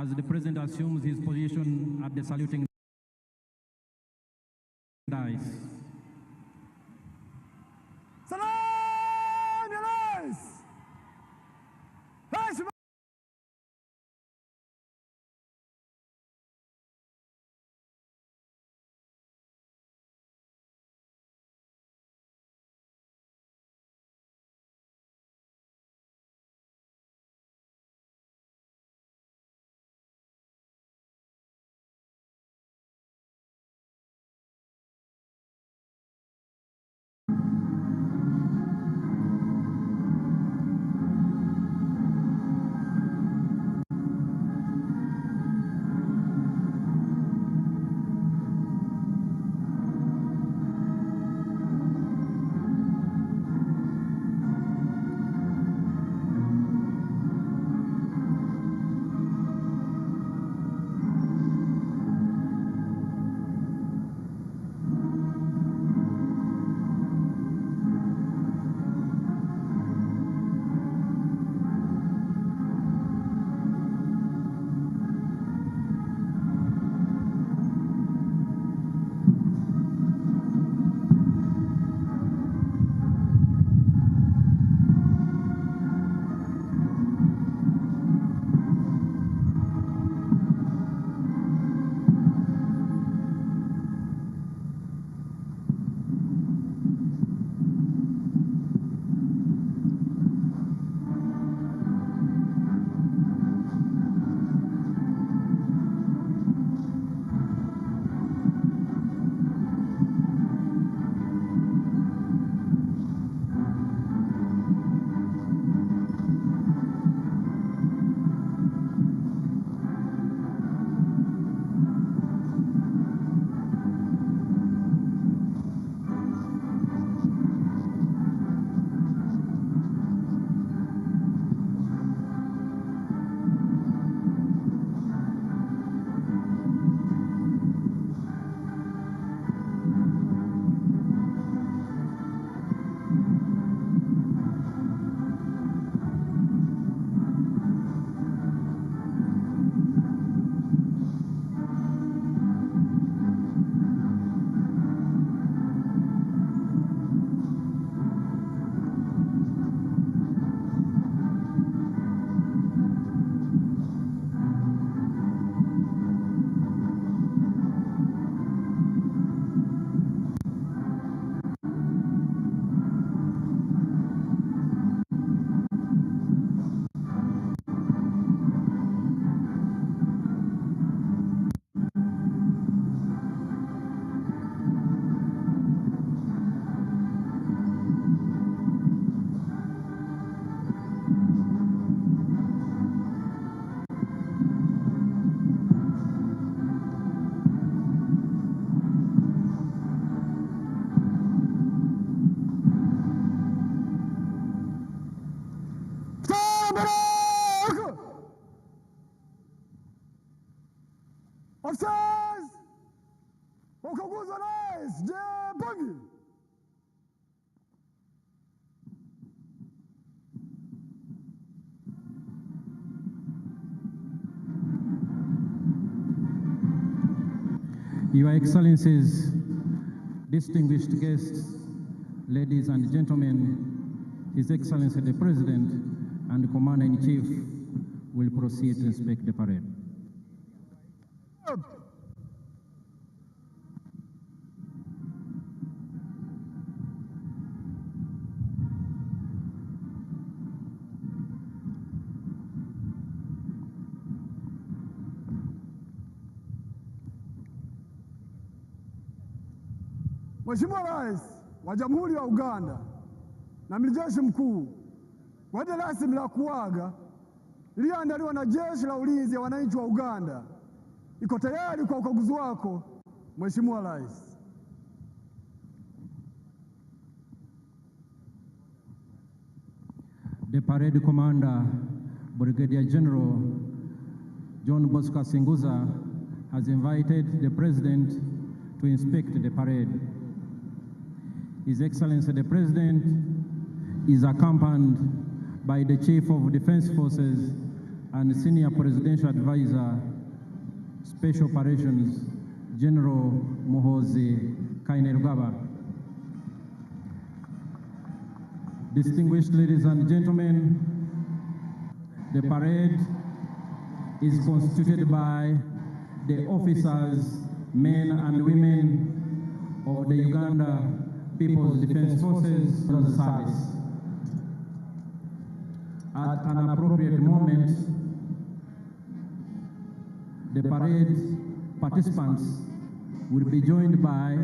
as the President assumes his position at the saluting dais. Officers! Ukaguzi wa rais, jipange! Your Excellencies, distinguished guests, ladies and gentlemen, His Excellency the President and Commander-in-Chief will proceed to inspect the parade. Mheshimiwa Rais wa Jamhuri ya Uganda na Amiri Jeshi Mkuu, gwaride rasmi la kuaga iliyoandaliwa na Jeshi la Ulinzi ya Wananchi wa Uganda iko tayari kwa ukaguzi wako, Mheshimiwa Rais. The parade commander, Brigadier General John Bosco Singuza, has invited the President to inspect the parade. His Excellency the President is accompanied by the Chief of Defense Forces, and Senior Presidential Advisor, Special Operations, General Muhoozi Kainerugaba. Distinguished ladies and gentlemen, the parade is constituted by the officers, men and women of the Uganda People's Defense Forces Service. At an appropriate moment, the parade participants will be joined by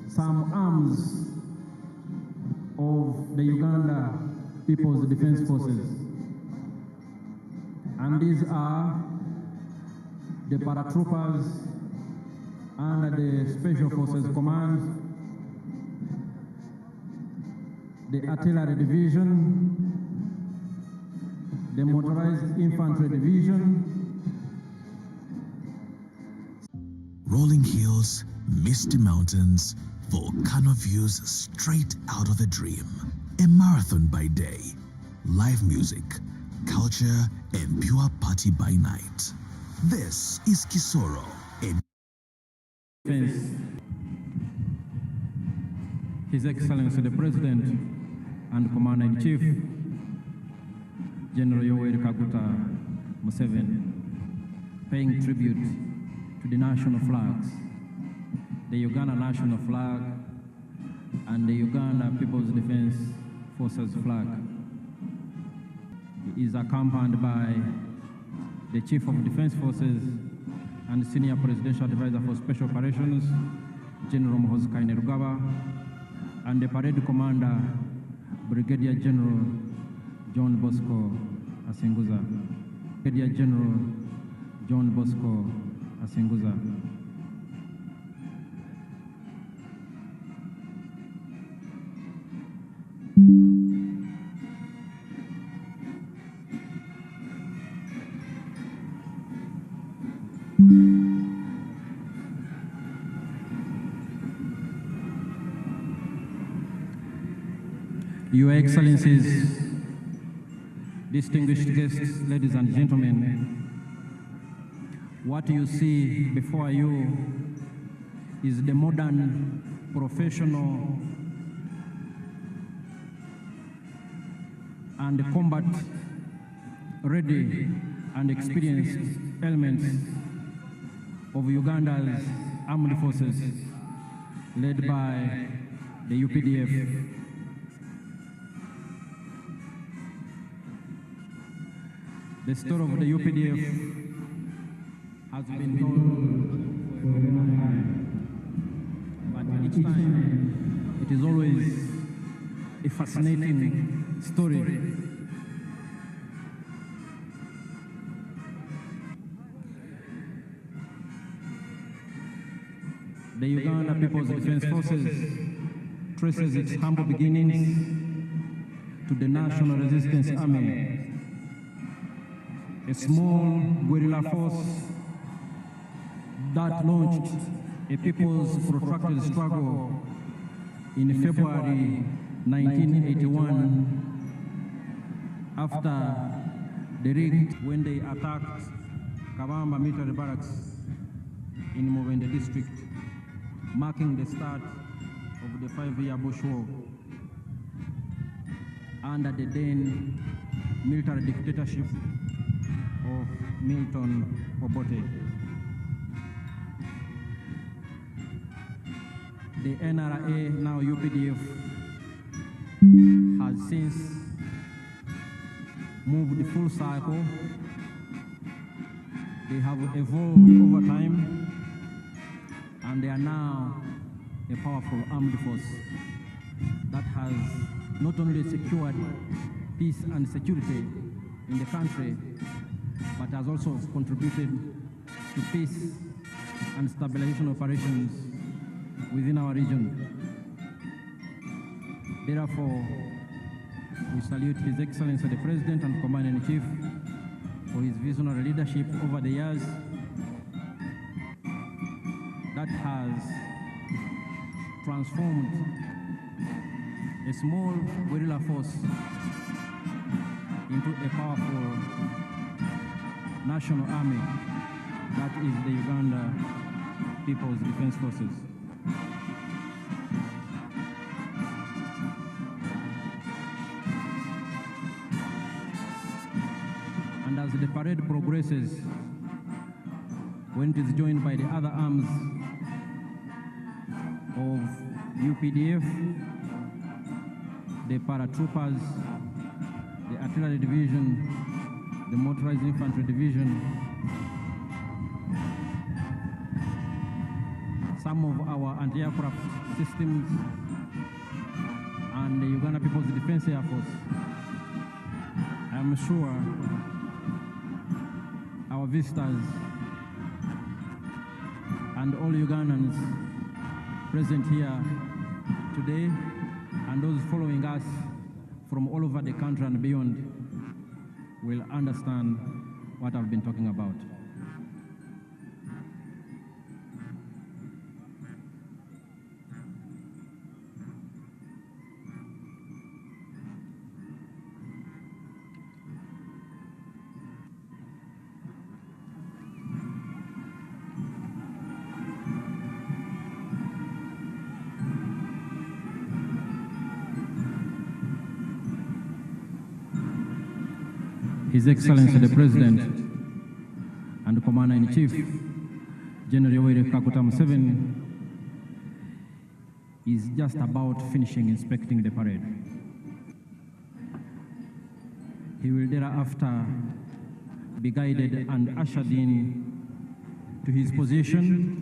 some arms of the Uganda People's Defense Forces. And these are the paratroopers under the Special Forces Command, the Artillery Division, the Motorized Infantry Division. Rolling hills, misty mountains, volcano views straight out of a dream. A marathon by day, live music, culture, and pure party by night. This is Kisoro, His Excellency the President and Commander-in-Chief, General Yoweri Kaguta Museveni, paying tribute to the national flags, the Uganda national flag and the Uganda People's Defense Forces flag. He is accompanied by the Chief of Defense Forces and Senior Presidential Advisor for Special Operations, General Muhoozi Kainerugaba, and the Parade Commander, Brigadier General John Bosco Asinguza. Brigadier General John Bosco Asinguza. Your Excellencies, distinguished guests, ladies and gentlemen, what you see before you is the modern, professional, and combat-ready and experienced elements of Uganda's armed forces, led by the UPDF. The story of the UPDF has been told for a long time, but each time it is always a fascinating story. The Uganda People's Defense Forces traces its humble beginnings to the National Resistance Army, a small guerrilla force that launched a people's protracted struggle in February 1981 after the raid when they attacked Kabamba military barracks in Mubende district, marking the start of the 5-year Bush War under the then military dictatorship of Milton Obote. The NRA, now UPDF, has since moved full cycle. They have evolved over time, and they are now a powerful armed force that has not only secured peace and security in the country, but has also contributed to peace and stabilization operations within our region. Therefore, we salute His Excellency the President and Commander-in-Chief for his visionary leadership over the years that has transformed a small guerrilla force into a powerful national army that is the Uganda People's Defense Forces. And as the parade progresses, when it is joined by the other arms of UPDF, the paratroopers, the artillery division, the motorized infantry division, some of our anti-aircraft systems, and the Uganda People's Defense Air Force, I am sure our visitors and all Ugandans present here today and those following us from all over the country and beyond will understand what I've been talking about. His Excellency the President and Commander-in-Chief, General Yoweri Kaguta Museveni, is just about finishing inspecting the parade. He will thereafter be guided and ushered in to his position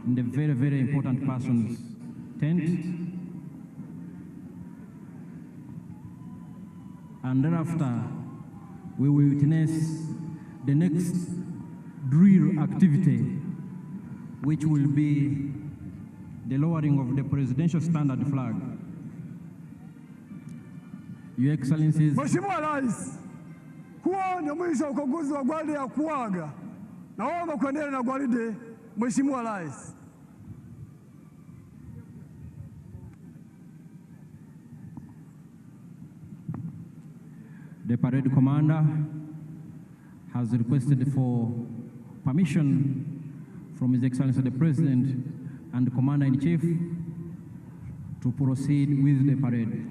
in the very, very important person's tent, and thereafter we will witness the next drill activity, which will be the lowering of the presidential standard flag. Your Excellencies, Mheshimiwa Rais, huo ndio mwisho wa ukaguzi wa gwaride ya Ggwanga. Naomba kuendelea na gwaride, Mheshimiwa Rais. the parade commander has requested for permission from His Excellency the President and the Commander-in-Chief to proceed with the parade.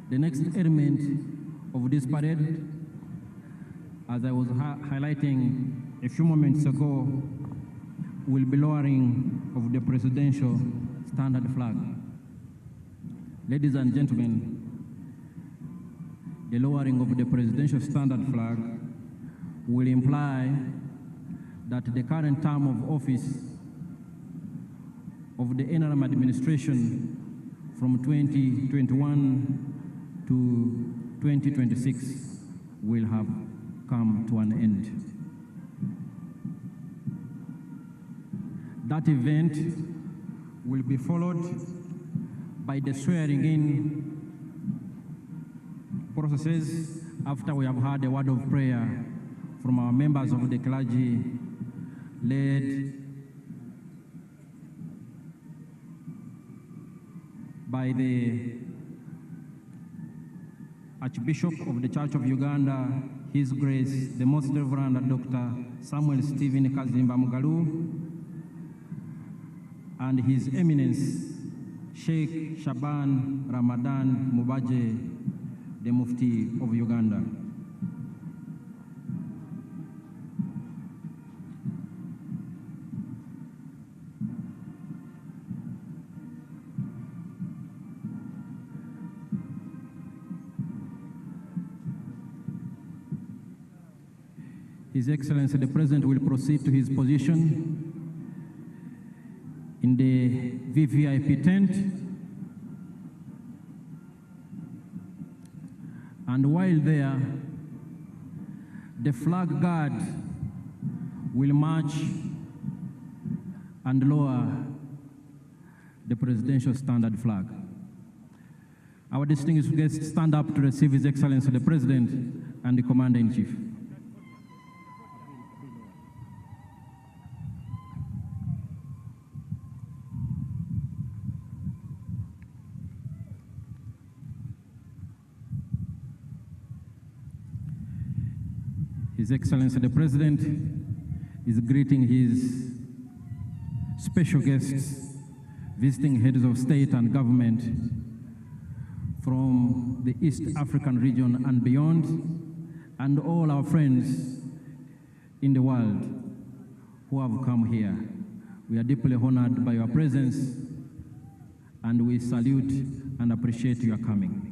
The next element of this parade, as I was highlighting a few moments ago, will be lowering of the presidential standard flag. Ladies and gentlemen, the lowering of the presidential standard flag will imply that the current term of office of the interim administration from 2021 to 2026 will have come to an end. That event will be followed by the swearing-in processes after we have had a word of prayer from our members of the clergy, led by the Archbishop of the Church of Uganda, His Grace, the Most Reverend Dr. Samuel Stephen Kazimba Mugalu, and His Eminence, Sheikh Shaban Ramadan Mubaje, the Mufti of Uganda. His Excellency the President will proceed to his position in the VVIP tent, and while there, the flag guard will march and lower the presidential standard flag. Our distinguished guests stand up to receive His Excellency the President and the Commander-in-Chief. His Excellency the President is greeting his special guests, visiting heads of state and government from the East African region and beyond, and all our friends in the world who have come here. We are deeply honored by your presence, and we salute and appreciate your coming.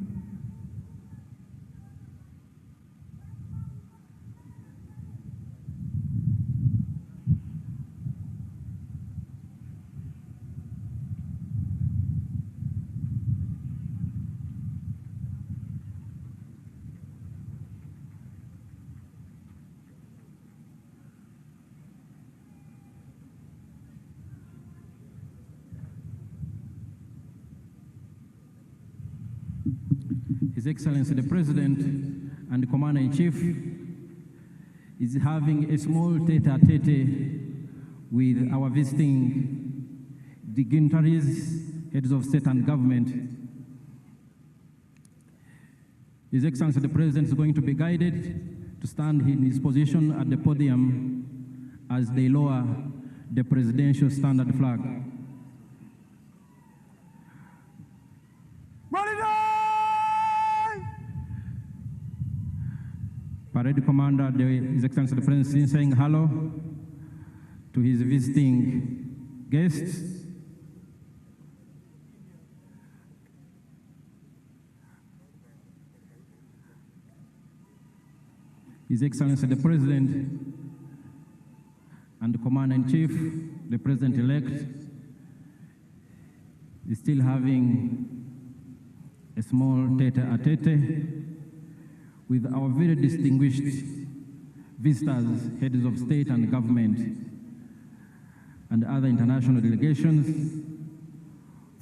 His Excellency the President and the Commander-in-Chief is having a small tete-a-tete with our visiting dignitaries, heads of state and government. His Excellency the President is going to be guided to stand in his position at the podium as they lower the presidential standard flag. Parade Commander, His Excellency the President, is saying hello to his visiting guests. His Excellency the President and the Commander-in-Chief, the President-elect, is still having a small tete-a-tete with our very distinguished visitors, heads of state and government, and other international delegations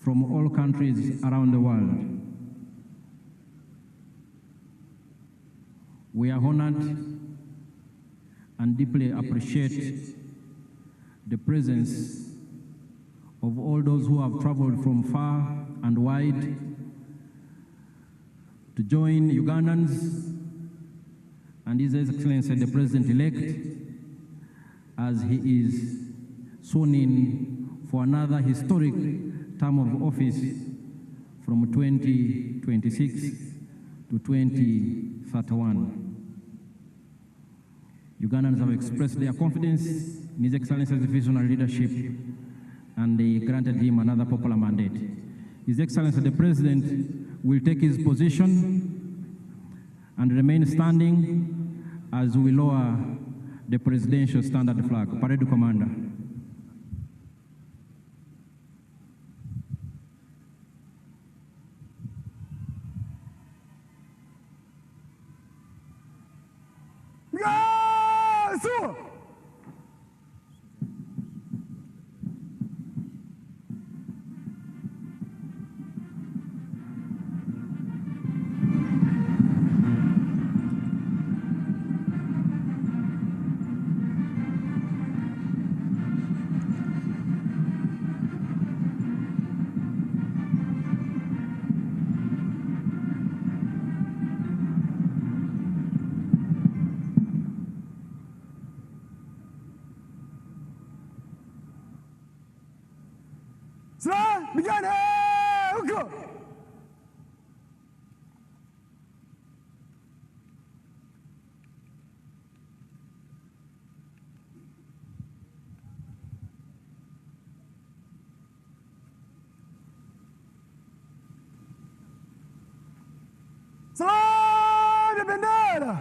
from all countries around the world. We are honored and deeply appreciate the presence of all those who have traveled from far and wide to join Ugandans and His Excellency the President-elect as he is sworn in for another historic term of office from 2026 to 2031. Ugandans have expressed their confidence in His Excellency's visionary leadership, and they granted him another popular mandate. His Excellency the President will take his position and remain standing as we lower the presidential standard flag. Parade Commander. Salame bendera!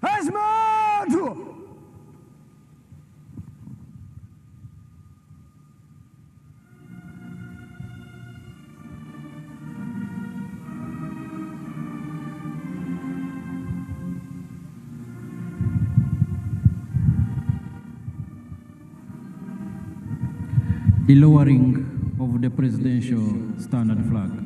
Heshima tu! The lowering of the presidential standard flag.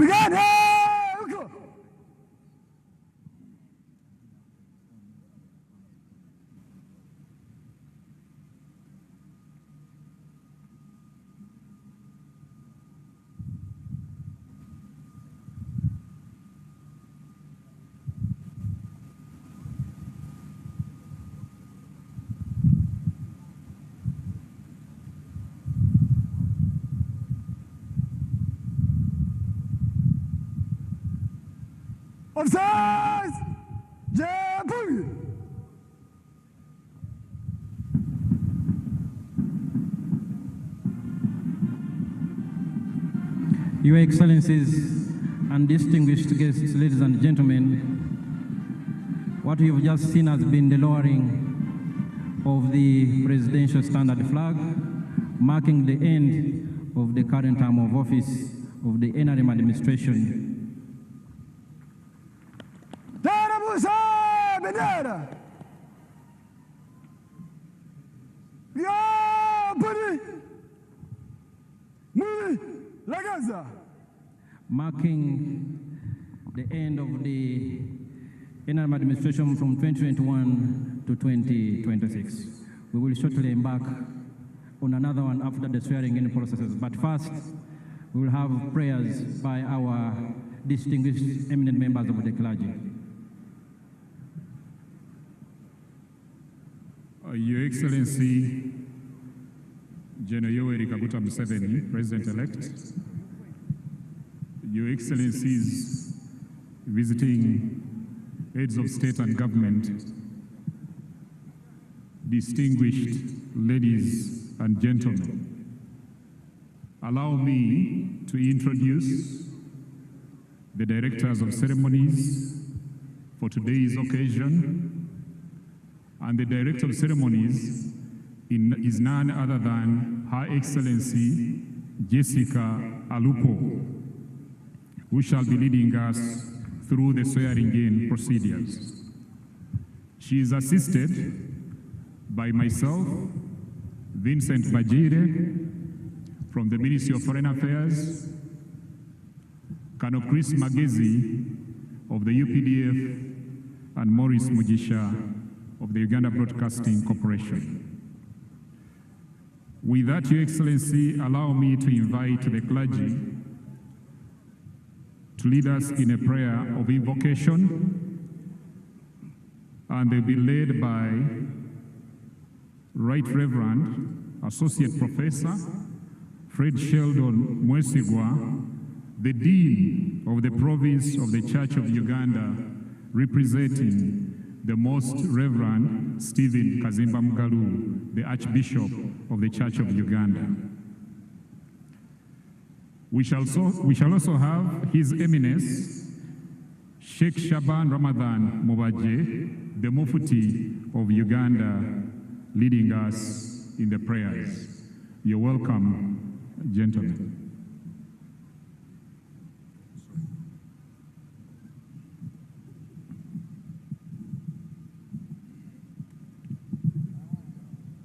Pigane huko. Officers! Jabug! Your Excellencies and distinguished guests, ladies and gentlemen, what you've just seen has been the lowering of the presidential standard flag, marking the end of the current term of office of the NRM administration. Bendera! Marking the end of the NRM administration from 2021 to 2026. We will shortly embark on another one after the swearing-in processes. But first, we will have prayers by our distinguished eminent members of the clergy. Your Excellency, General Yoweri Kaguta Museveni, President-elect, Your Excellencies, visiting heads of state and government, distinguished ladies and gentlemen, allow me to introduce the directors of ceremonies for today's occasion. And the Director of Ceremonies is none other than Her Excellency Jessica Alupo, who shall be leading us through the swearing-in procedures. She is assisted by myself, Vincent Bajire, from the Ministry of Foreign Affairs, Colonel Chris Magezi of the UPDF, and Maurice Mugisha of the Uganda Broadcasting Corporation. With that, Your Excellency, allow me to invite the clergy to lead us in a prayer of invocation, and they'll be led by Right Reverend Associate Professor Fred Sheldon Mwesigwa, the Dean of the Province of the Church of Uganda, representing the Most Reverend Stephen Kazimba Mugalu, the Archbishop of the Church of Uganda. We shall also have His Eminence, Sheikh Shaban Ramadan Mubaje, the Mufti of Uganda, leading us in the prayers. You're welcome, gentlemen.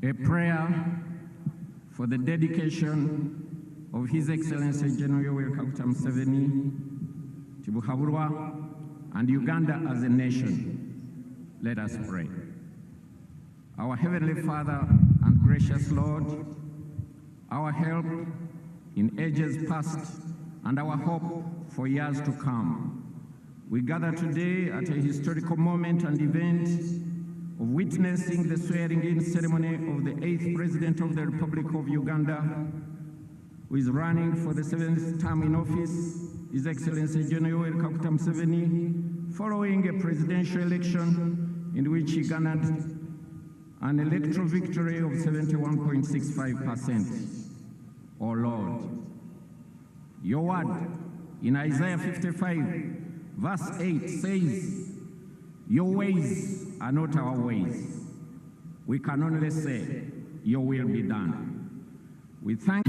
A prayer for the dedication of His Excellency General Yoweri Kaguta Museveni, Tibuhaburwa, and Uganda as a nation. Let us pray. Our Heavenly Father and gracious Lord, our help in ages past and our hope for years to come, we gather today at a historical moment and event of witnessing the swearing-in ceremony of the 8th President of the Republic of Uganda, who is running for the 7th term in office, His Excellency General Yoweri Kaguta Museveni, following a presidential election in which he garnered an electoral victory of 71.65%. Oh Lord, your word in Isaiah 55, verse 8 says, your ways are not our ways. We can only say, your will be done. We thank.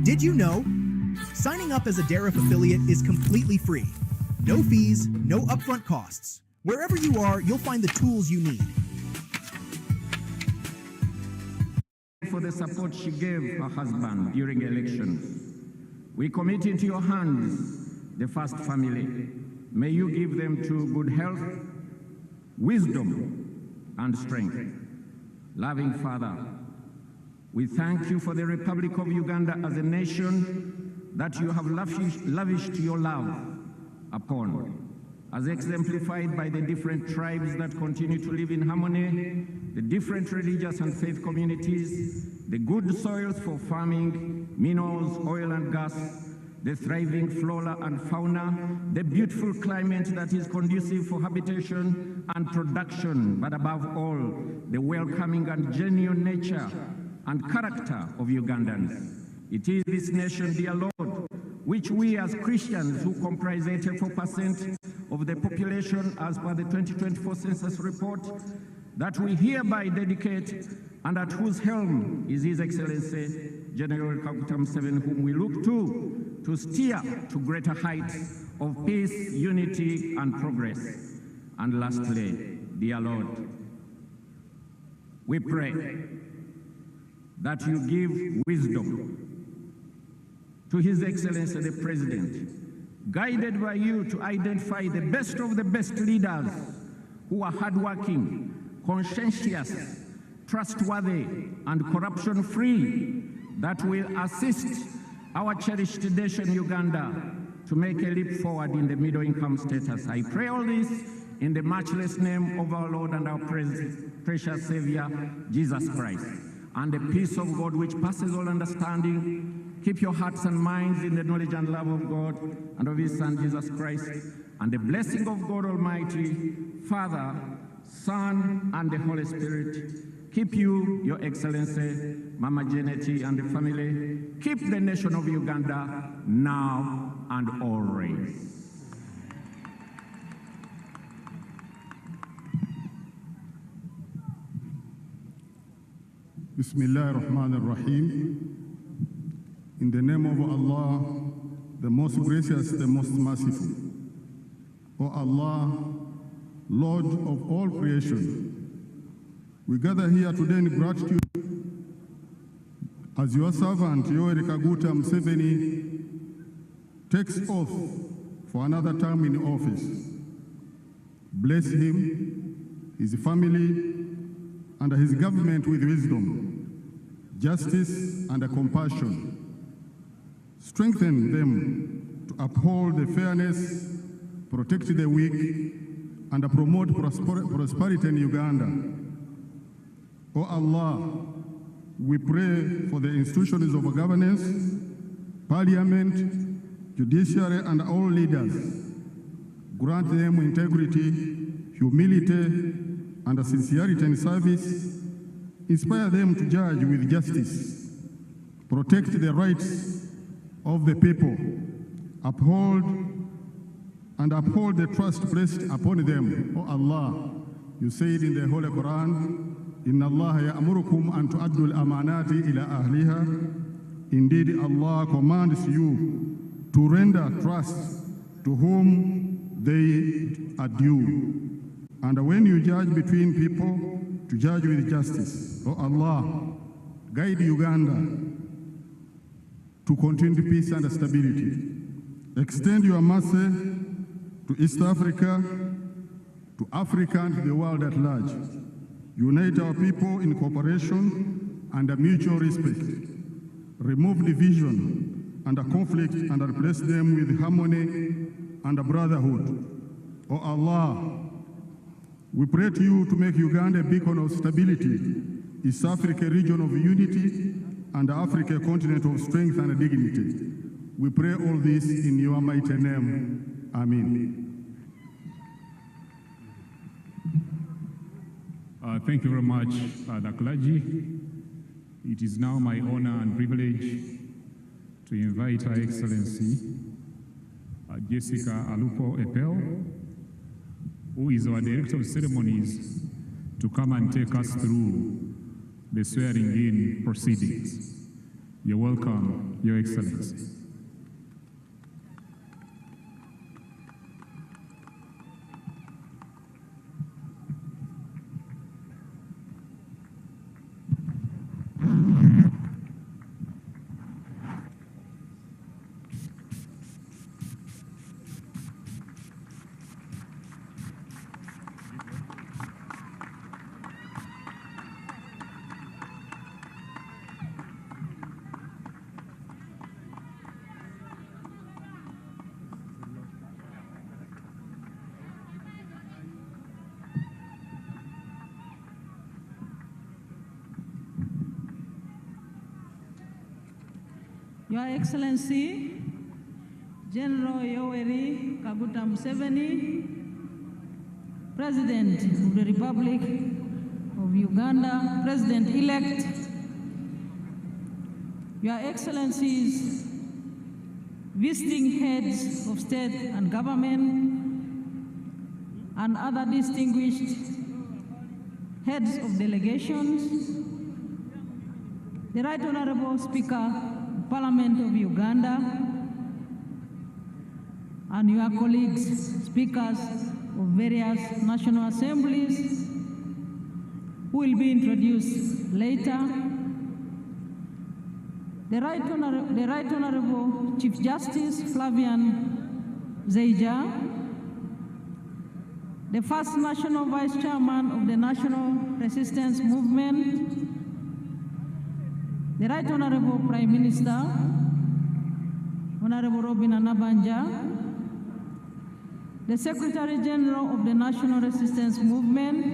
Did you know? Signing up as a DARIF affiliate is completely free. No fees, no upfront costs. Wherever you are, you'll find the tools you need. For the support she gave her husband during elections, we commit into your hands the first family. May you give them to good health, wisdom, and strength. Loving Father, we thank you for the Republic of Uganda as a nation that you have lavished your love upon, as exemplified by the different tribes that continue to live in harmony, the different religious and faith communities, the good soils for farming, minerals, oil and gas, the thriving flora and fauna, the beautiful climate that is conducive for habitation and production, but above all, the welcoming and genuine nature and character of Ugandans. It is this nation, dear Lord, which we as Christians, who comprise 84% of the population as per the 2024 census report, that we hereby dedicate and at whose helm is His Excellency General Kaguta Museveni, whom we look to steer to greater heights of peace, unity, and progress. And lastly, dear Lord, we pray that you give wisdom to His Excellency the President, guided by you to identify the best of the best leaders who are hardworking, conscientious, trustworthy, and corruption-free, that will assist our cherished nation, Uganda, to make a leap forward in the middle-income status. I pray all this in the matchless name of our Lord and our precious Savior, Jesus Christ. And the peace of God, which passes all understanding, keep your hearts and minds in the knowledge and love of God and of His Son, Jesus Christ. And the blessing of God Almighty, Father, Son, and the Holy Spirit, keep you, Your Excellency, Mama Janeti, and the family. Keep the nation of Uganda now and always. Bismillah ar-Rahman ar-Rahim. In the name of Allah, the most gracious, the most merciful. O Allah, Lord of all creation, we gather here today in gratitude as your servant, Yoweri Kaguta Museveni, takes oath for another term in office. Bless him, his family, and his government with wisdom, justice, and compassion. Strengthen them to uphold the fairness, protect the weak, and promote prosperity in Uganda. O Allah, we pray for the institutions of governance, parliament, judiciary, and all leaders. Grant them integrity, humility, and sincerity in service. Inspire them to judge with justice, protect the rights of the people, uphold the trust placed upon them. O Allah, you said in the Holy Quran, Inna Allah ya'murukum an tu'addu al-amanati ila ahliha. Indeed, Allah commands you to render trust to whom they are due. And when you judge between people, to judge with justice. O Allah, guide Uganda to continued peace and stability. Extend your mercy to East Africa, to Africa and the world at large. Unite our people in cooperation and mutual respect. Remove division and conflict and replace them with harmony and brotherhood. O Allah, we pray to you to make Uganda a beacon of stability, East Africa a region of unity, and Africa a continent of strength and dignity. We pray all this in your mighty name. Amen. Thank you very much, Father Clergy. It is now my honor and privilege to invite Her Excellency Jessica Alupo Epel, who is our Director of Ceremonies, to come and take us through the swearing-in proceedings. You're welcome, Your Excellency. Your Excellency, General Yoweri Kaguta Museveni, President of the Republic of Uganda, President-elect, Your Excellencies, visiting heads of state and government, and other distinguished heads of delegations, the Right Honorable Speaker of Parliament of Uganda, and your colleagues, speakers of various national assemblies, who will be introduced later, the Right Honorable Chief Justice Flavian Zeija, the first National Vice Chairman of the National Resistance Movement, the Right Honorable Prime Minister, Honorable Robin Anabanja, the Secretary General of the National Resistance Movement,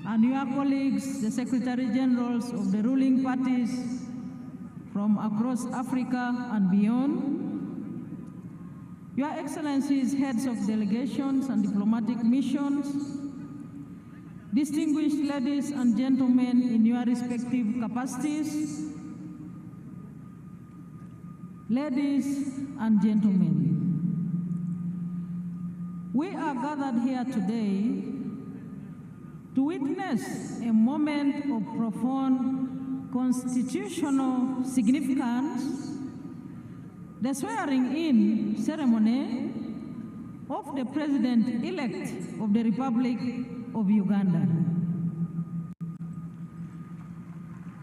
and your colleagues, the Secretary Generals of the ruling parties from across Africa and beyond, Your Excellencies, heads of delegations and diplomatic missions, distinguished ladies and gentlemen in your respective capacities, ladies and gentlemen, we are gathered here today to witness a moment of profound constitutional significance, the swearing-in ceremony of the President-elect of the Republic of Uganda.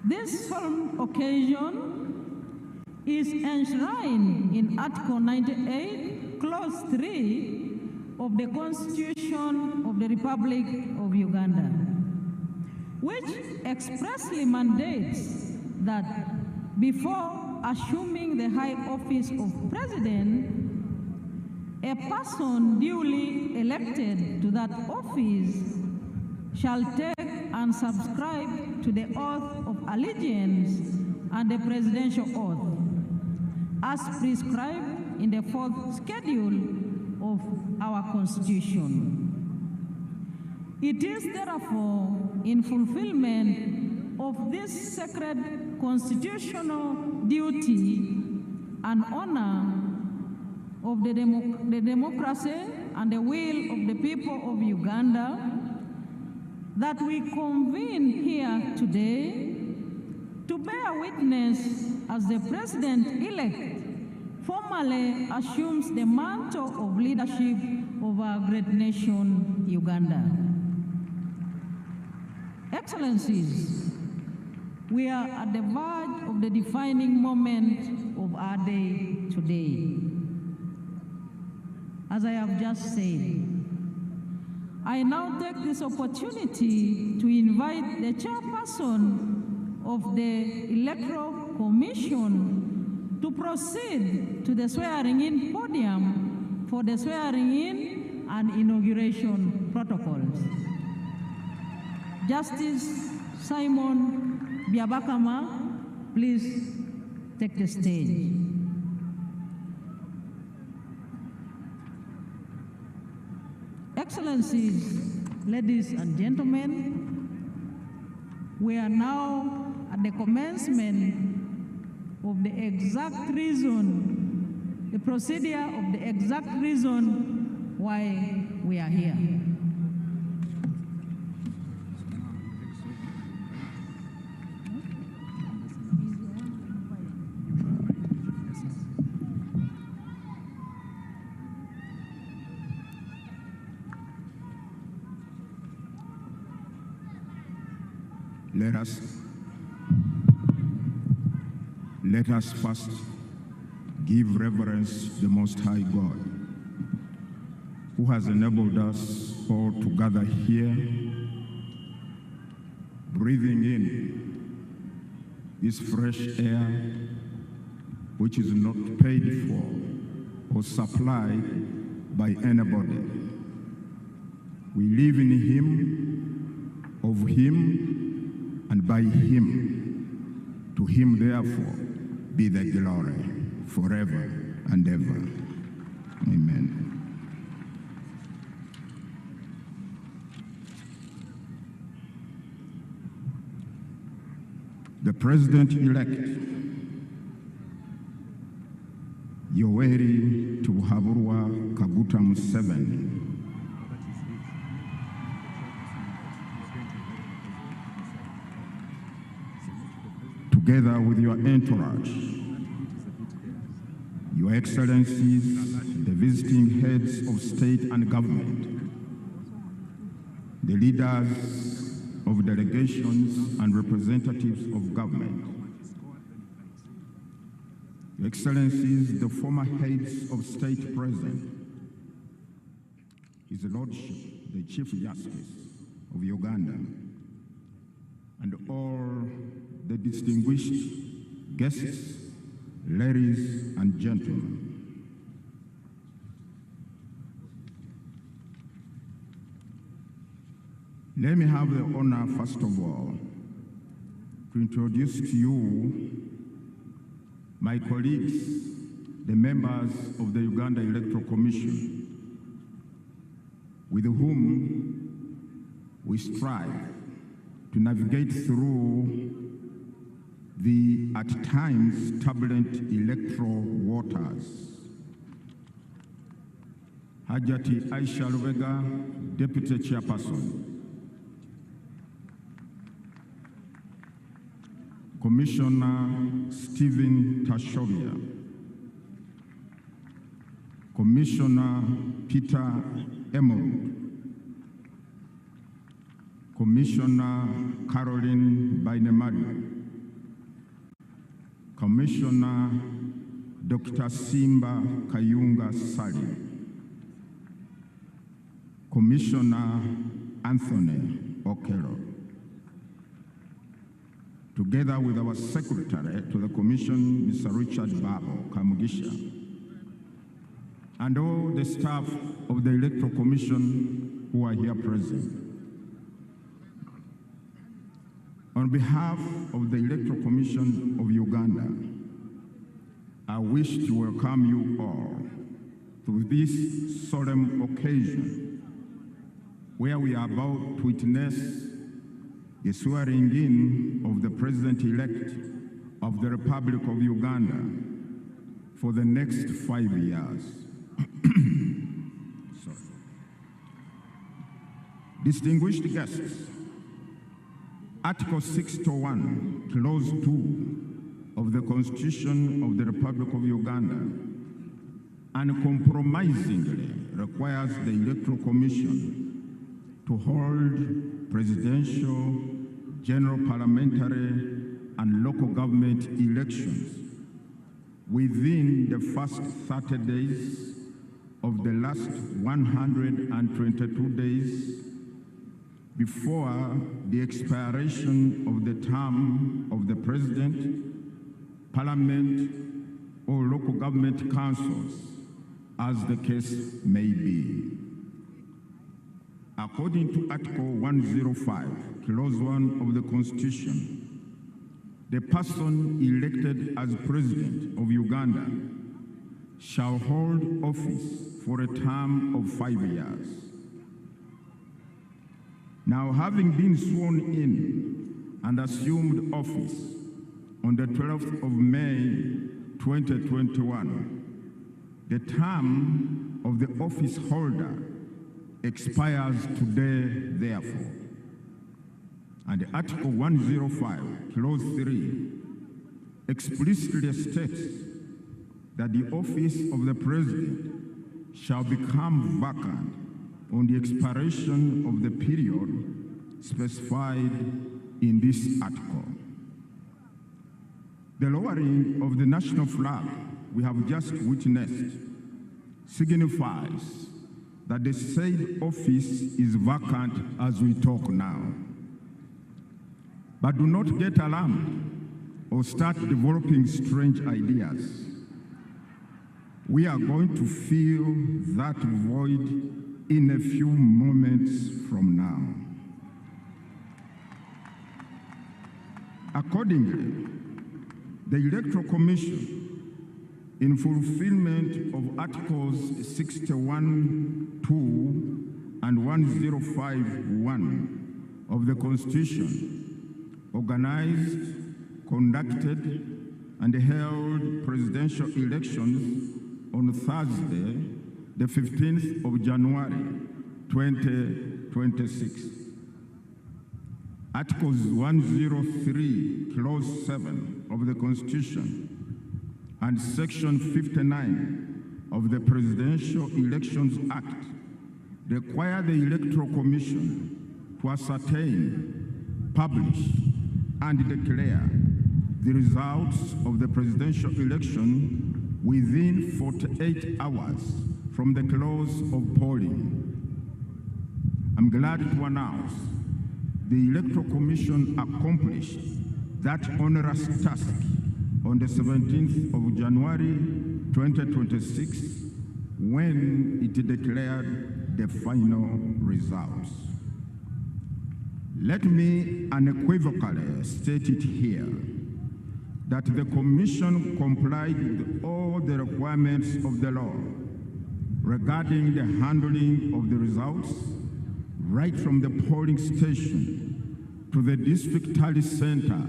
This solemn occasion is enshrined in Article 98, Clause 3 of the Constitution of the Republic of Uganda, which expressly mandates that before assuming the high office of President, a person duly elected to that office shall take and subscribe to the oath of allegiance and the presidential oath, as prescribed in the 4th schedule of our Constitution. It is therefore in fulfillment of this sacred constitutional duty and honor of the democracy and the will of the people of Uganda that we convene here today to bear witness as the President-elect formally assumes the mantle of leadership of our great nation, Uganda. Excellencies, we are at the verge of the defining moment of our day today. As I have just said, I now take this opportunity to invite the chairperson of the Electoral Commission to proceed to the swearing-in podium for the swearing-in and inauguration protocols. Justice Simon Biabakama, please take the stage. Excellencies, ladies and gentlemen, we are now at the commencement of the exact reason, the procedure of the exact reason why we are here. Let us first give reverence to the Most High God, who has enabled us all to gather here, breathing in this fresh air, which is not paid for or supplied by anybody. We live in Him, of Him, and by Him. To Him, therefore, be the glory forever and ever. Amen. The President-elect, Yoweri Kaguta Kaguta Museveni, together with your entourage, Your Excellencies, the visiting heads of state and government, the leaders of delegations and representatives of government, Your Excellencies, the former heads of state present, His Lordship, the Chief Justice of Uganda, and all the distinguished guests, ladies and gentlemen. Let me have the honor, first of all, to introduce to you my colleagues, the members of the Uganda Electoral Commission, with whom we strive to navigate through the, at times, turbulent electoral waters. Hajati Aisha Lubega, Deputy Chairperson. Commissioner Stephen Tashovia. Commissioner Peter Emerald. Commissioner Caroline Bainemari. Commissioner Dr. Simba Kayunga Sali. Commissioner Anthony Okello. Together with our Secretary to the Commission, Mr. Richard Babo Kamugisha, and all the staff of the Electoral Commission who are here present. On behalf of the Electoral Commission of Uganda, I wish to welcome you all to this solemn occasion where we are about to witness the swearing in of the President-elect of the Republic of Uganda for the next 5 years. Distinguished guests, Article 601, Clause 2 of the Constitution of the Republic of Uganda uncompromisingly requires the Electoral Commission to hold presidential, general parliamentary, and local government elections within the first 30 days of the last 122 days before the expiration of the term of the President, Parliament, or local government councils, as the case may be. According to Article 105, Clause 1 of the Constitution, the person elected as President of Uganda shall hold office for a term of 5 years. Now, having been sworn in and assumed office on the 12th of May 2021, the term of the office holder expires today, therefore. And Article 105, Clause 3, explicitly states that the office of the President shall become vacant on the expiration of the period specified in this article. The lowering of the national flag we have just witnessed signifies that the said office is vacant as we talk now. But do not get alarmed or start developing strange ideas. We are going to fill that void in a few moments from now. Accordingly, The Electoral Commission, in fulfillment of Articles 61(2) and 105(1) of the Constitution, organized, conducted, and held presidential elections on Thursday, the 15th of January, 2026. Articles 103, Clause 7 of the Constitution and Section 59 of the Presidential Elections Act require the Electoral Commission to ascertain, publish, and declare the results of the presidential election within 48 hours from the close of polling. I'm glad to announce the Electoral Commission accomplished that onerous task on the 17th of January 2026 when it declared the final results. Let me unequivocally state it here that the Commission complied with all the requirements of the law regarding the handling of the results, right from the polling station to the district tally center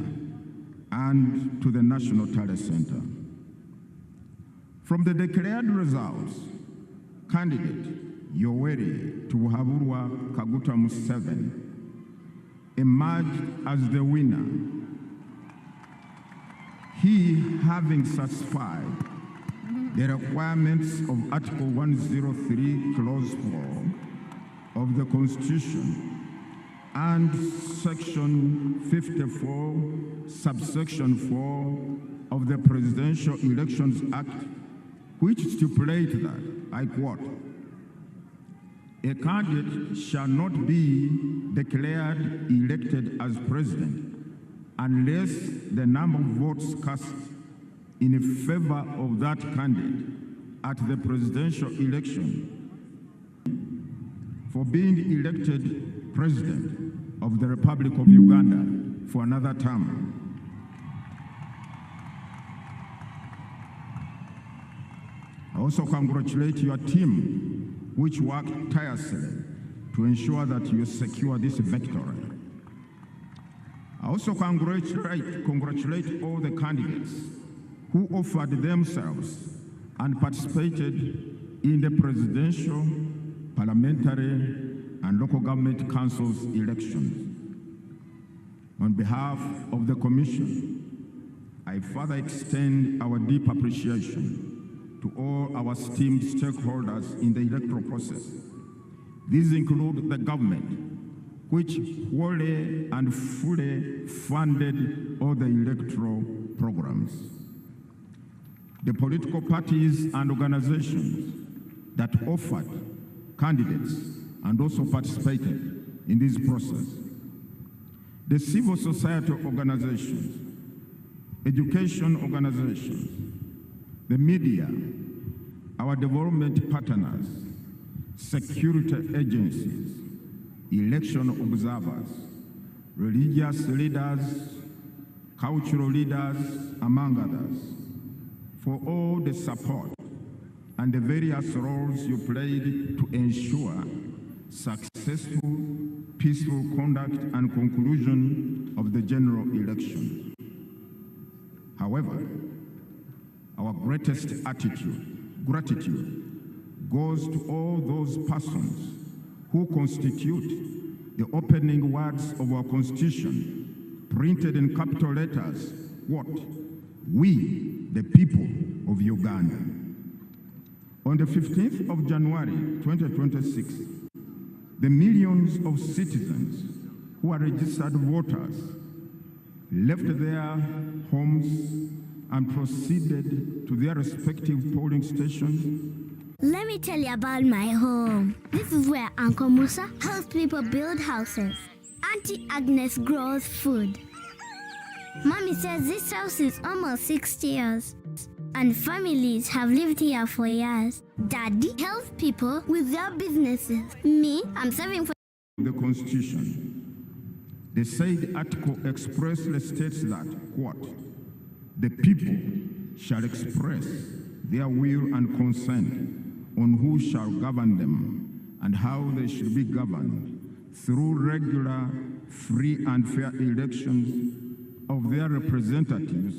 and to the national tally center. From the declared results, candidate Yoweri Tubuhaburwa Kaguta Museveni emerged as the winner, he having satisfied the requirements of Article 103, Clause 4 of the Constitution and Section 54, Subsection 4 of the Presidential Elections Act, which stipulates that, I quote, a candidate shall not be declared elected as president unless the number of votes cast in favor of that candidate at the presidential election for being elected president of the Republic of Uganda for another term. I also congratulate your team, which worked tirelessly to ensure that you secure this victory. I also congratulate all the candidates who offered themselves and participated in the presidential, parliamentary, and local government councils elections. On behalf of the Commission, I further extend our deep appreciation to all our esteemed stakeholders in the electoral process. These include the government, which wholly and fully funded all the electoral programs, the political parties and organizations that offered candidates and also participated in this process, the civil society organizations, education organizations, the media, our development partners, security agencies, election observers, religious leaders, cultural leaders, among others, for all the support and the various roles you played to ensure successful, peaceful conduct and conclusion of the general election. However, our greatest gratitude goes to all those persons who constitute the opening words of our Constitution, printed in capital letters, what? We, the people of Uganda. On the 15th of January, 2026, the millions of citizens who are registered voters left their homes and proceeded to their respective polling stations. Let me tell you about my home. This is where Uncle Musa helps people build houses. Auntie Agnes grows food. Mommy says this house is almost 60 years. And families have lived here for years. Daddy helps people with their businesses. Me, I'm serving for the Constitution. The said article expressly states that, quote, the people shall express their will and consent on who shall govern them and how they should be governed through regular, free and fair elections of their representatives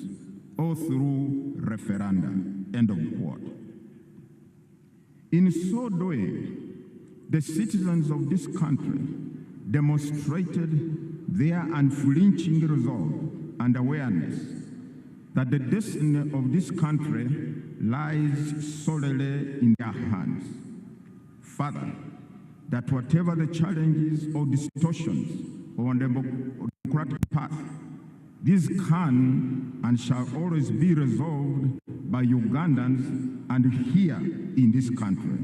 or through referenda." End of quote. In so doing, the citizens of this country demonstrated their unflinching resolve and awareness that the destiny of this country lies solely in their hands. Further, that whatever the challenges or distortions on the democratic path, these can and shall always be resolved by Ugandans and here in this country.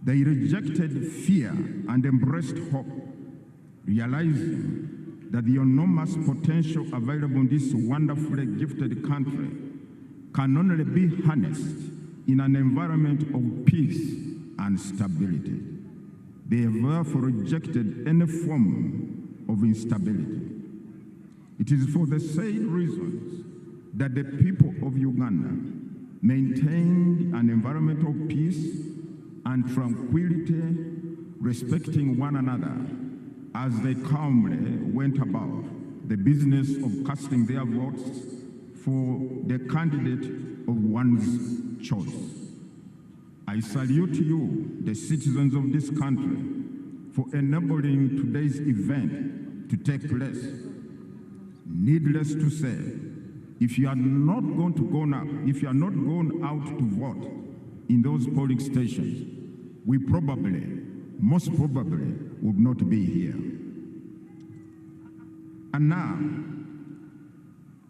They rejected fear and embraced hope, realizing that the enormous potential available in this wonderfully gifted country can only be harnessed in an environment of peace and stability. They have therefore rejected any form of instability. It is for the same reasons that the people of Uganda maintained an environment of peace and tranquility, respecting one another as they calmly went about the business of casting their votes for the candidate of one's choice. I salute you, the citizens of this country, for enabling today's event to take place. Needless to say, if you are not going to go now, if you are not going out to vote in those polling stations, we probably, most probably, would not be here. And now,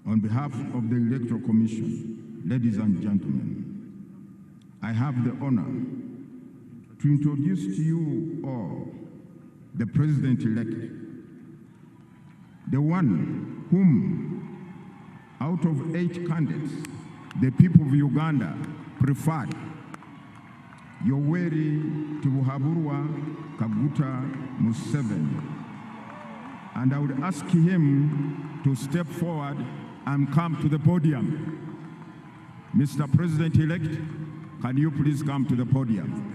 on behalf of the Electoral Commission, ladies and gentlemen, I have the honor to introduce to you all the President-elect, the one whom, out of 8 candidates, the people of Uganda preferred, Yoweri Tibuhaburwa Kaguta Museveni. And I would ask him to step forward and come to the podium. Mr. President-elect, can you please come to the podium?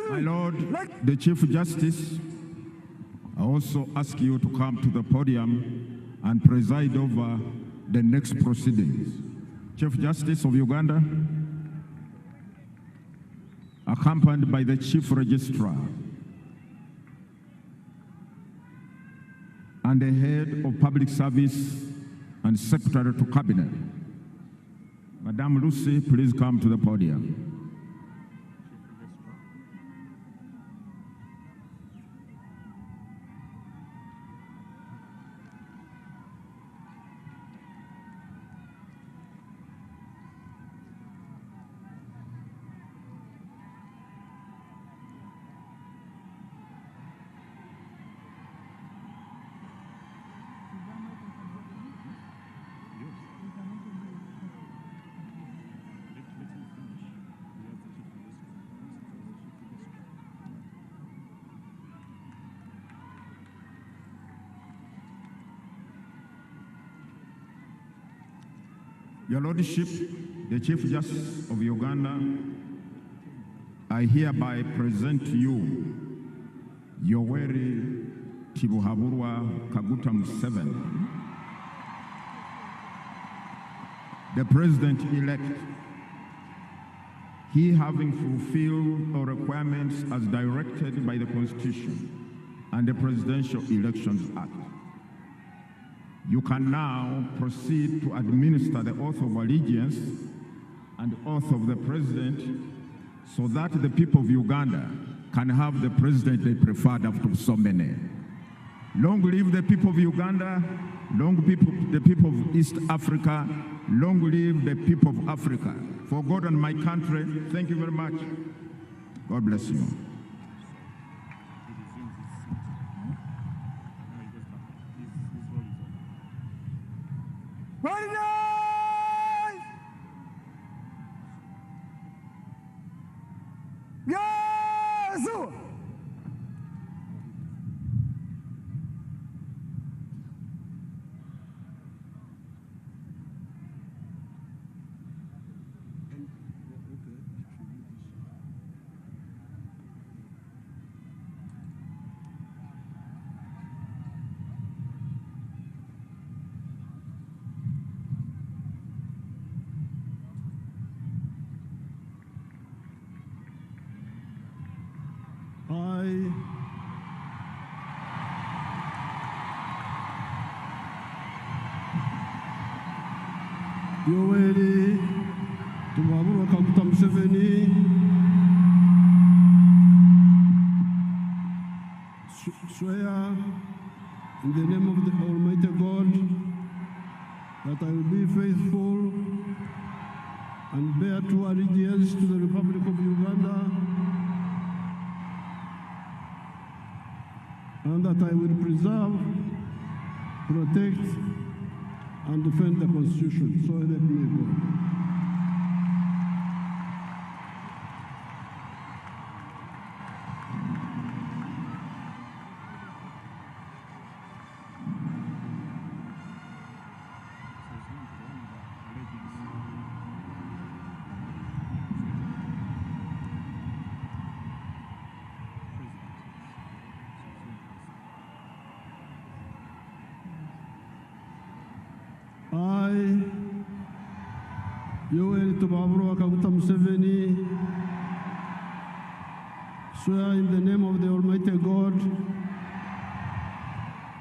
My Lord, the Chief Justice, I also ask you to come to the podium and preside over the next proceedings. Chief Justice of Uganda, accompanied by the Chief Registrar and the Head of Public Service and Secretary to Cabinet. Madame Lucy, please come to the podium. Your Lordship, the Chief Justice of Uganda, I hereby present to you Yoweri Tibuhaburwa Kaguta Museveni, the President-elect, he having fulfilled all requirements as directed by the Constitution and the Presidential Elections Act. You can now proceed to administer the oath of allegiance and oath of the president so that the people of Uganda can have the president they preferred after so many. Long live the people of Uganda, long live the people of East Africa, long live the people of Africa. For God and my country, thank you very much. God bless you. Yoweri Tumabura Kaguta Museveni swear in the name of the Almighty God that I will be faithful and bear true allegiance to the Republic of Uganda, and that I will preserve, protect, and defend the Constitution. So help me God. I, Yoweri Tumabura Kaguta Museveni, swear in the name of the Almighty God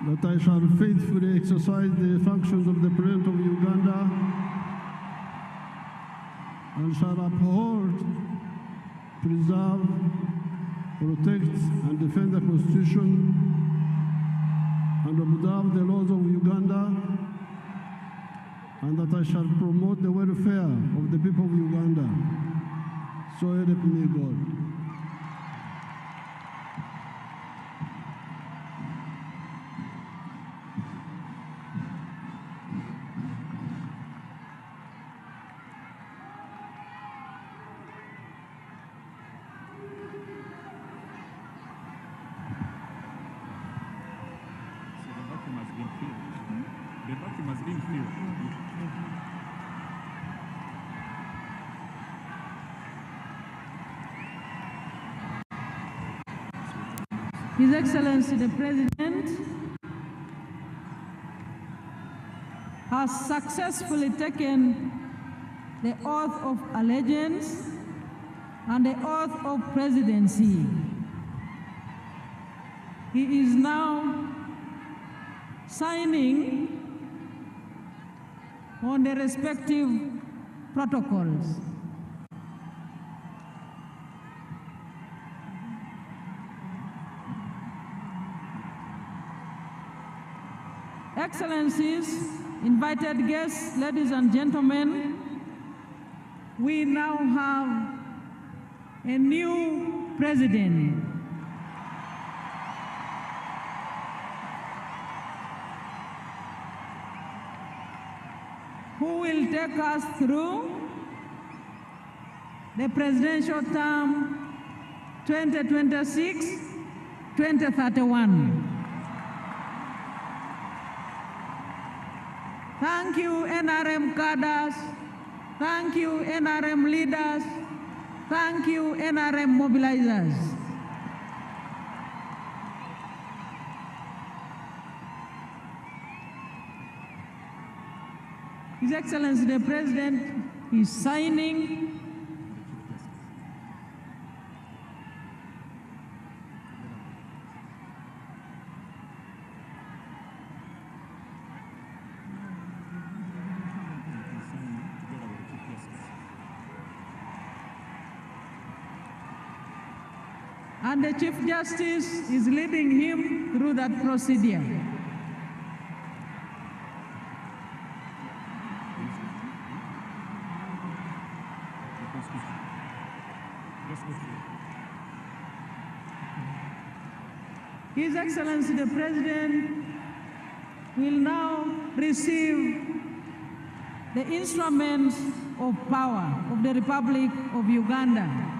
that I shall faithfully exercise the functions of the President of Uganda and shall uphold, preserve, protect, and defend the Constitution and observe the laws of Uganda, and that I shall promote the welfare of the people of Uganda. So help me God. The vacuum has been filled. His Excellency the President has successfully taken the oath of allegiance and the oath of presidency. He is now signing on the respective protocols. Excellencies, invited guests, ladies and gentlemen, we now have a new president. Who will take us through the presidential term 2026-2031. Thank you, NRM cadres. Thank you, NRM leaders. Thank you, NRM mobilizers. His Excellency the President is signing and the Chief Justice is leading him through that procedure. His Excellency the President will now receive the instruments of power of the Republic of Uganda.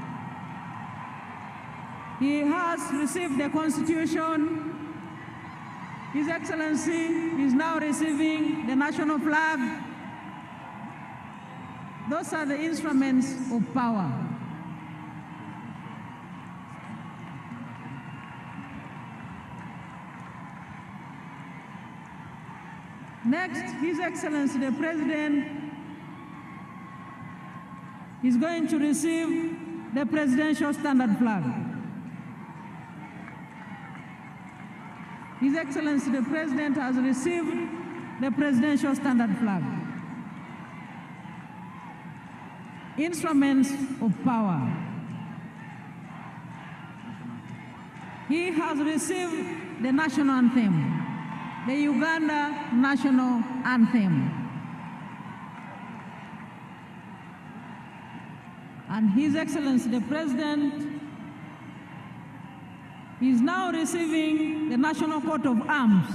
He has received the Constitution. His Excellency is now receiving the national flag. Those are the instruments of power. Next, His Excellency the President is going to receive the Presidential Standard Flag. His Excellency the President has received the Presidential Standard Flag. Instruments of power. He has received the national anthem, the Uganda national anthem. And His Excellency the President is now receiving the National Coat of Arms.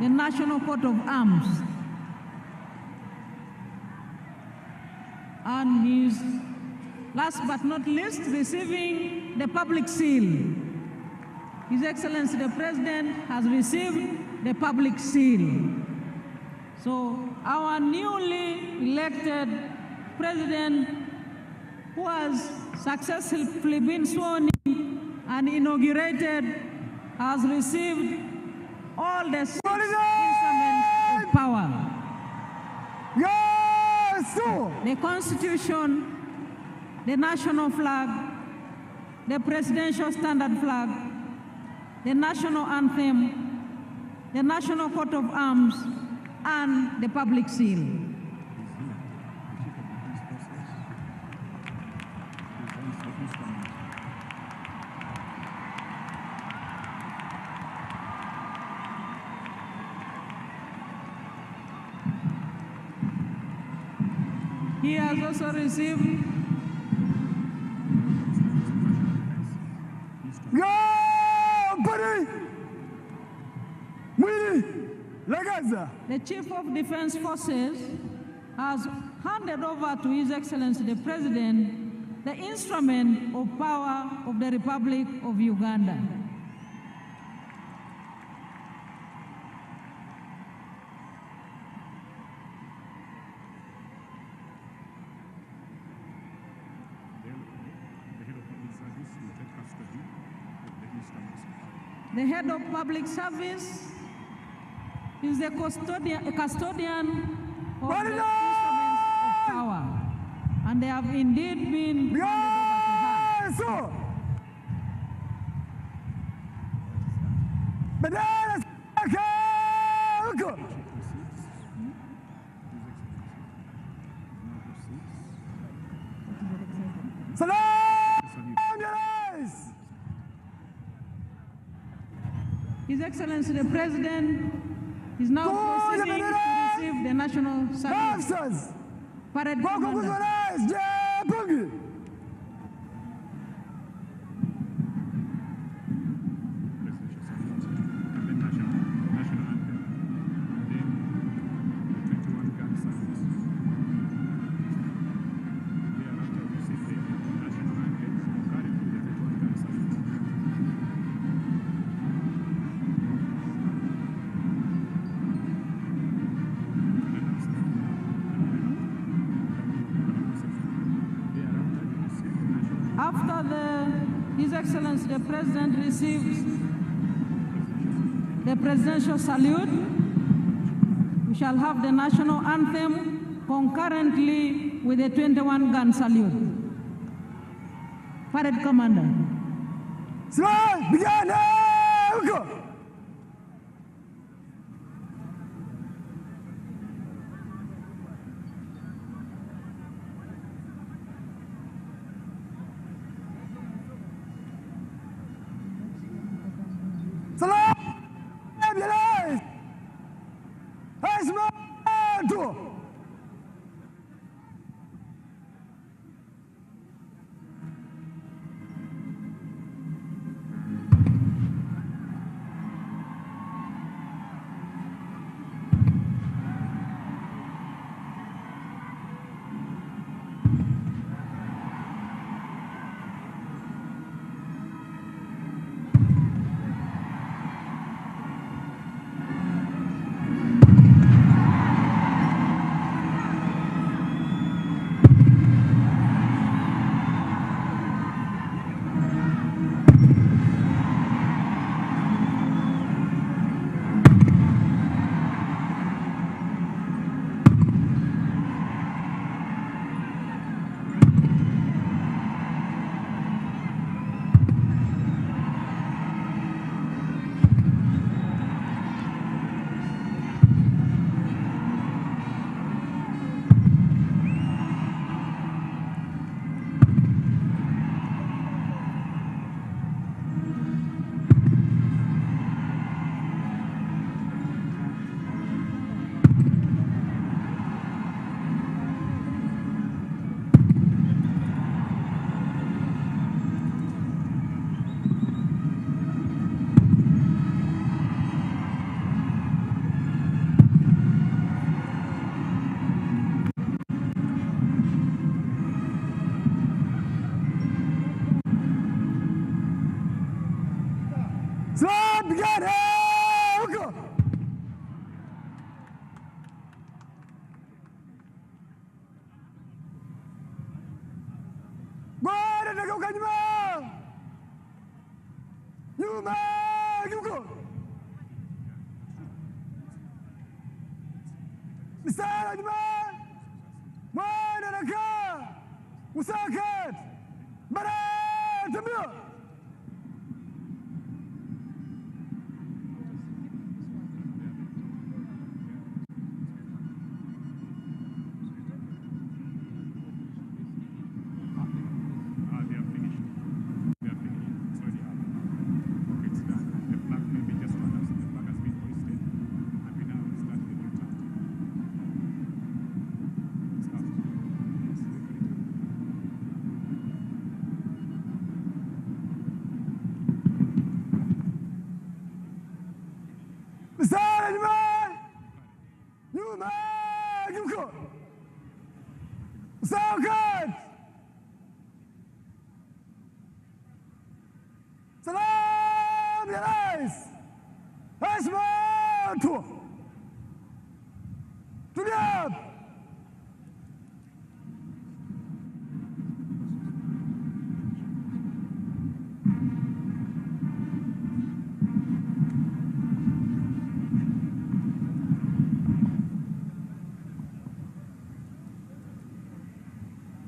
The National Coat of Arms. And he's, last but not least, receiving the public seal. His Excellency the President has received the public seal. So our newly elected President, who has successfully been sworn in and inaugurated, has received all the six instruments of power. Yes, sir. The Constitution, the national flag, the Presidential Standard Flag, the national anthem, the national coat of arms, and the public seal. He has also received the Chief of Defense Forces has handed over to His Excellency the President the instrument of power of the Republic of Uganda. The head of public service is the custodian of the instruments of power, and they have indeed been handed over to her. His Excellency the President is now proceeding to receive the national service. Parade Commander. His Excellency the President receives the presidential salute. We shall have the national anthem concurrently with the 21-gun salute. Parade Commander. Salamu ya rais. Heshima yetu.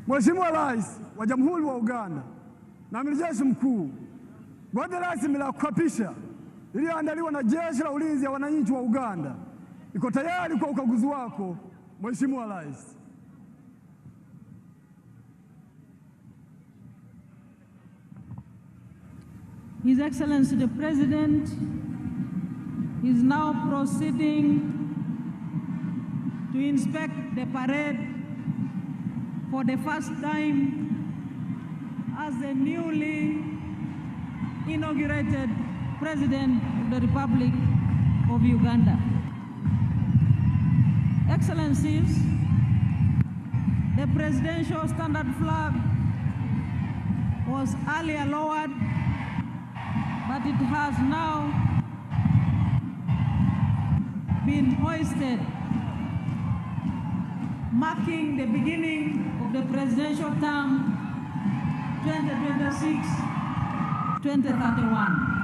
Mheshimiwa Rais wa Jamhuri wa Uganda na Amiri Jeshi Mkuu, gwaride rasmi la kuapisha iliyoandaliwa na Jeshi la Ulinzi ya Wananchi wa Uganda iko tayari kwa ukaguzi wako, Mheshimiwa Rais. His Excellency the President is now proceeding to inspect the parade for the first time as the newly inaugurated President of the Republic of Uganda. Excellencies, the presidential standard flag was earlier lowered, but it has now been hoisted, marking the beginning of the presidential term 2026-2031.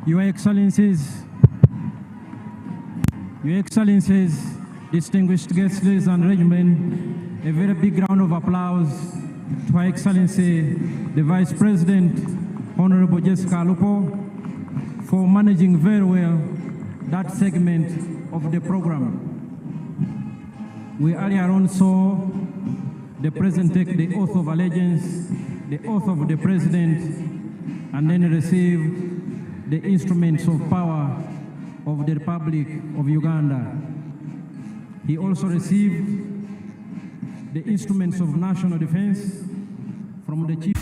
Your Excellencies, Distinguished guests, ladies and gentlemen, a very big round of applause to Her Excellency, the Vice President, Honorable Jessica Lupo, for managing very well that segment of the program. We earlier on saw the President take the oath of allegiance, the oath of the President, and then receive the instruments of power of the Republic of Uganda. He also received the instruments of national defense from the Chief.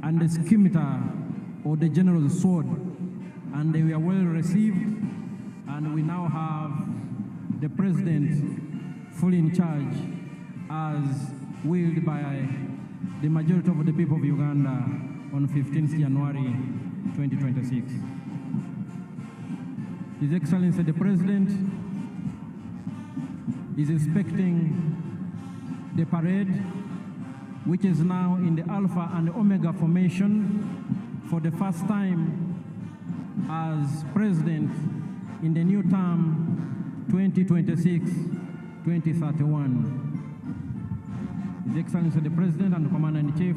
And the scimitar or the general's sword, and they were well received, and we now have the President fully in charge as willed by the majority of the people of Uganda on 15th January 2026. His Excellency the President is inspecting the parade, which is now in the Alpha and Omega formation for the first time as President in the new term 2026-2031. His Excellency the President and Commander-in-Chief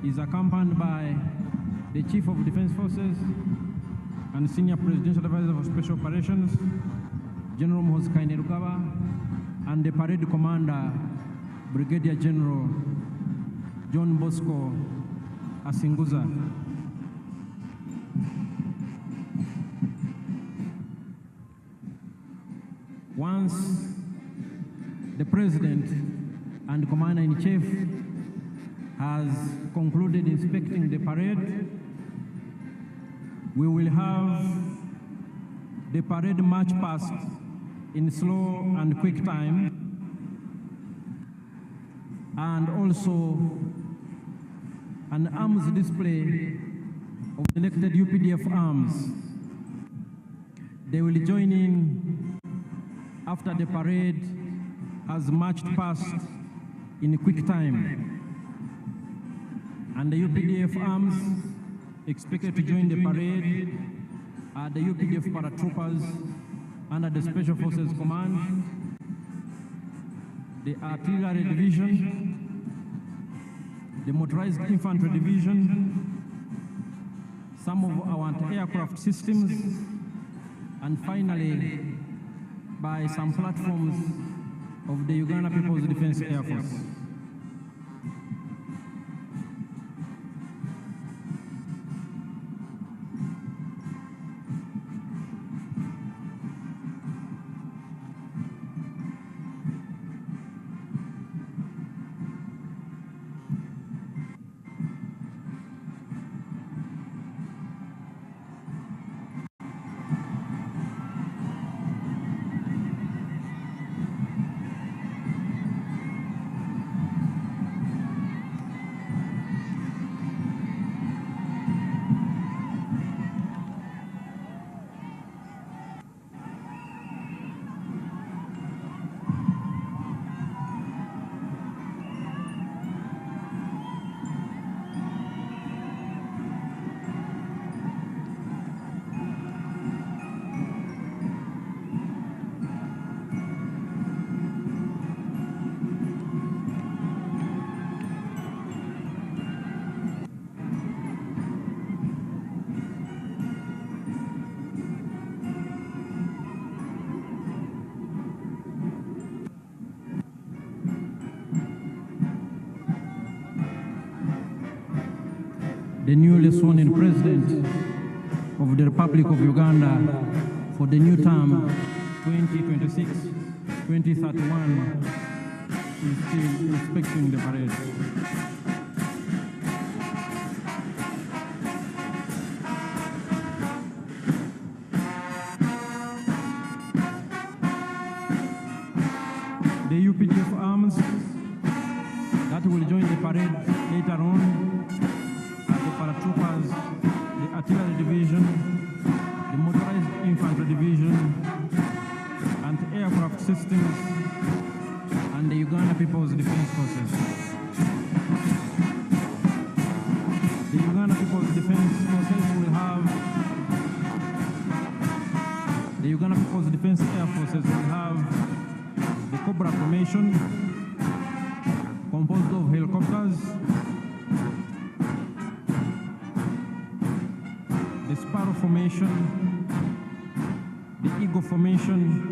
is accompanied by the Chief of Defense Forces and Senior Presidential Advisor for Special Operations, General Moses Kainerugaba, and the Parade Commander, Brigadier General John Bosco Asinguza. Once the President and Commander-in-Chief has concluded inspecting the parade, we will have the parade march past in slow and quick time, and also an arms display of selected UPDF arms. They will join in after the parade has marched past in quick time. And the UPDF arms expected to join the parade are the UPDF paratroopers under the Special Forces Command, the Artillery Division, the Motorized Infantry Division, some of our anti-aircraft systems, and finally, by some platforms of the Uganda People's Defense Air Force. The newly sworn-in President of the Republic of Uganda for the new term 2026-2031 is still inspecting the parade. The UPDF arms that will join the parade later on, the paratroopers, the Artillery Division, the Motorized Infantry Division, and Anti-Aircraft Systems, and the Uganda People's Defense Forces. The Uganda People's Defense Forces will have, the Uganda People's Defense Air Forces will have the Cobra formation, composed of helicopters, the Sparrow formation, the Eagle formation,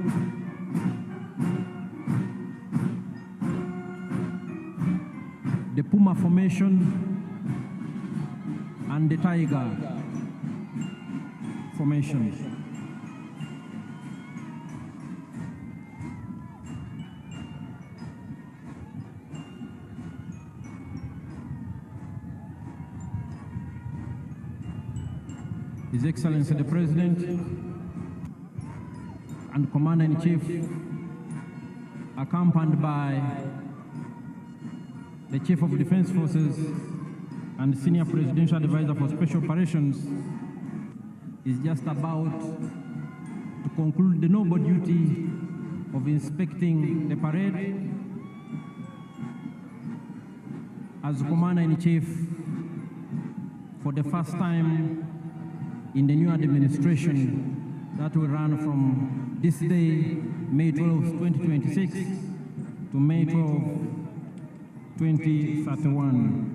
the Puma formation, and the Tiger formation. His Excellency the President and Commander-in-Chief, accompanied by the Chief of Defense Forces and Senior Presidential Advisor for Special Operations, is just about to conclude the noble duty of inspecting the parade as Commander-in-Chief for the first time in the new administration that will run from this day, May 12, 2026, to May 12, 2031.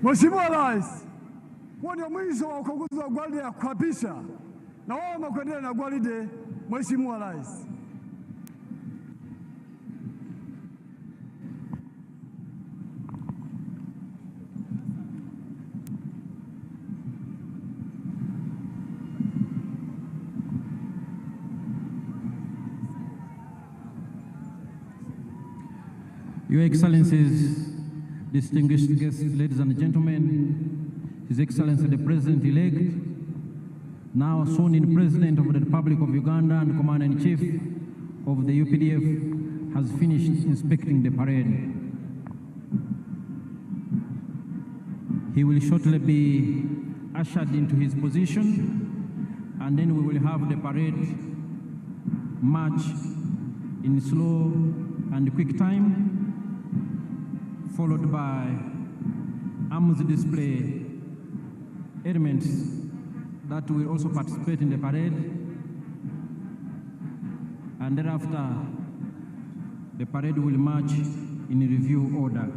Mheshimiwa Rais, huo ndio mwisho wa ukaguzi wa gwaride ya kuapisha, na wao kuendelea na gwaride. Mheshimiwa Rais. Your Excellencies, distinguished guests, ladies and gentlemen, His Excellency the President-elect, now sworn-in President of the Republic of Uganda and Commander-in-Chief of the UPDF, has finished inspecting the parade. He will shortly be ushered into his position, and then we will have the parade march in slow and quick time, followed by arms display elements that will also participate in the parade, and thereafter the parade will march in review order.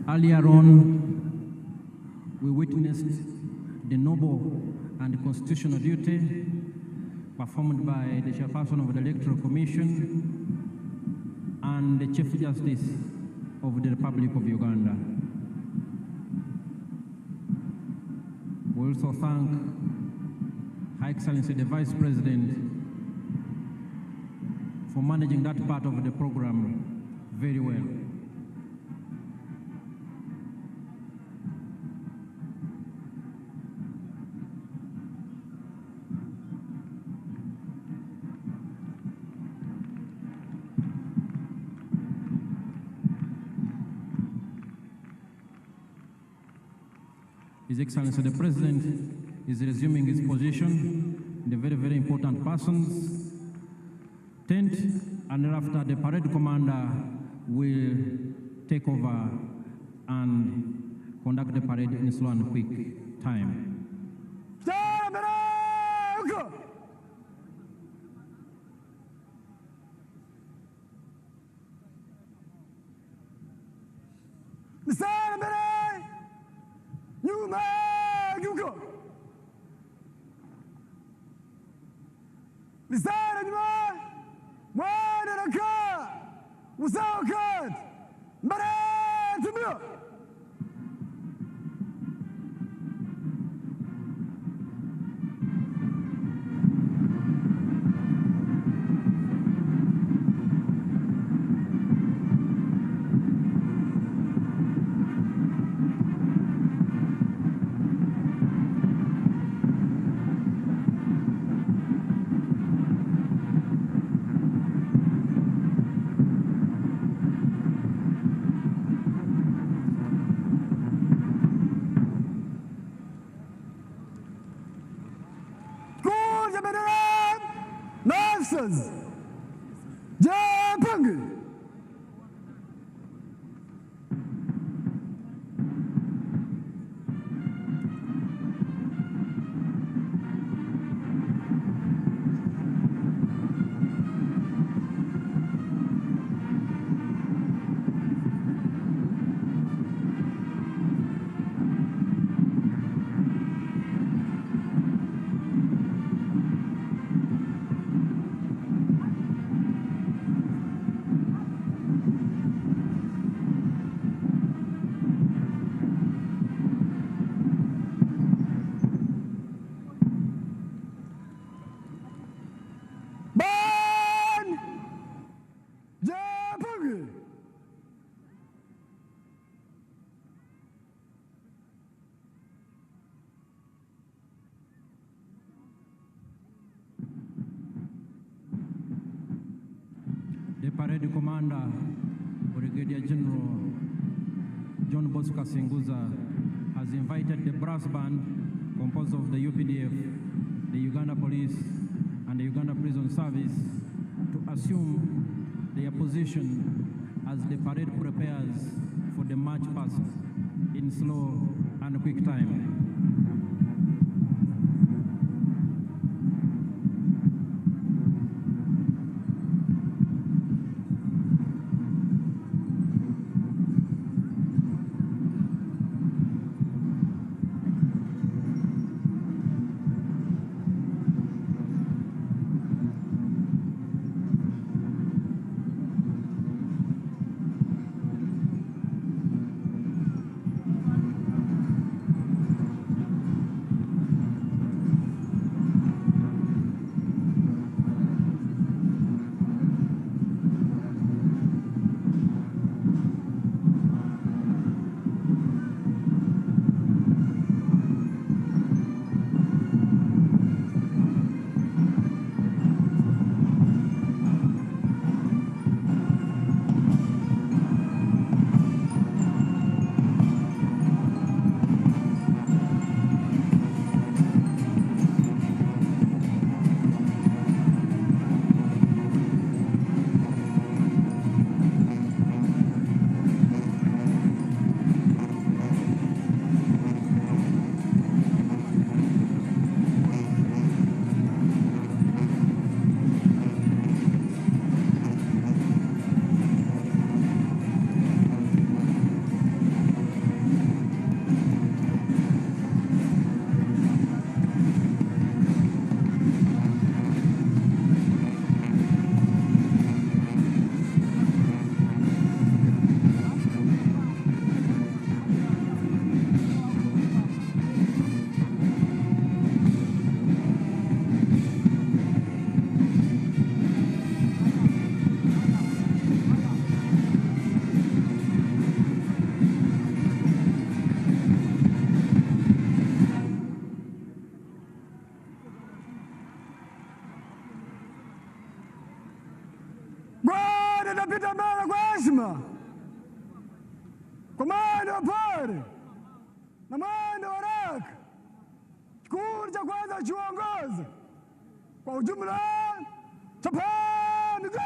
Earlier on, we witnessed the noble and constitutional duty performed by the chairperson of the Electoral Commission and the Chief Justice of the Republic of Uganda. We also thank Her Excellency the Vice President for managing that part of the program very well. His Excellency the President is resuming his position in the very, very important person's tent, and thereafter the parade commander will take over and conduct the parade in slow and quick time. The parade commander, Brigadier General John Bosco Senguza, has invited the brass band composed of the UPDF, the Uganda Police, and the Uganda Prison Service to assume their position as the parade prepares for the march past in slow and quick time. Napita mbele kwa heshima, kwa mwendo wa pole na mwendo wa raha. cha kwanza chuongoza kwa ujumla. Chapani go!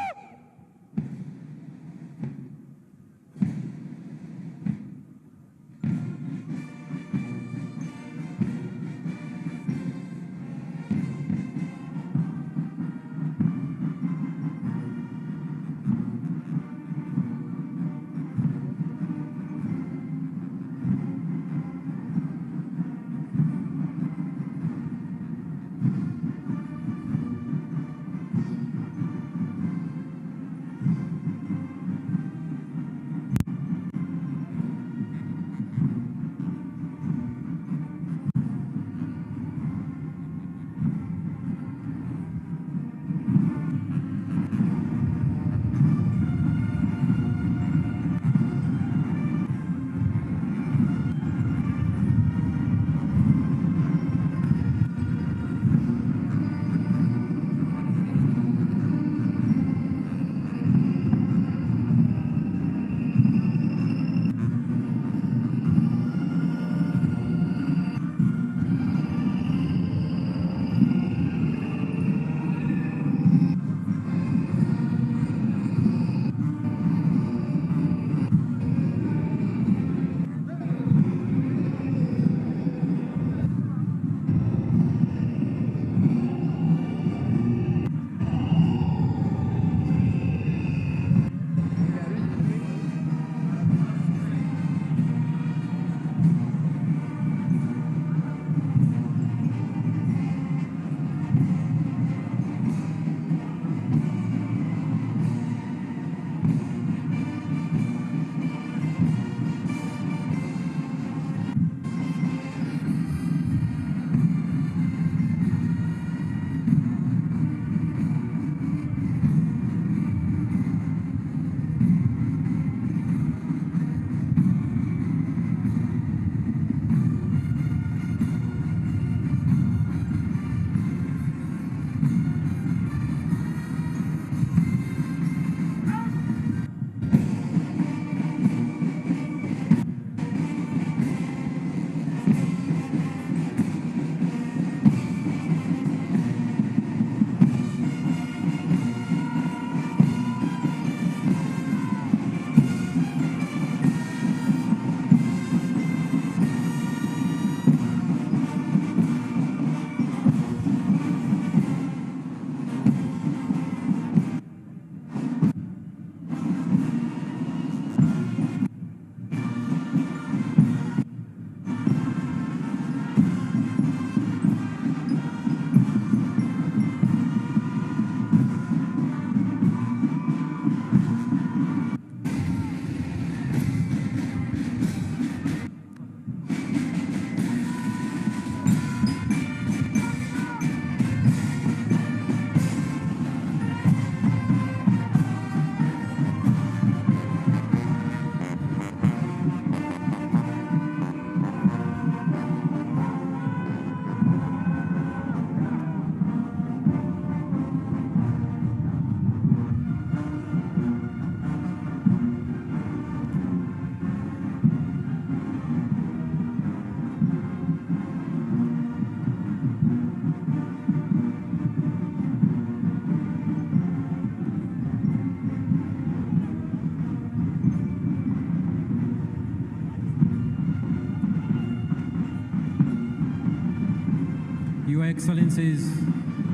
Your Excellencies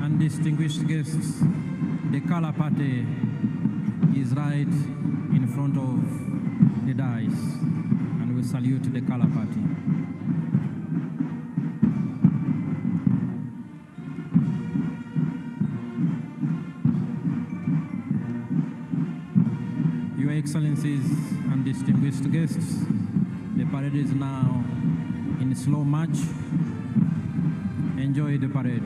and distinguished guests, the color party is right in front of the dais, and we salute the color party. Your Excellencies and distinguished guests, the parade is now in slow march. Enjoy the parade.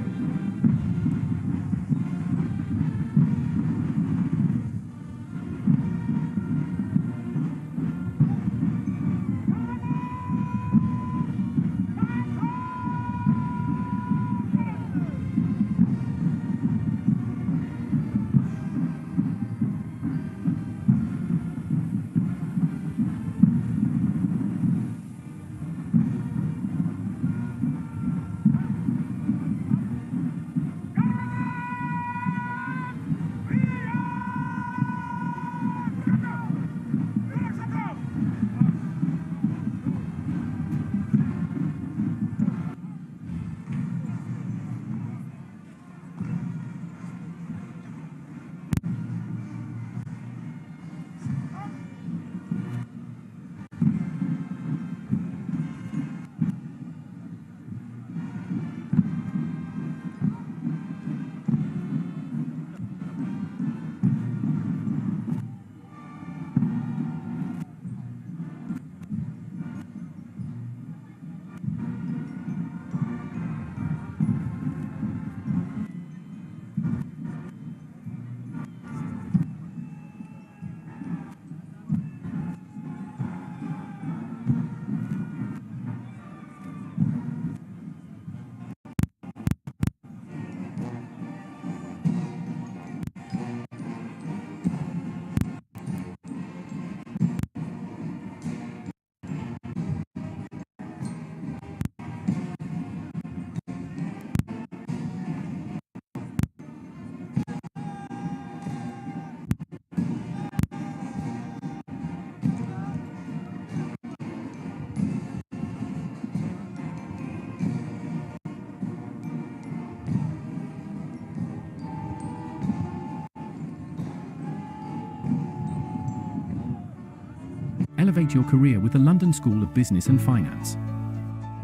elevate your career with the London School of Business and Finance.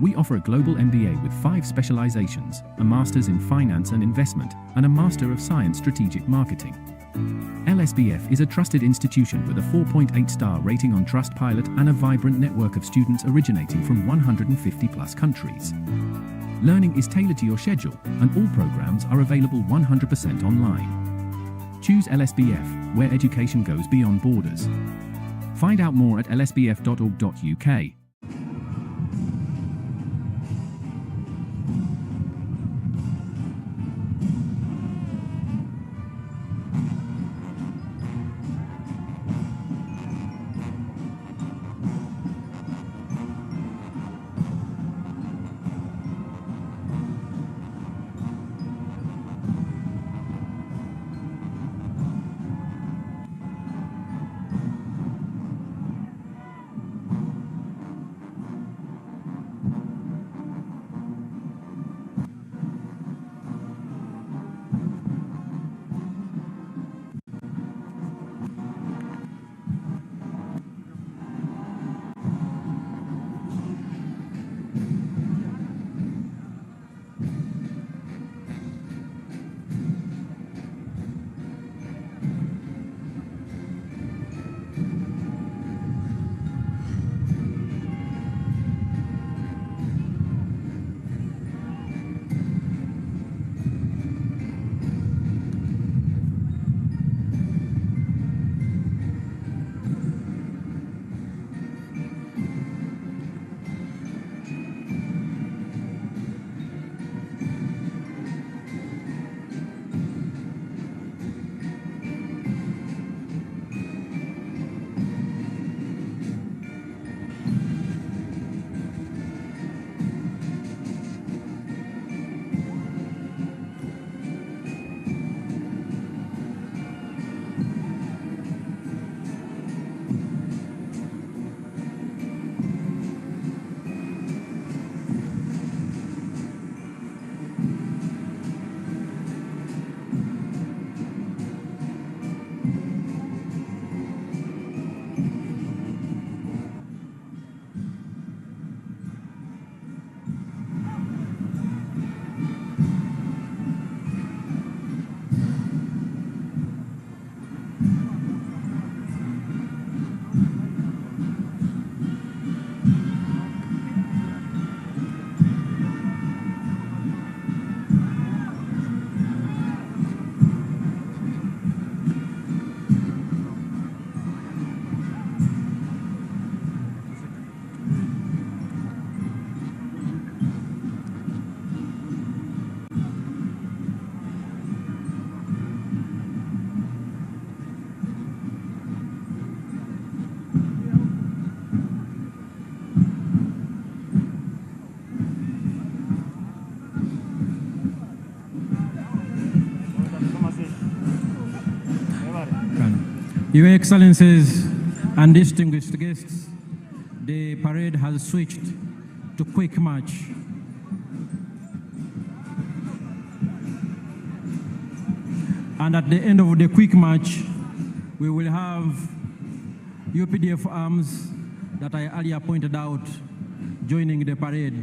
We offer a global MBA with 5 specializations, a Master's in Finance and Investment, and a Master of Science Strategic Marketing. LSBF is a trusted institution with a 4.8-star rating on Trustpilot and a vibrant network of students originating from 150+ countries. Learning is tailored to your schedule, and all programs are available 100% online. Choose LSBF, where education goes beyond borders. Find out more at lsbf.org.uk. Your Excellencies and distinguished guests, the parade has switched to quick march. And at the end of the quick march, we will have UPDF arms that I earlier pointed out joining the parade.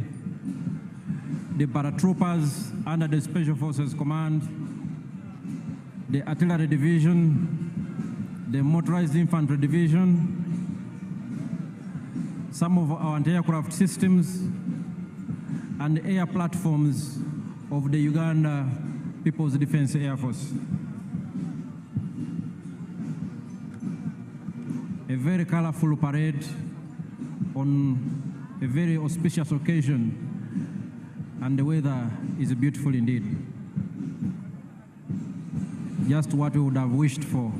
The paratroopers under the Special Forces Command, the Artillery Division, the Motorized Infantry Division, some of our anti-aircraft systems, and air platforms of the Uganda People's Defense Air Force. A very colorful parade on a very auspicious occasion, and the weather is beautiful indeed. Just what we would have wished for.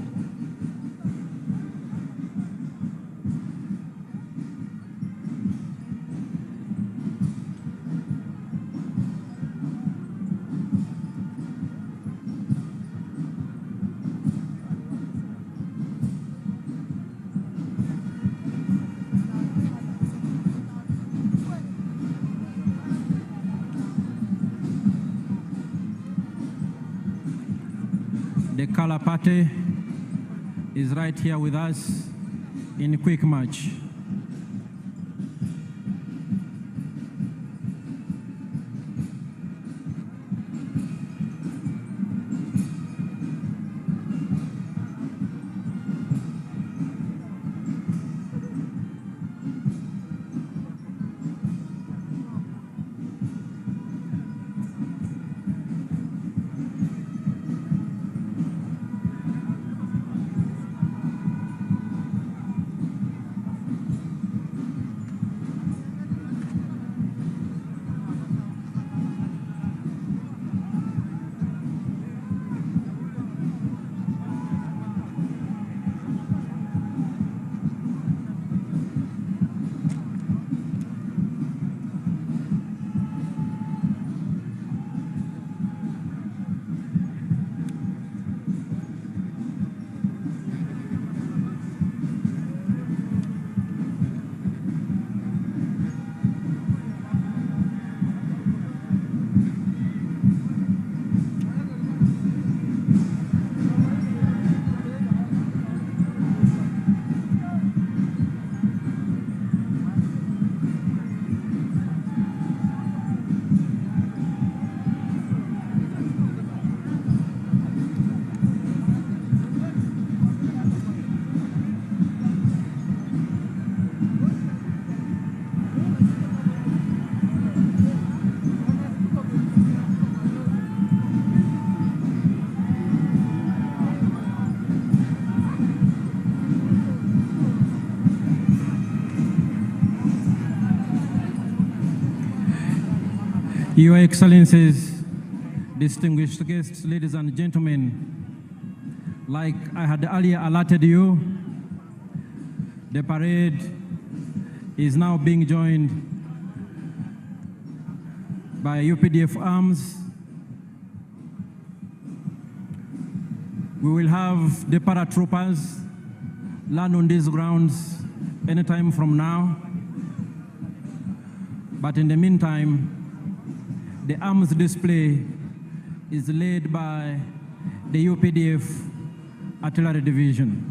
The color party is right here with us in quick march. Your Excellencies, distinguished guests, ladies and gentlemen, like I had earlier alerted you, the parade is now being joined by UPDF arms. We will have the paratroopers land on these grounds anytime from now. But in the meantime, the arms display is led by the UPDF Artillery Division.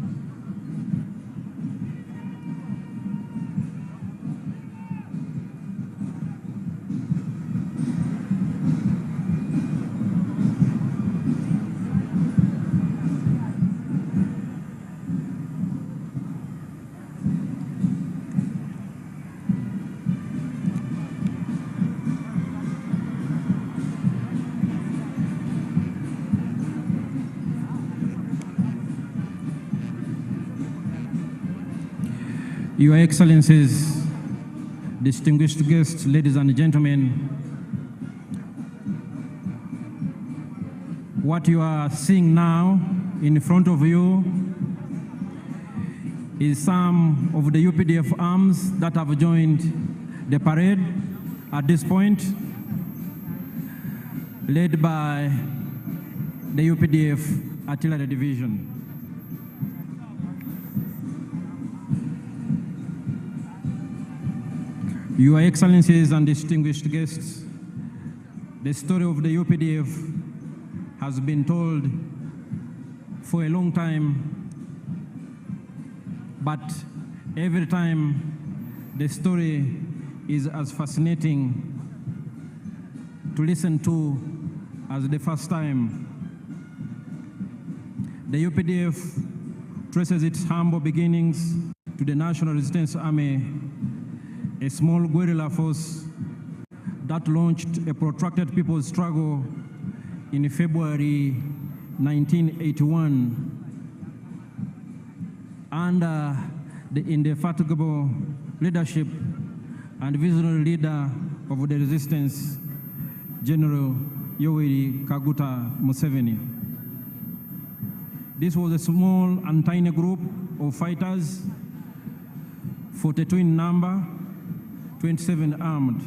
Your Excellencies, distinguished guests, ladies and gentlemen, what you are seeing now in front of you is some of the UPDF arms that have joined the parade at this point, led by the UPDF Artillery Division. Your Excellencies and distinguished guests, the story of the UPDF has been told for a long time, but every time the story is as fascinating to listen to as the first time. The UPDF traces its humble beginnings to the National Resistance Army, a small guerrilla force that launched a protracted people's struggle in February 1981 under the indefatigable leadership and visionary leader of the resistance, General Yoweri Kaguta Museveni. This was a small and tiny group of fighters, 42 in number, 27 armed,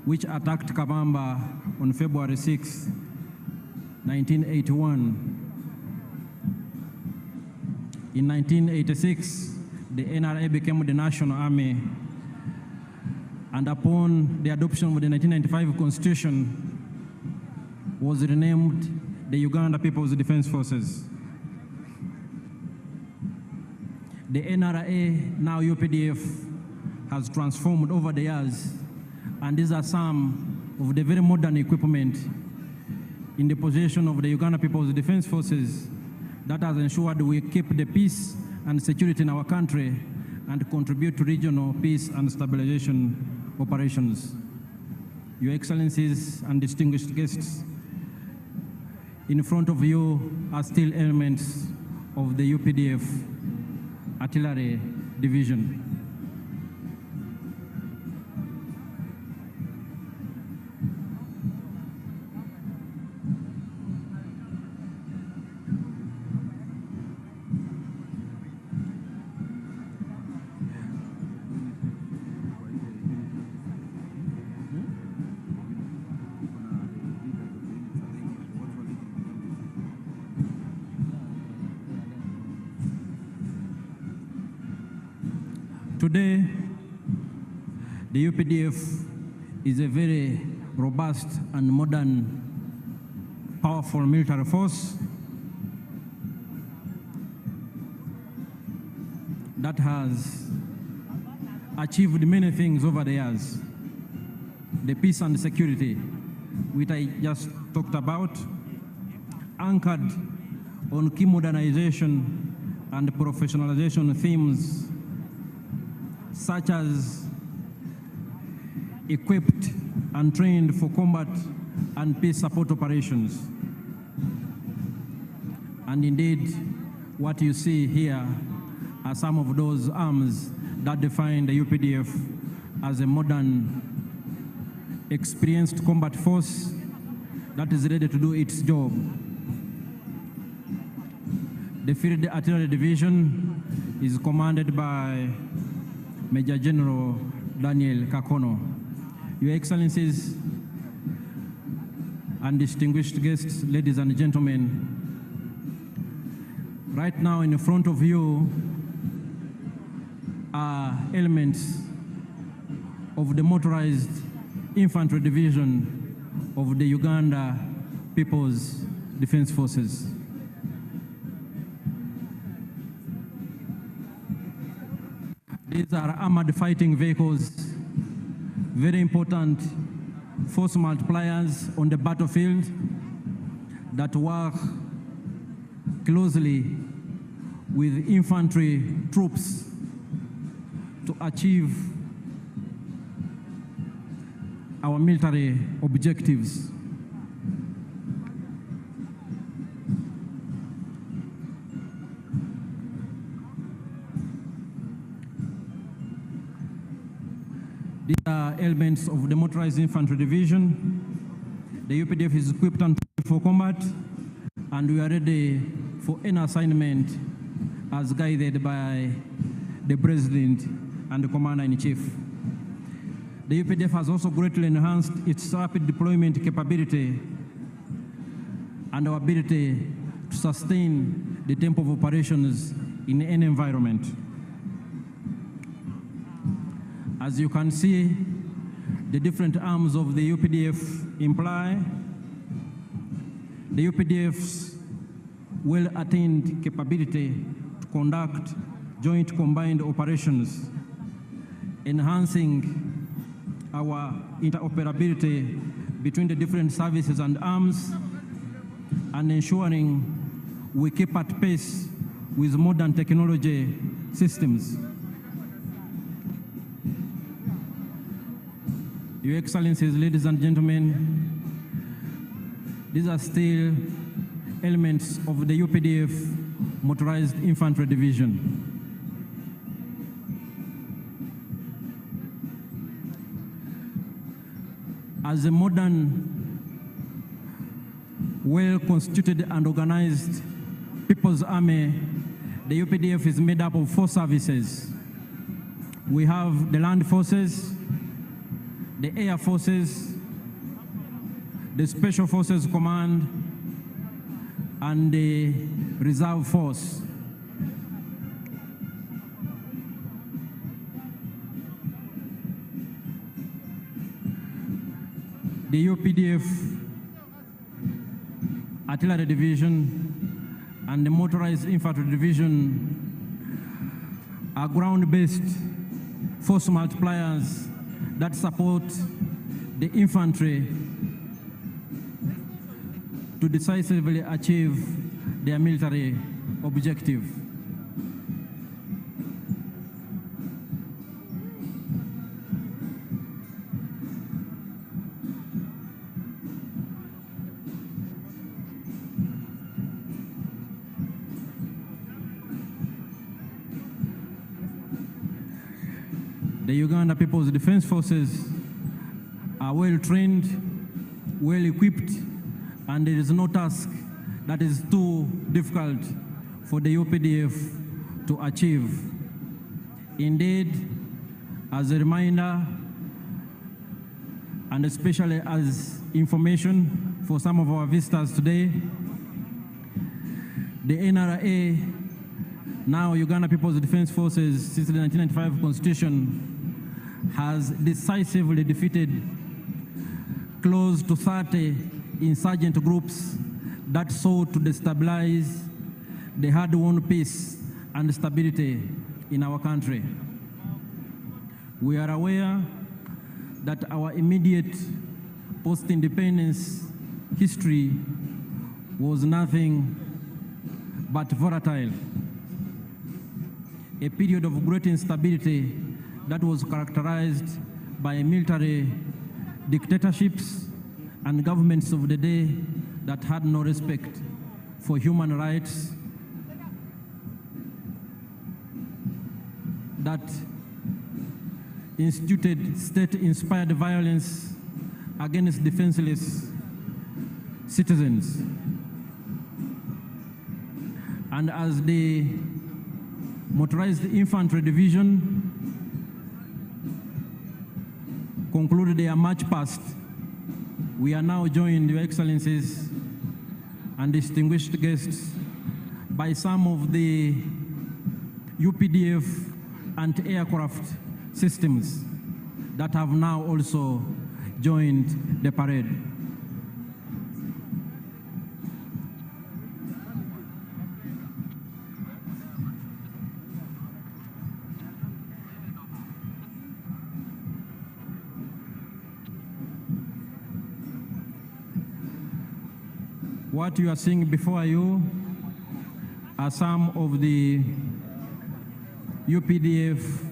which attacked Kabamba on February 6, 1981. In 1986, the NRA became the National Army, and upon the adoption of the 1995 Constitution, was renamed the Uganda People's Defense Forces. The NRA, now UPDF, has transformed over the years, and these are some of the very modern equipment in the possession of the Uganda People's Defense Forces that has ensured we keep the peace and security in our country and contribute to regional peace and stabilization operations. Your Excellencies and distinguished guests, in front of you are still elements of the UPDF Artillery Division. Today, the UPDF is a very robust and modern, powerful military force that has achieved many things over the years. The peace and security, which I just talked about, anchored on key modernization and professionalization themes such as equipped and trained for combat and peace support operations. And indeed, what you see here are some of those arms that define the UPDF as a modern experienced combat force that is ready to do its job. The Field Artillery Division is commanded by Major General Daniel Kakono. Your Excellencies and distinguished guests, ladies and gentlemen, right now in front of you are elements of the Motorized Infantry Division of the Uganda People's Defense Forces. These are armored fighting vehicles, very important force multipliers on the battlefield that work closely with infantry troops to achieve our military objectives. These are elements of the Motorized Infantry Division. The UPDF is equipped and trained for combat, and we are ready for any assignment as guided by the President and the Commander-in-Chief. The UPDF has also greatly enhanced its rapid deployment capability and our ability to sustain the tempo of operations in any environment. As you can see, the different arms of the UPDF imply the UPDF's well-attained capability to conduct joint combined operations, enhancing our interoperability between the different services and arms, and ensuring we keep at pace with modern technology systems. Your Excellencies, ladies and gentlemen, these are still elements of the UPDF Motorized Infantry Division. As a modern, well-constituted and organized People's Army, the UPDF is made up of 4 services. We have the Land Forces, the Air Forces, the Special Forces Command, and the Reserve Force. The UPDF Artillery Division and the Motorized Infantry Division are ground-based force multipliers that support the infantry to decisively achieve their military objective. The Uganda People's Defense Forces are well trained, well equipped, and there is no task that is too difficult for the UPDF to achieve. Indeed, as a reminder, and especially as information for some of our visitors today, the NRA, now Uganda People's Defense Forces, since the 1995 Constitution, has decisively defeated close to 30 insurgent groups that sought to destabilize the hard-won peace and stability in our country. We are aware that our immediate post-independence history was nothing but volatile, a period of great instability that was characterized by military dictatorships and governments of the day that had no respect for human rights, that instituted state-inspired violence against defenseless citizens. And as the Motorized Infantry Division concluded their march past, we are now joined, Your Excellencies and distinguished guests, by some of the UPDF anti-aircraft systems that have now also joined the parade. What you are seeing before you are some of the UPDF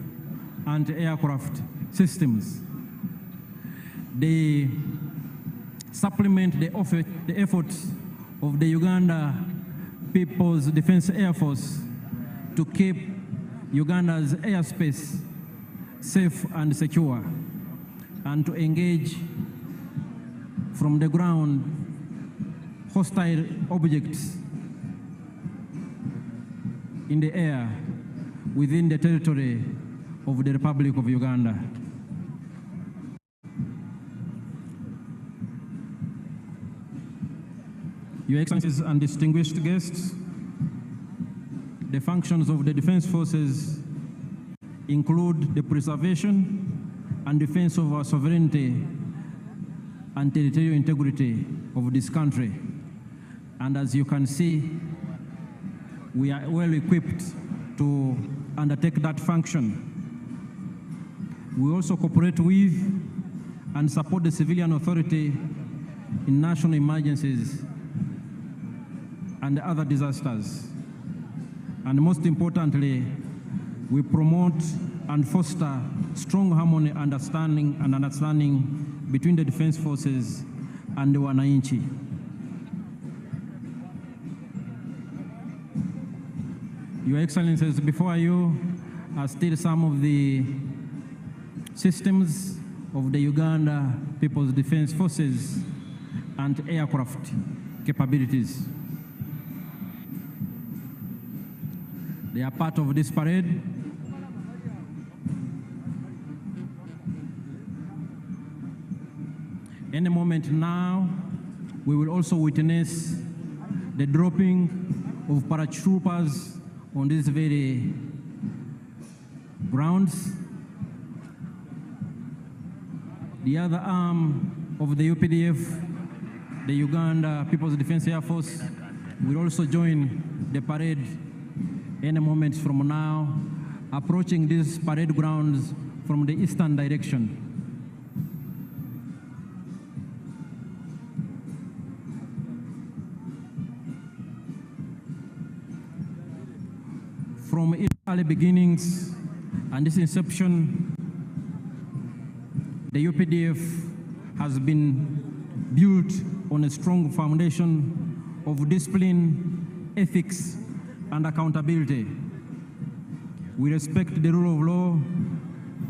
anti-aircraft systems. They supplement the efforts of the Uganda People's Defense Air Force to keep Uganda's airspace safe and secure, and to engage from the ground hostile objects in the air within the territory of the Republic of Uganda. Your Excellencies and distinguished guests, the functions of the Defense Forces include the preservation and defense of our sovereignty and territorial integrity of this country. And as you can see, we are well equipped to undertake that function. We also cooperate with and support the civilian authority in national emergencies and other disasters. And most importantly, we promote and foster strong harmony, understanding between the Defense Forces and the wananchi. Your Excellencies, before you are still some of the systems of the Uganda People's Defense Forces and aircraft capabilities. They are part of this parade. Any moment now, we will also witness the dropping of paratroopers on these very grounds. The other arm of the UPDF, the Uganda People's Defense Air Force, will also join the parade any moment from now, approaching these parade grounds from the eastern direction. From its early beginnings and its inception, the UPDF has been built on a strong foundation of discipline, ethics, and accountability. We respect the rule of law,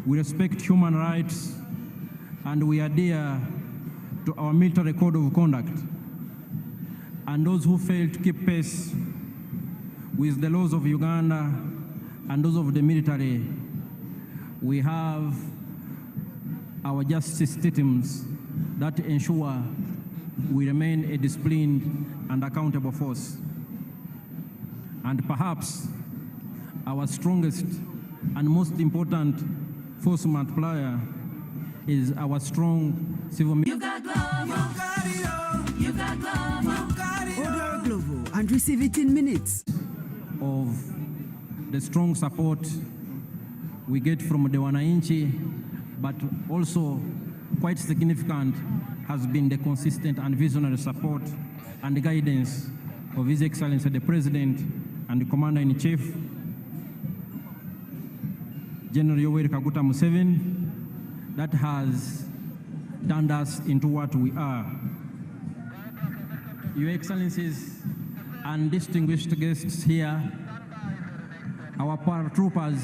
we respect human rights, and we adhere to our military code of conduct. And those who fail to keep pace with the laws of Uganda and those of the military, we have our justice systems that ensure we remain a disciplined and accountable force. And perhaps our strongest and most important force multiplier is our strong civil military. Order Glovo and receive it in minutes. Of the strong support we get from the wananchi, but also quite significant has been the consistent and visionary support and guidance of His Excellency the President and the Commander-in-Chief, General Yoweri Kaguta Museveni, that has turned us into what we are. Your Excellencies and distinguished guests here, our paratroopers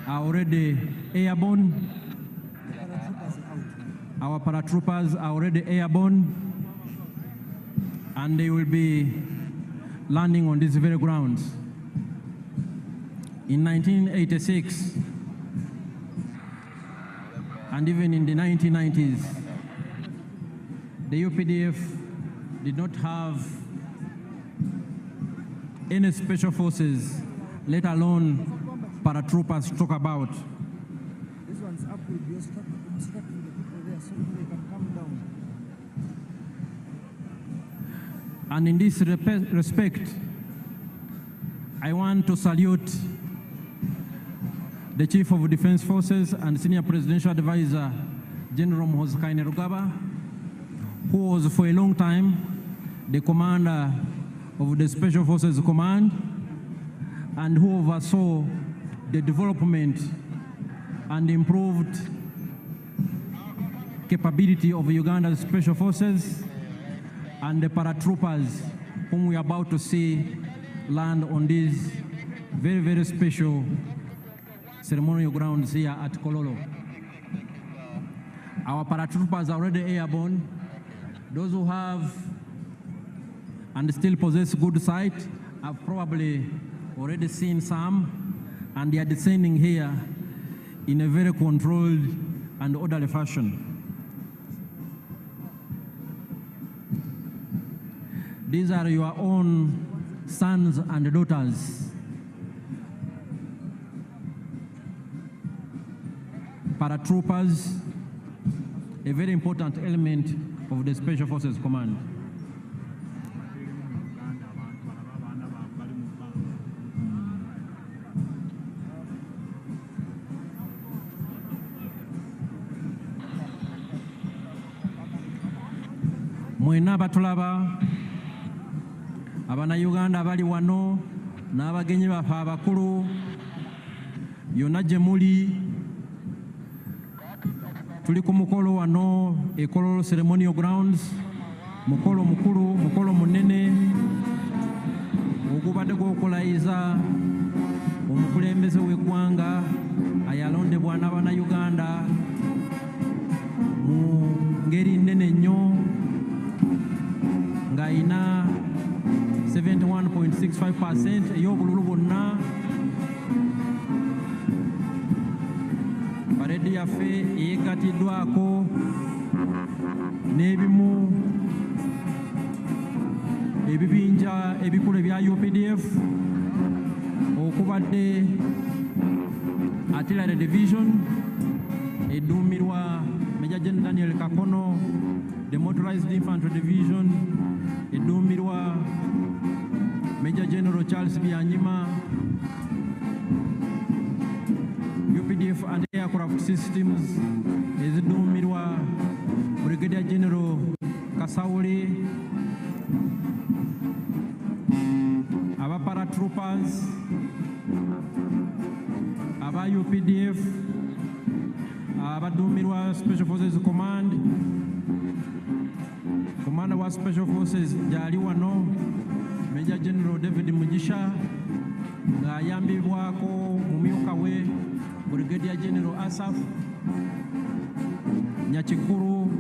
are already airborne. Our paratroopers are already airborne, and they will be landing on these very grounds. In 1986, and even in the 1990s, the UPDF did not have any special forces, let alone paratroopers, to talk about. This one's up with you, instructing the people there so they can come down. And in this respect, I want to salute the Chief of Defense Forces and Senior Presidential Advisor, General Muhoozi Kainerugaba, who was for a long time the commander of the Special Forces Command and who oversaw the development and improved capability of Uganda's Special Forces and the paratroopers whom we are about to see land on these very, very special ceremonial grounds here at Kololo. Our paratroopers are already airborne. Those who have and still possess good sight have probably already seen some, and they are descending here in a very controlled and orderly fashion. These are your own sons and daughters. Paratroopers, a very important element of the Special Forces Command. Mwena batulaba Abannayuganda abali wano n'abagenyi baffe abakulu yonna gye muli, tuli ku mukolo wano e Kololo Ceremonial Grounds, mukolo mukulu, mukolo munene ogubadde gw'okulayiza omukulembeze w'eggwanga ayalondebwa n'Abannayuganda mu ngeri nnene nnyo ng'ayina 71.65% ey'obululu bwonna. Paredi yaffe eyeggatiddwako n'ebimu ebibinja ebikulu ebya UPDF okubadde Artillery Division edduumirwa Major General Daniel Kakono, the Motorized Infantry Division edduumirwa Major General Charles Byanyima, UPDF and Aircraft Systems ezidduumirwa Brigadier General Kasawuli, aba paratroopers, aba UPDF, abadduumirwa Special Forces Command, Commander wa Special Forces gyali wano Major General David Mugisha ng'ayambibwako mumyuka we Brigadier General Asaf Nyakikuru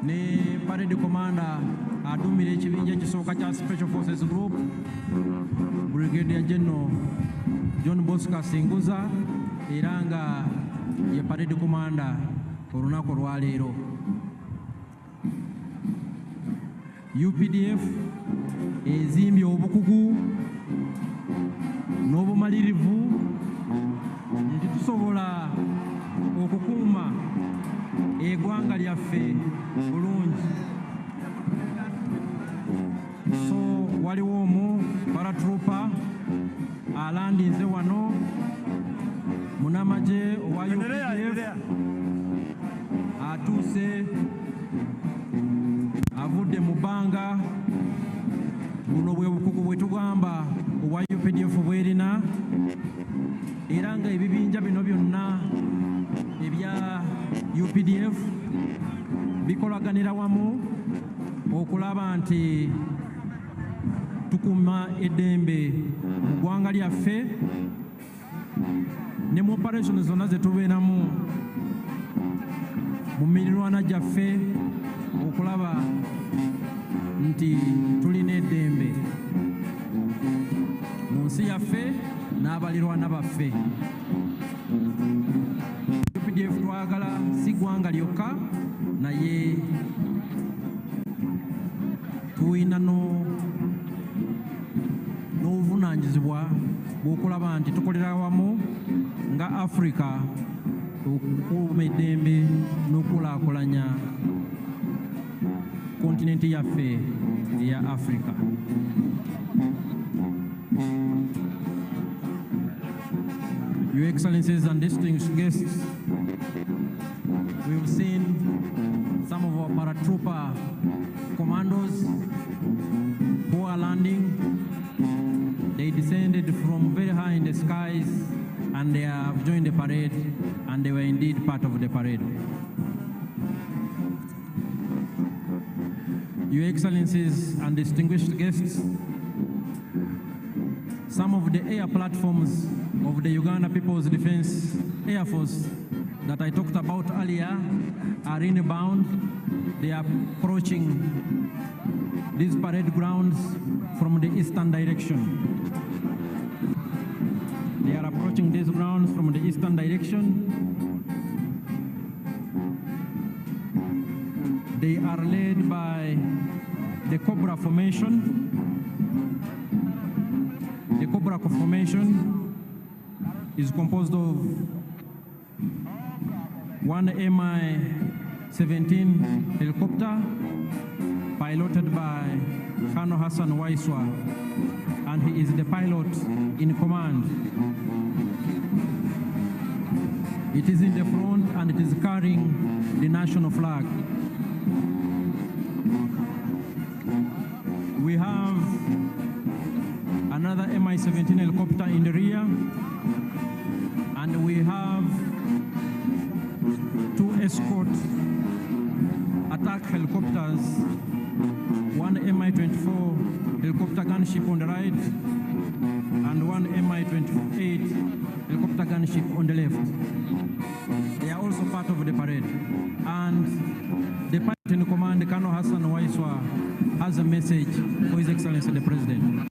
ne Parade Commander aduumira ekibinja ekisooka kya Special Forces Group Brigadier General John Bosco Singuza era nga ye Parade Commander olunaku olwaleero. UPDF ezimbye obukugu n'obumalirivu nti tusobola okukuuma eggwanga lyaffe bulungi. So waliwo omu paratrooper alandinze wano munamagye owa UPDF atuuse avudde mu bbanga. Buno bwe bukugu bwe tugamba obwa UPDF bwerina, era nga ebibinja bino byonna ebya UPDF bikolaganira wamu okulaba nti tukuuma eddembe mu ggwanga lyaffe ne mu operation zonna ze tubeeramu mu mirirwana gyaffe okulaba nti tulina eddembe mu nsi yaffe n'abalirwana baffe. UPDF twagala si ggwanga lyokka naye tulina n'obuvunaanyizibwa bw'okulaba nti tukolera awamu nga Africa okukuuma eddembe n'okulaakulanya kontinenti yaffe eya Africa. Your Excellencies and distinguished guests, we've seen some of our paratrooper commandos who are landing. They descended from very high in the skies and they have joined the parade, and they were indeed part of the parade. Your Excellencies and distinguished guests, some of the air platforms of the Uganda People's Defense Air Force that I talked about earlier are inbound. They are approaching these parade grounds from the eastern direction. They are approaching these grounds from the eastern direction. They are led by the Cobra formation. The Cobra formation is composed of one Mi-17 helicopter piloted by Colonel Hassan Waiswa, and he is the pilot in command. It is in the front and it is carrying the national flag. We have another Mi-17 helicopter in the rear, and we have two escort attack helicopters, one Mi-24 helicopter gunship on the right and one Mi-28 helicopter gunship on the left. They are also part of the parade. And the pilot in command, Colonel Hassan Waiswa, has a message for His Excellency the President.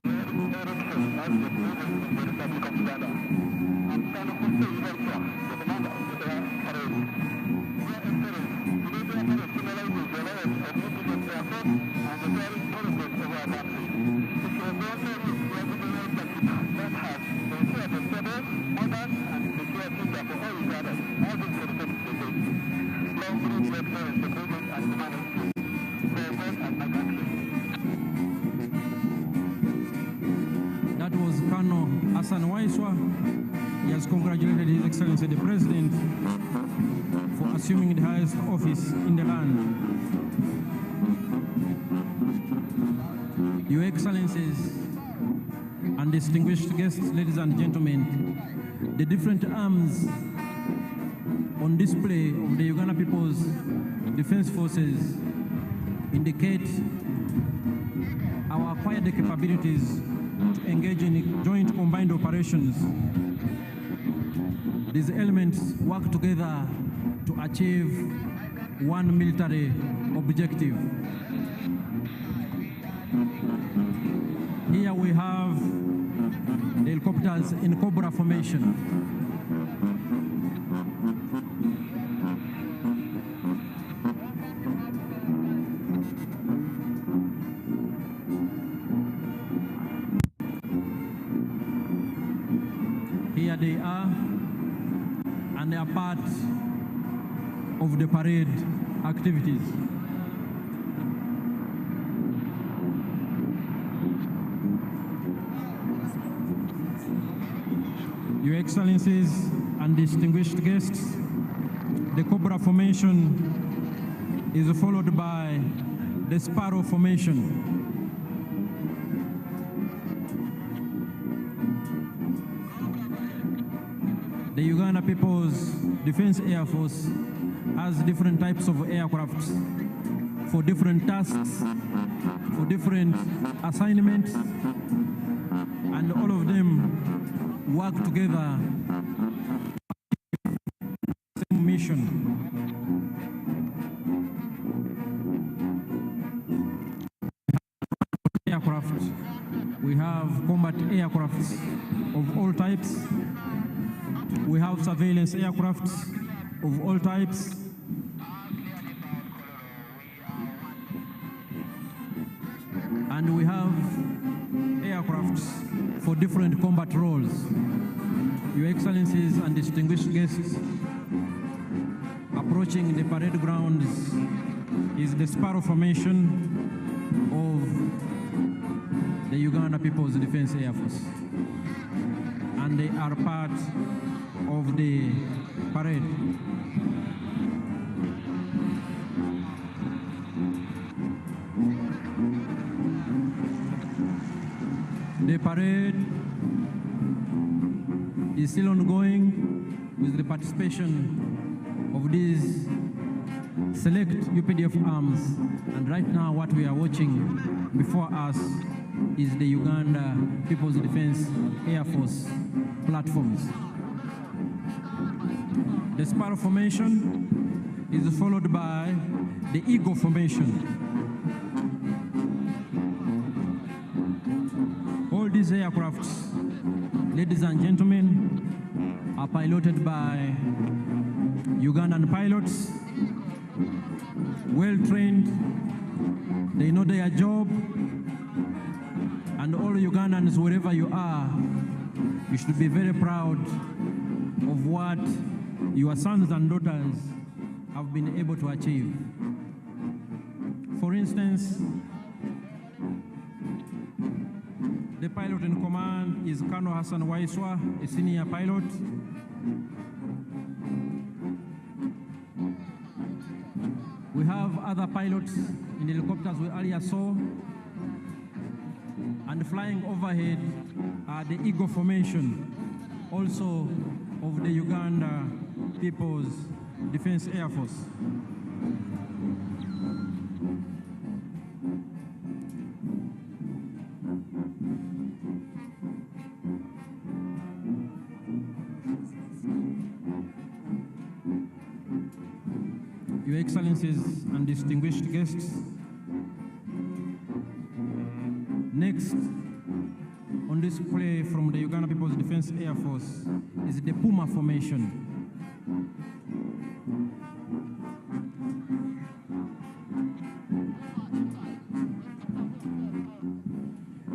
That was Colonel Hassan Waiswa. He has congratulated His Excellency the President for assuming the highest office in the land. Your Excellencies and distinguished guests, ladies and gentlemen, the different arms on display of the Uganda People's Defense Forces indicate our acquired capabilities to engage in joint combined operations. These elements work together to achieve one military objective. Here we have the helicopters in Cobra formation. Here they are, and they are part of the parade activities. Your Excellencies and distinguished guests, the Cobra formation is followed by the Sparrow formation. The Uganda People's Defense Air Force has different types of aircrafts for different tasks, for different assignments, and all of them work together same mission. aircraft. We have combat aircrafts of all types. We have surveillance aircrafts of all types. And we have aircrafts for different combat roles. Your Excellencies and distinguished guests, approaching the parade grounds is the Sparrow Formation of the Uganda People's Defense Air Force. And they are part of the parade. The parade is still ongoing with the participation of these select UPDF arms. And right now what we are watching before us is the Uganda People's Defense Air Force platforms. The Sparrow Formation is followed by the Eagle Formation. All these aircrafts, ladies and gentlemen, are piloted by Ugandan pilots, well-trained, they know their job, and all Ugandans, wherever you are, you should be very proud of what your sons and daughters have been able to achieve. For instance, the pilot in command is Colonel Hassan Waiswa, a senior pilot. We have other pilots in helicopters we earlier saw. And flying overhead are the Eagle Formation, also of the Uganda People's Defense Air Force. Your Excellencies and distinguished guests, next on display from the Uganda People's Defense Air Force is the Puma Formation.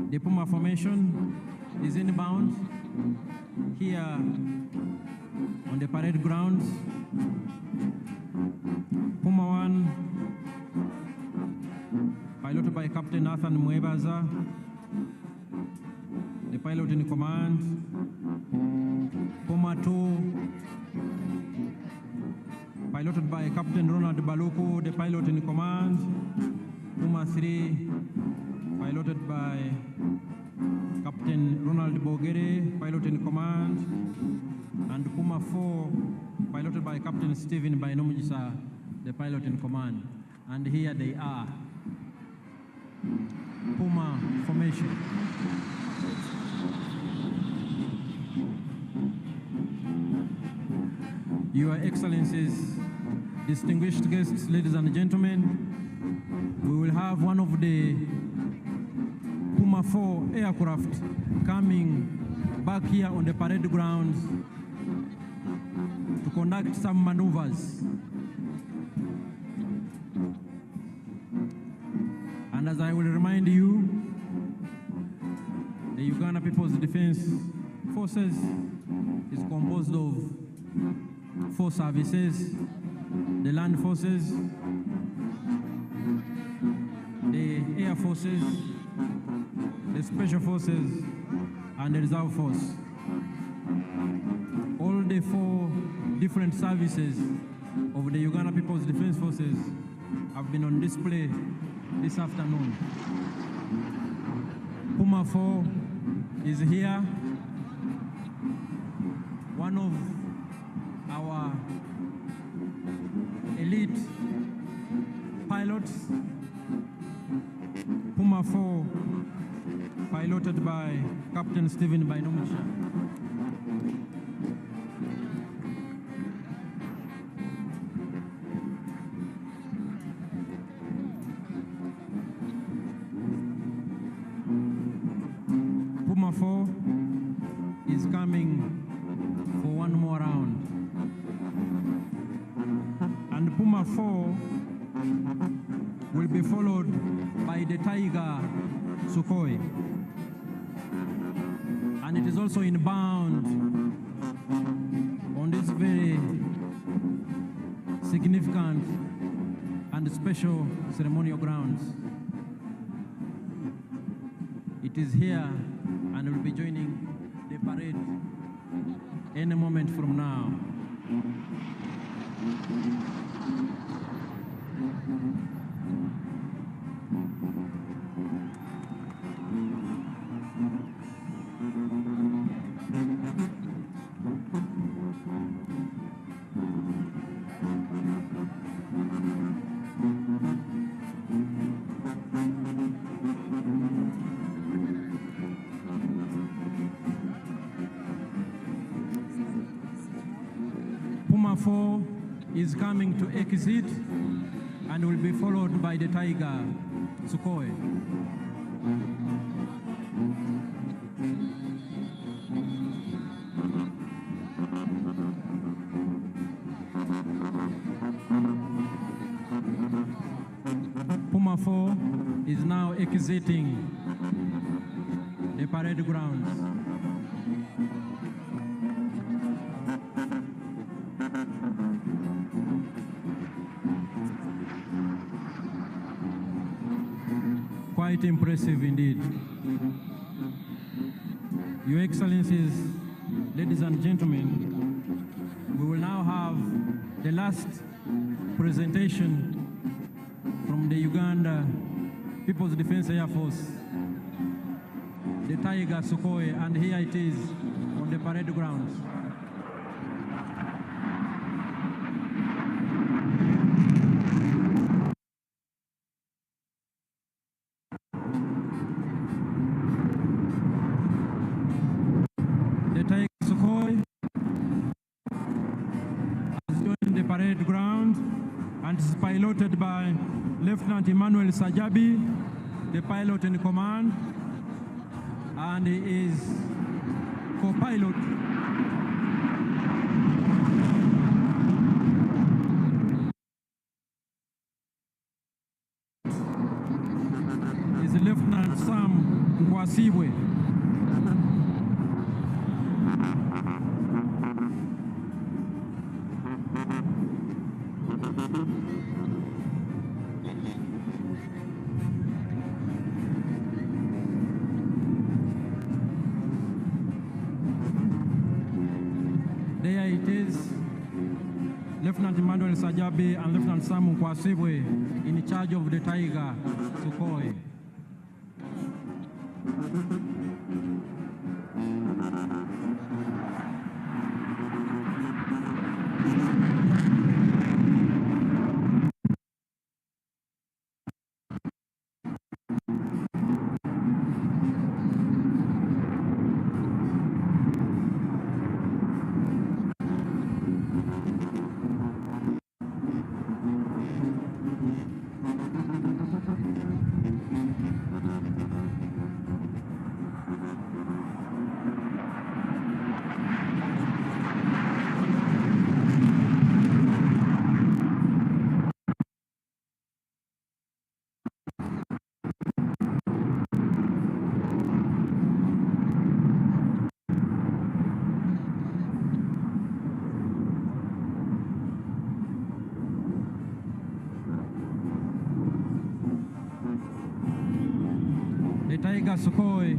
The Puma Formation is inbound here on the parade grounds. Puma 1, piloted by Captain Nathan Mwebaza, the pilot in command. Puma 2, piloted by Captain Ronald Baluku, the pilot in command. Puma 3, piloted by Captain Ronald Bogere, pilot in command. And Puma 4, piloted by Captain Stephen Bainomujisa, the pilot in command. And here they are. Puma Formation. Your Excellencies, distinguished guests, ladies and gentlemen, we will have one of the Puma 4 aircraft coming back here on the parade grounds to conduct some maneuvers. And as I will remind you, the Uganda People's Defense Forces is composed of 4 services: the Land Forces, the Air Forces, the Special Forces, and the Reserve Force. All the 4 different services of the Uganda People's Defense Forces have been on display this afternoon. Puma 4 is here, one of our elite pilots. Puma 4, piloted by Captain Stephen Bainomujisa. Puma 4 is coming for one more round. And Puma 4 will be followed by the Tiger Sukhoi. And it is also inbound on this very significant and special ceremonial grounds. It is here and will be joining the parade any moment from now. Puma 4 is coming to exit and will be followed by the Tiger Sukhoi. Puma 4 is now exiting the parade grounds. Quite impressive indeed. Your Excellencies, ladies and gentlemen, we will now have the last presentation from the Uganda People's Defense Air Force, the Tiger Sukhoi, and here it is on the parade grounds. The Tiger Sukhoi has joined the parade ground and is piloted by Lieutenant Emmanuel Sajabi, the pilot in command, and he is co-pilot is Lieutenant Sam Kwasibwe. There it is, Lieutenant Emmanuel Sajabi and Lieutenant Sam Kwasibwe in charge of the Tiger Sukhoi. The Tiger Sukhoi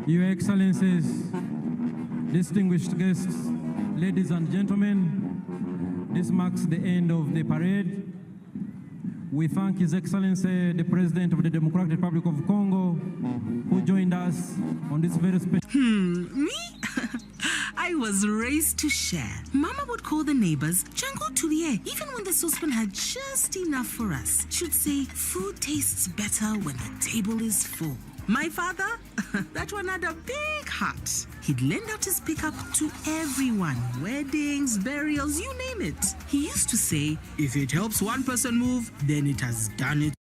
Your Excellencies, distinguished guests, ladies and gentlemen, This marks the end of the parade. We thank His Excellency, the President of the Democratic Republic of Congo, who joined us on this very special... Me? I was raised to share. Mama would call the neighbors Jango Tulie, even when the saucepan had just enough for us. She'd say, food tastes better when the table is full. My father, that one had a big heart. He'd lend out his pickup to everyone. Weddings, burials, you name it. He used to say, if it helps one person move, then it has done it.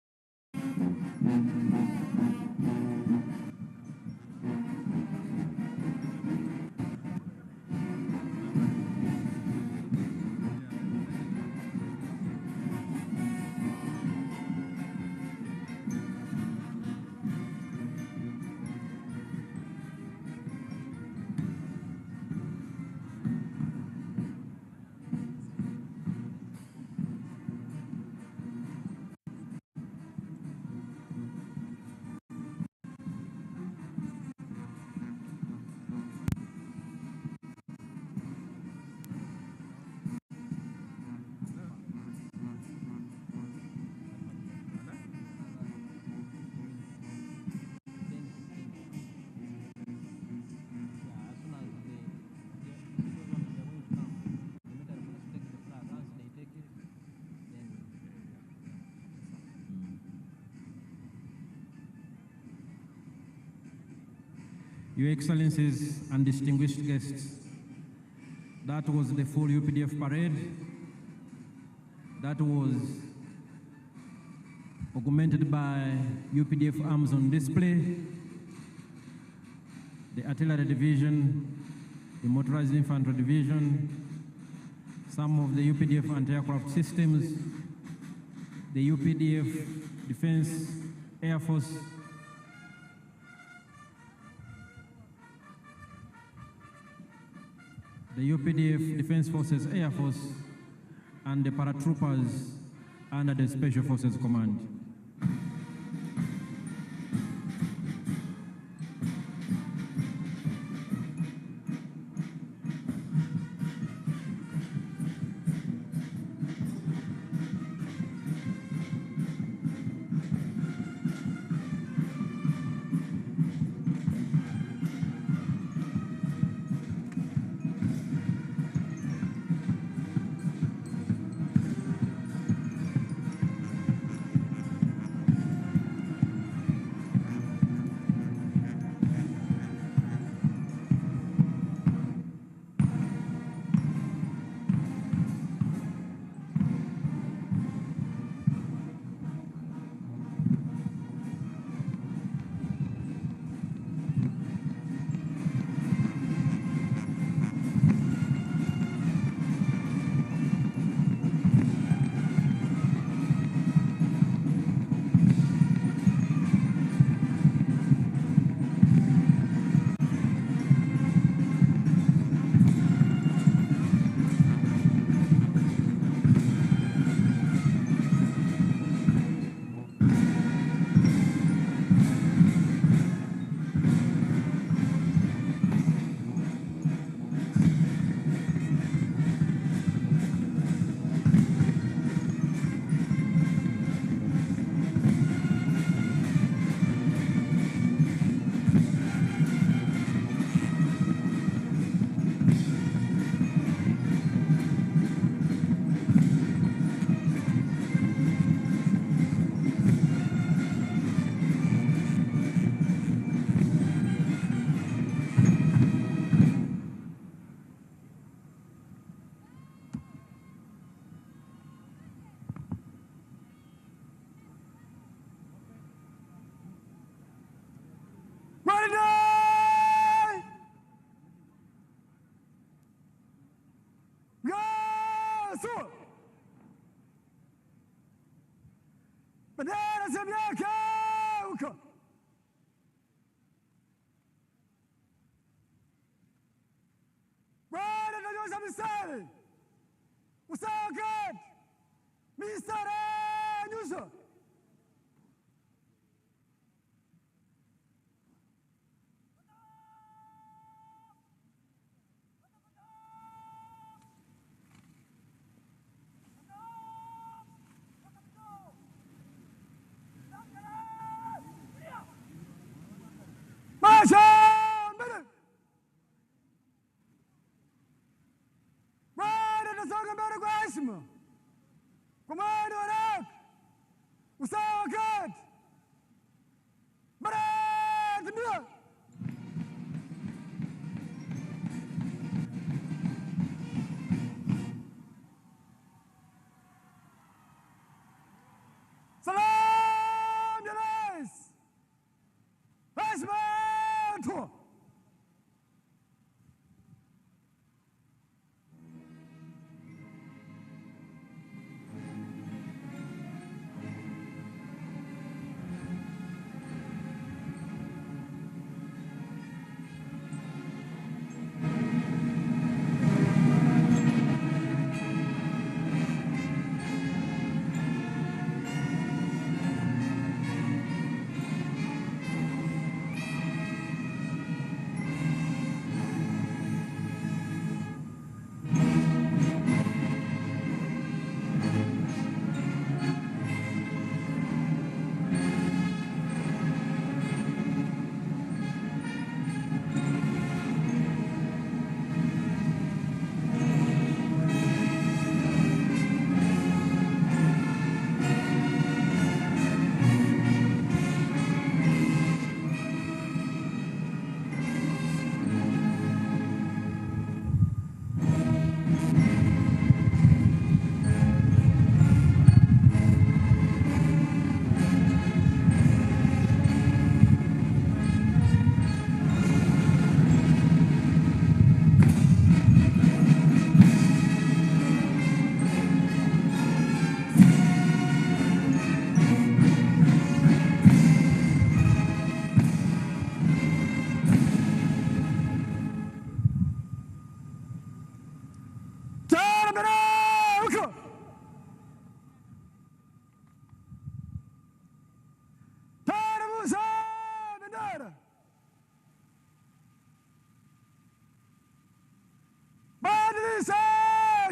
Your Excellencies and distinguished guests, that was the full UPDF parade. That was augmented by UPDF arms on display, the artillery division, the motorized infantry division, some of the UPDF anti-aircraft systems, the UPDF Defense Air Force, the UPDF Defense Forces Air Force, and the paratroopers under the Special Forces Command. Bendera zimenyanyuka huko. Bwana tunanyosha mistari. Usawa mistari nyosha.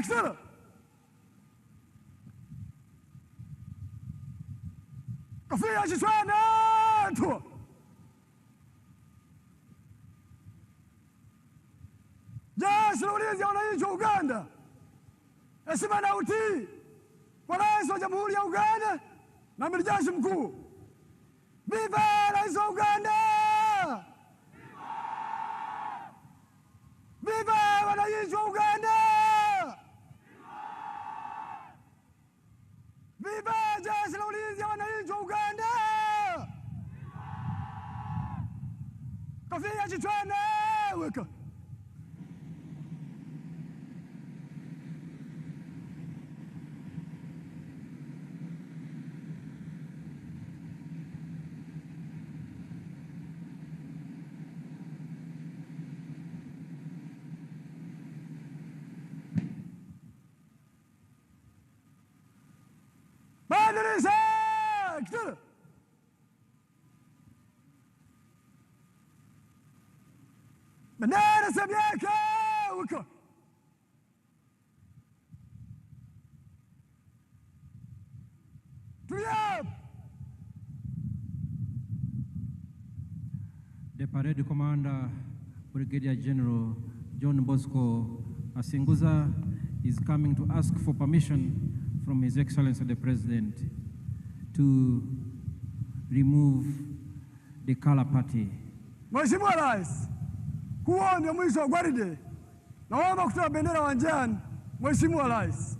Excellent. Kofia kichwani tu. Jeshi la Ulinzi la Wananchi wa Uganda, heshima na utii kwa Rais wa Jamhuri ya Uganda na Amiri Jeshi Mkuu. Viva Rais wa Uganda! Viva wananchi wa Uganda! Viva Jeshi la Ulinzi la Wananchi wa Uganda! Kofia kichwani weka. Bendera semyeka wiko. The parade commander, Brigadier General John Bosco Asinguza, is coming to ask for permission from His Excellency the President to remove the color party. Mheshimiwa Rais, huo ndio mwisho wa gwaride. Naomba kutoa bendera uwanjani, Mheshimiwa Rais.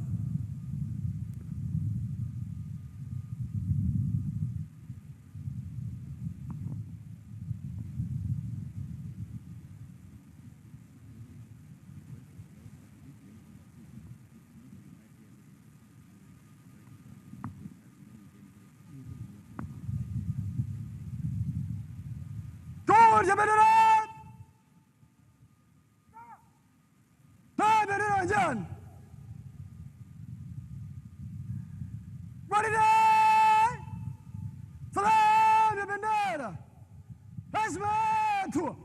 Toa bendera! Toa bendera uwanjani! Gwaride! Salamu ya bendera! Heshima tu!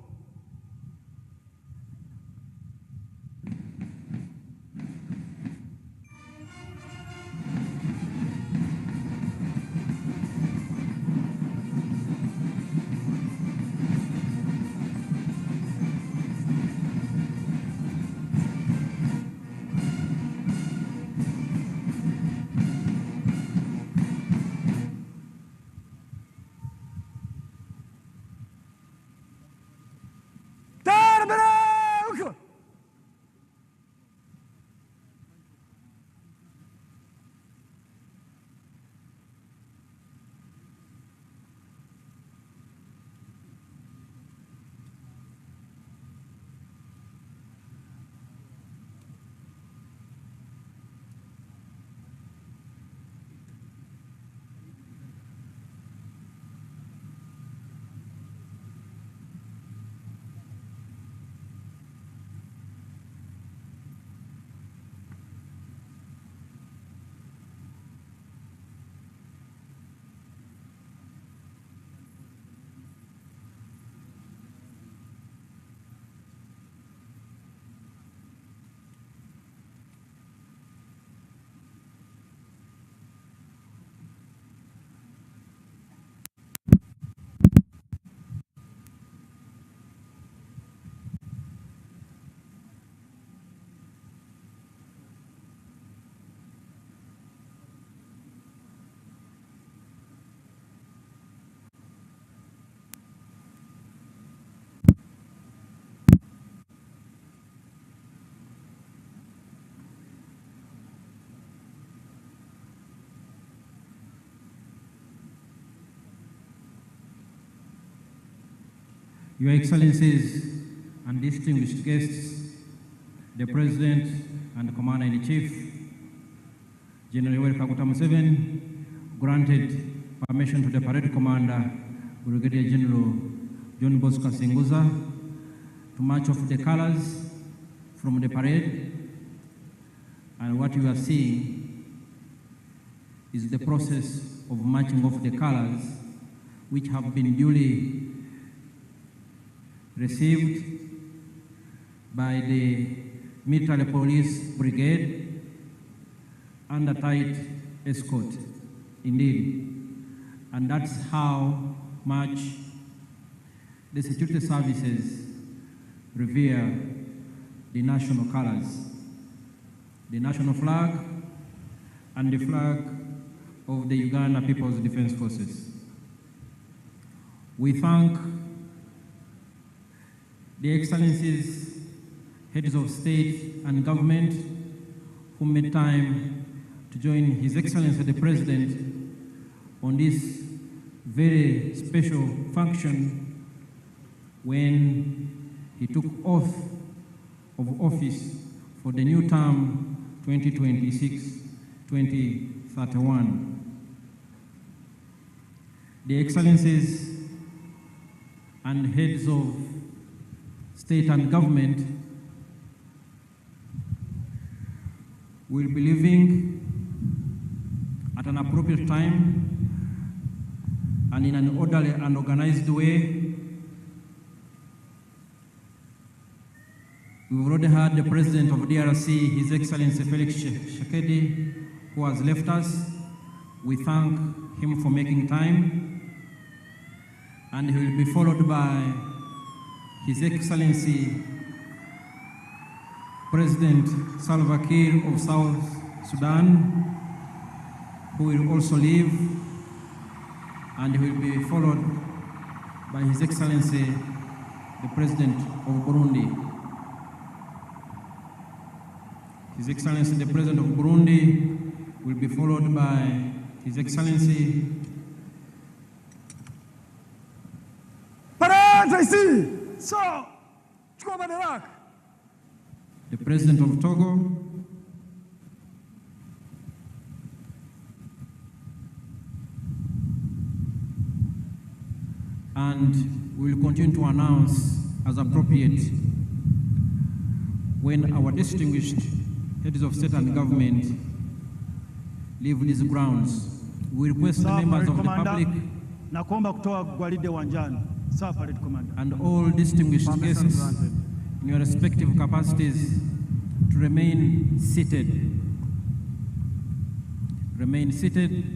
Your Excellencies and distinguished guests, the President and Commander-in-Chief, General Yoweri Kaguta Museveni, granted permission to the parade commander, Brigadier General John Bosco Asinguza, to march off the colors from the parade. And what you are seeing is the process of marching off the colors, which have been duly received by the Military Police Brigade under tight escort, indeed. And that's how much the security services revere the national colors, the national flag, and the flag of the Uganda People's Defense Forces. We thank the Excellencies, heads of state and government who made time to join His Excellency the President on this very special function when he took oath of office for the new term 2026-2031. The Excellencies and heads of state and government will be leaving at an appropriate time and in an orderly and organized way. We've already heard the President of DRC, His Excellency Felix Tshisekedi, who has left us. We thank him for making time. And he will be followed by His Excellency President Salva Kiir of South Sudan, who will also leave, and he will be followed by His Excellency the President of Burundi. His Excellency the President of Burundi will be followed by His Excellency the President of Togo, and we will continue to announce as appropriate when our distinguished heads of state and government leave these grounds. We request the members of the public and all distinguished guests in your respective capacities to remain seated. Remain seated.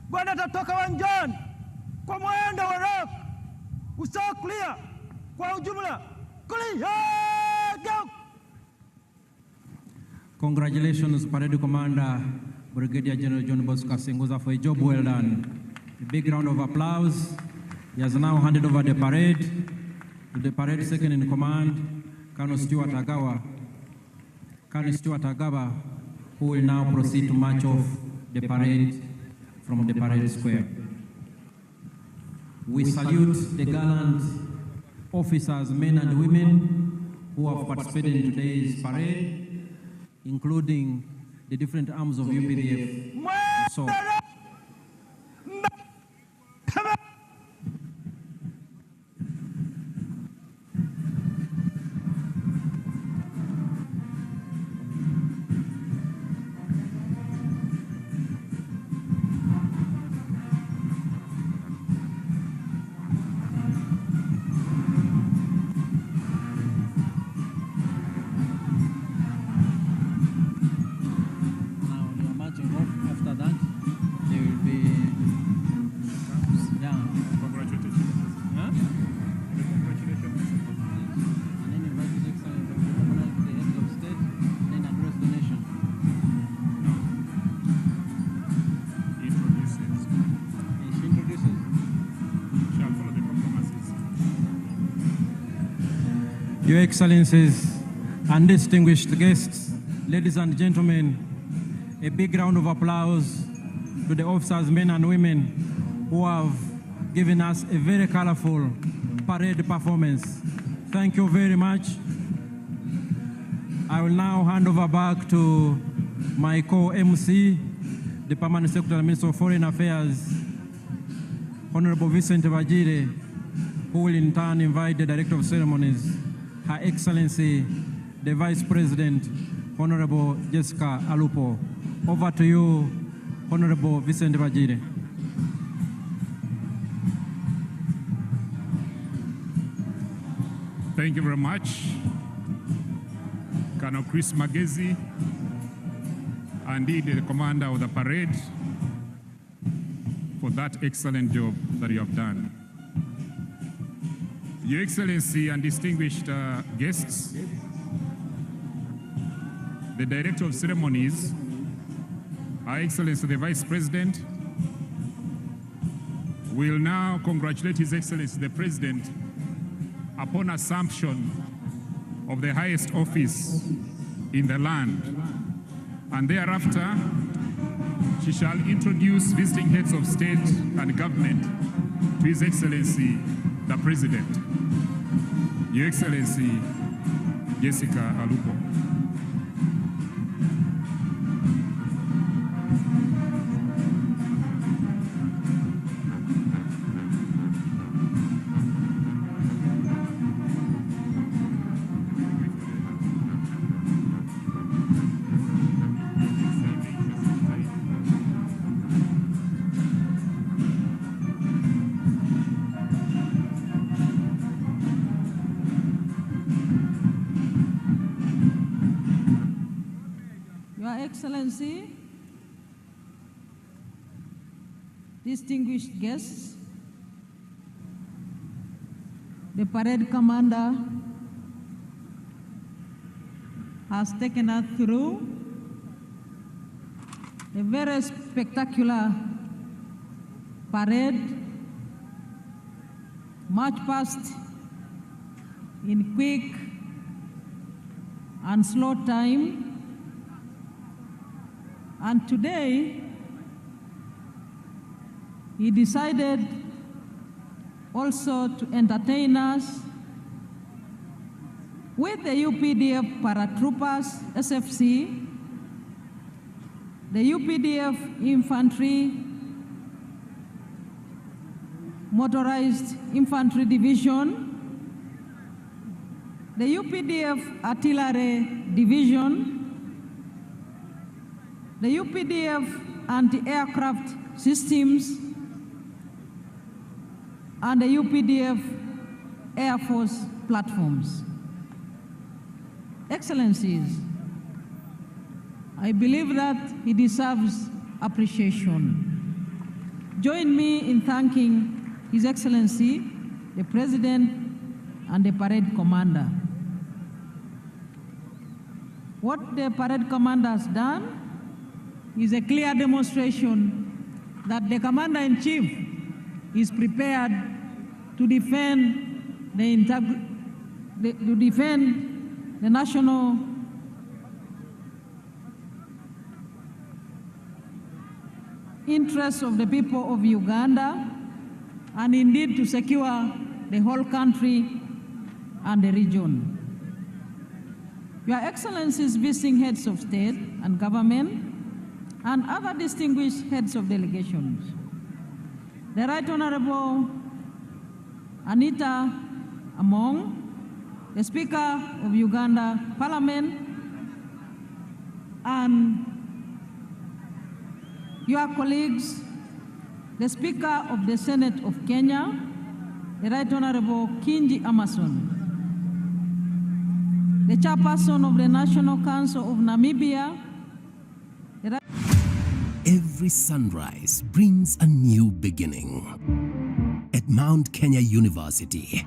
Gwanda tatoka wanjani kwa mwendo wa rafu usawa clear kwa ujumla clear. Congratulations, Parade Commander Brigadier General John Bosco Senguza, for a job well done. A big round of applause. He has now handed over the parade to the parade second in command, Colonel Stuart Agawa. Colonel Stuart Agawa, who will now proceed to march off the parade from the parade square. We salute the gallant officers, men and women who have participated in today's parade, including the different arms of UPDF. So, Your Excellencies and distinguished guests, ladies and gentlemen, a big round of applause to the officers, men and women who have given us a very colorful parade performance. Thank you very much. I will now hand over back to my co-MC, the Permanent Secretary and Minister of Foreign Affairs, Honorable Vincent Vajire, who will in turn invite the Director of Ceremonies, Her Excellency, the Vice President, Honorable Jessica Alupo. Over to you, Honorable Vincent Vajire. Thank you very much, Colonel Chris Magezi, and indeed the commander of the parade, for that excellent job that you have done. Your Excellency and distinguished guests, the Director of Ceremonies, Her Excellency the Vice President, will now congratulate His Excellency the President upon assumption of the highest office in the land, and thereafter she shall introduce visiting heads of state and government to His Excellency the President. Your Excellency Jessica Alupo. Excellency, distinguished guests, the parade commander has taken us through a very spectacular parade, march past in quick and slow time. And today, he decided also to entertain us with the UPDF paratroopers, SFC, the UPDF infantry, motorized infantry division, the UPDF artillery division, the UPDF anti-aircraft systems, and the UPDF Air Force platforms. Excellencies, I believe that he deserves appreciation. Join me in thanking His Excellency, the President, and the parade commander. What the parade commander has done is a clear demonstration that the Commander-in-Chief is prepared to defend the national interests of the people of Uganda, and indeed to secure the whole country and the region. Your Excellencies, visiting heads of state and government, and other distinguished heads of delegations, the Right Honorable Anita Among, the Speaker of Uganda Parliament, and your colleagues, the Speaker of the Senate of Kenya, the Right Honorable Kingi Amason, the Chairperson of the National Council of Namibia. Every sunrise brings a new beginning. At Mount Kenya University,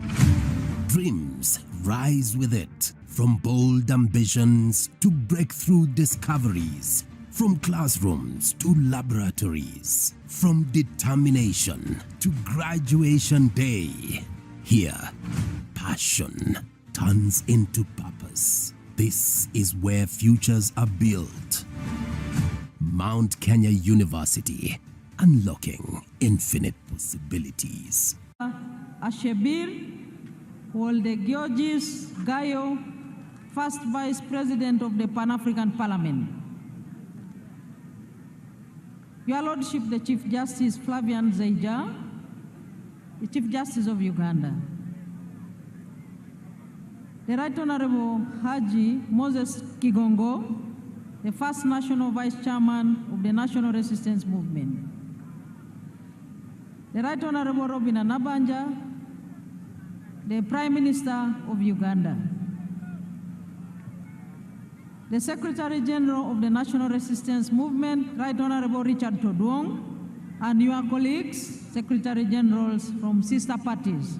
dreams rise with it. From bold ambitions to breakthrough discoveries, from classrooms to laboratories, from determination to graduation day. Here, passion turns into purpose. This is where futures are built. Mount Kenya University, unlocking infinite possibilities. Ashebir Wolde Georgis Gayo, first Vice President of the Pan-African Parliament. Your Lordship, the Chief Justice Flavian Zaija, the Chief Justice of Uganda. The Right Honorable Haji Moses Kigongo, the first National Vice Chairman of the National Resistance Movement. The Right Honorable Robin Anabanja, the Prime Minister of Uganda, the Secretary General of the National Resistance Movement, Right Honorable Richard Todwong, and your colleagues, Secretary Generals from sister parties,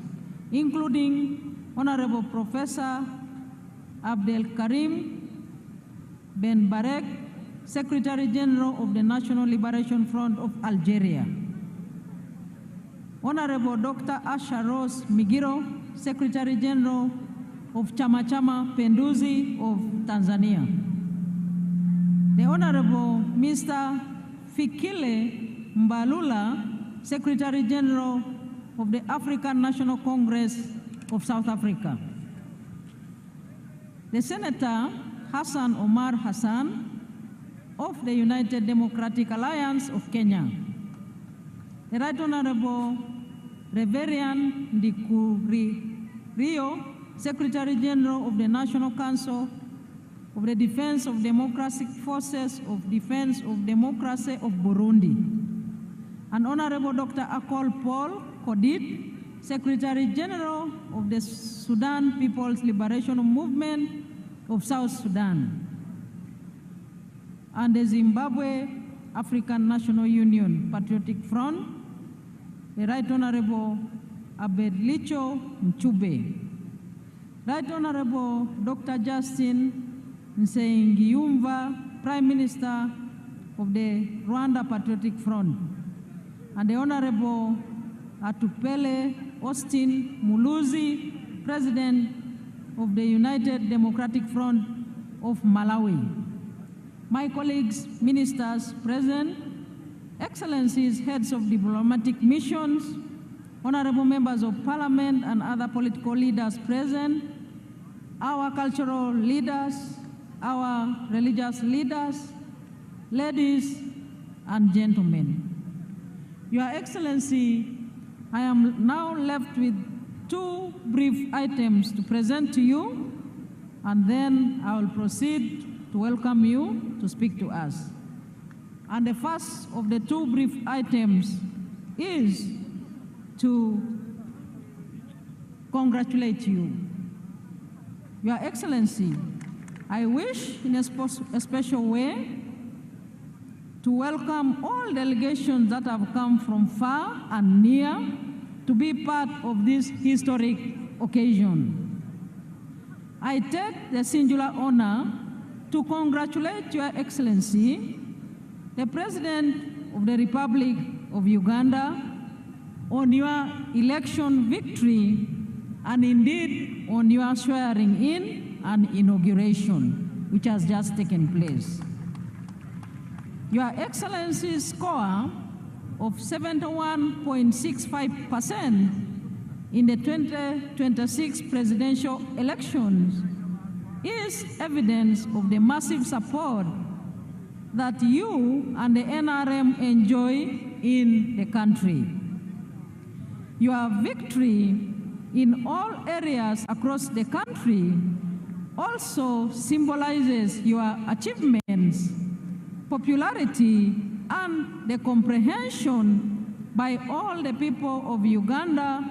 including Honorable Professor Abdel Karim Ben Barek, Secretary General of the National Liberation Front of Algeria, Honorable Dr. Asha Rose Migiro, Secretary General of Chama Chama Penduzi of Tanzania, the Honorable Mr. Fikile Mbalula, Secretary General of the African National Congress of South Africa, the Senator Hassan Omar Hassan of the United Democratic Alliance of Kenya, the Right Honorable Reverend Ndikuriyo, Secretary General of the National Council of the Defense of Democratic Forces of Defense of Democracy of Burundi, and Honorable Dr. Akol Paul Kodit, Secretary General of the Sudan People's Liberation Movement of South Sudan, and the Zimbabwe African National Union Patriotic Front, the Right Honorable Abedlicho Mchube, Right Honorable Dr. Justin Nsengiyumva, Prime Minister of the Rwanda Patriotic Front, and the Honorable Atupele Austin Muluzi, President of the United Democratic Front of Malawi. My colleagues, ministers present, Excellencies, heads of diplomatic missions, honorable members of parliament and other political leaders present, our cultural leaders, our religious leaders, ladies and gentlemen. Your Excellency, I am now left with two brief items to present to you, and then I will proceed to welcome you to speak to us. And the first of the two brief items is to congratulate you. Your Excellency, I wish in a special way to welcome all delegations that have come from far and near to be part of this historic occasion. I take the singular honor to congratulate Your Excellency, the President of the Republic of Uganda, on your election victory and indeed on your swearing in and inauguration, which has just taken place. Your Excellency's score of 71.65% in the 2026 presidential elections is evidence of the massive support that you and the NRM enjoy in the country. Your victory in all areas across the country also symbolizes your achievements, popularity, and the comprehension by all the people of Uganda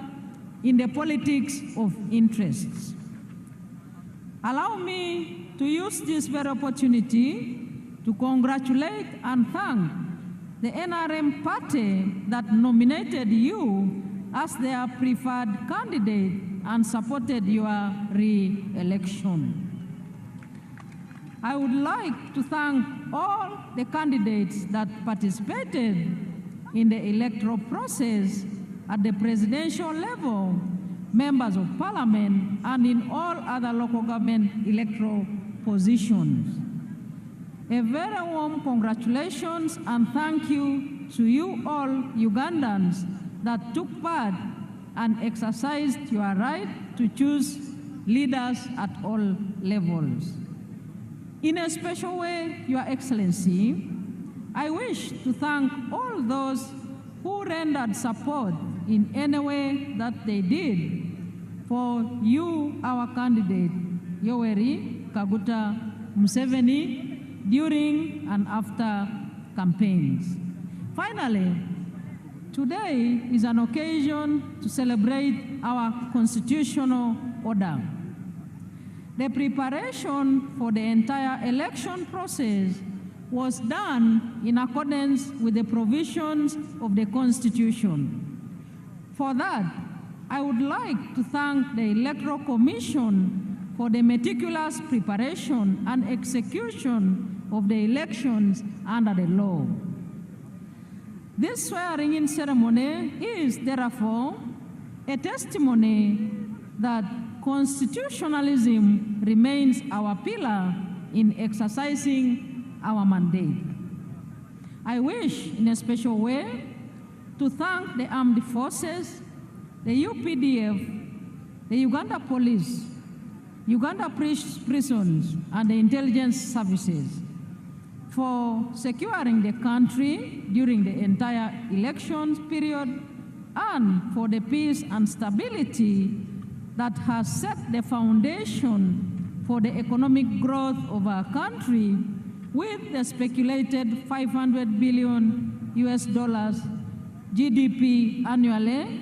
in the politics of interests. Allow me to use this very opportunity to congratulate and thank the NRM party that nominated you as their preferred candidate and supported your re-election. I would like to thank all the candidates that participated in the electoral process at the presidential level, members of parliament, and in all other local government electoral positions. A very warm congratulations and thank you to you all Ugandans that took part and exercised your right to choose leaders at all levels. In a special way, Your Excellency, I wish to thank all those who rendered support in any way that they did for you, our candidate, Yoweri Kaguta Museveni, during and after campaigns. Finally, Today is an occasion to celebrate our constitutional order. The preparation for the entire election process was done in accordance with the provisions of the Constitution. For that, I would like to thank the Electoral Commission for the meticulous preparation and execution of the elections under the law. This swearing-in ceremony is therefore a testimony that constitutionalism remains our pillar in exercising our mandate. I wish in a special way to thank the armed forces, the UPDF, the Uganda Police, Uganda prisons, and the intelligence services for securing the country during the entire elections period and for the peace and stability that has set the foundation for the economic growth of our country with the speculated $500 billion GDP annually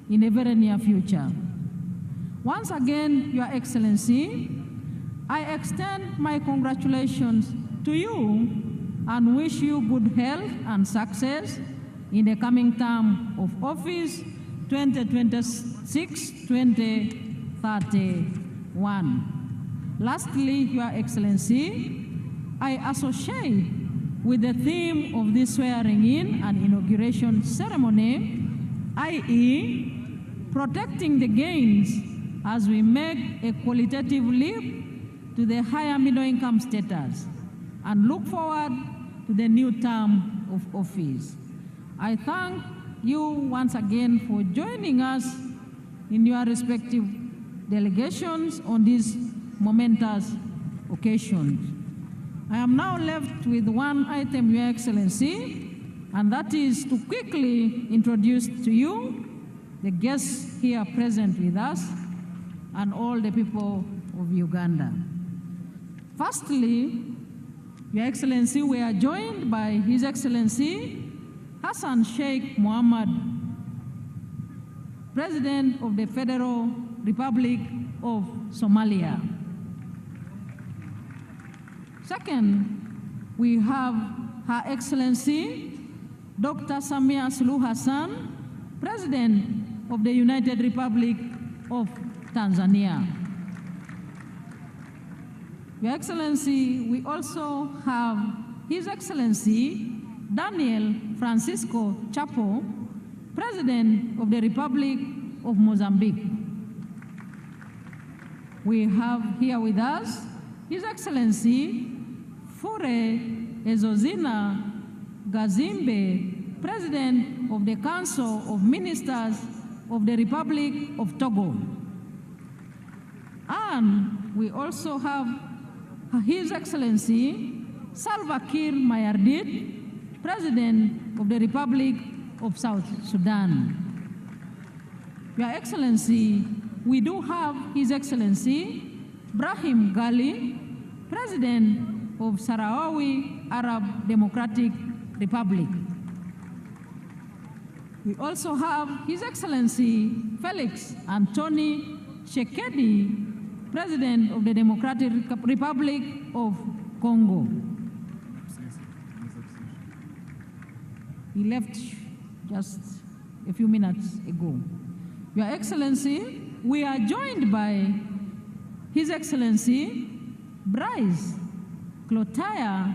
in the very near future. Once again, Your Excellency, I extend my congratulations to you and wish you good health and success in the coming term of office 2026-2031. Lastly, Your Excellency, I associate with the theme of this swearing-in and inauguration ceremony, i.e., protecting the gains as we make a qualitative leap to the higher middle-income status and look forward to the new term of office. I thank you once again for joining us in your respective delegations on these momentous occasions. I am now left with one item, Your Excellency, and that is to quickly introduce to you the guests here present with us and all the people of Uganda. Firstly, Your Excellency, we are joined by His Excellency Hassan Sheikh Mohammed, President of the Federal Republic of Somalia. Second, we have Her Excellency Dr. Samia Suluhu Hassan, President of the United Republic of Tanzania. Your Excellency, we also have His Excellency Daniel Francisco Chapo, President of the Republic of Mozambique. We have here with us His Excellency Fure Ezozina Gazimbe, President of the Council of Ministers of the Republic of Togo. And we also have His Excellency Salva Kiir Mayardit, President of the Republic of South Sudan. Your Excellency, we do have His Excellency Brahim Gali, President of Sahrawi Arab Democratic Republic. We also have His Excellency Felix Anthony Tshisekedi, President of the Democratic Republic of Congo. He left just a few minutes ago. Your Excellency, we are joined by His Excellency Bryce Clotaire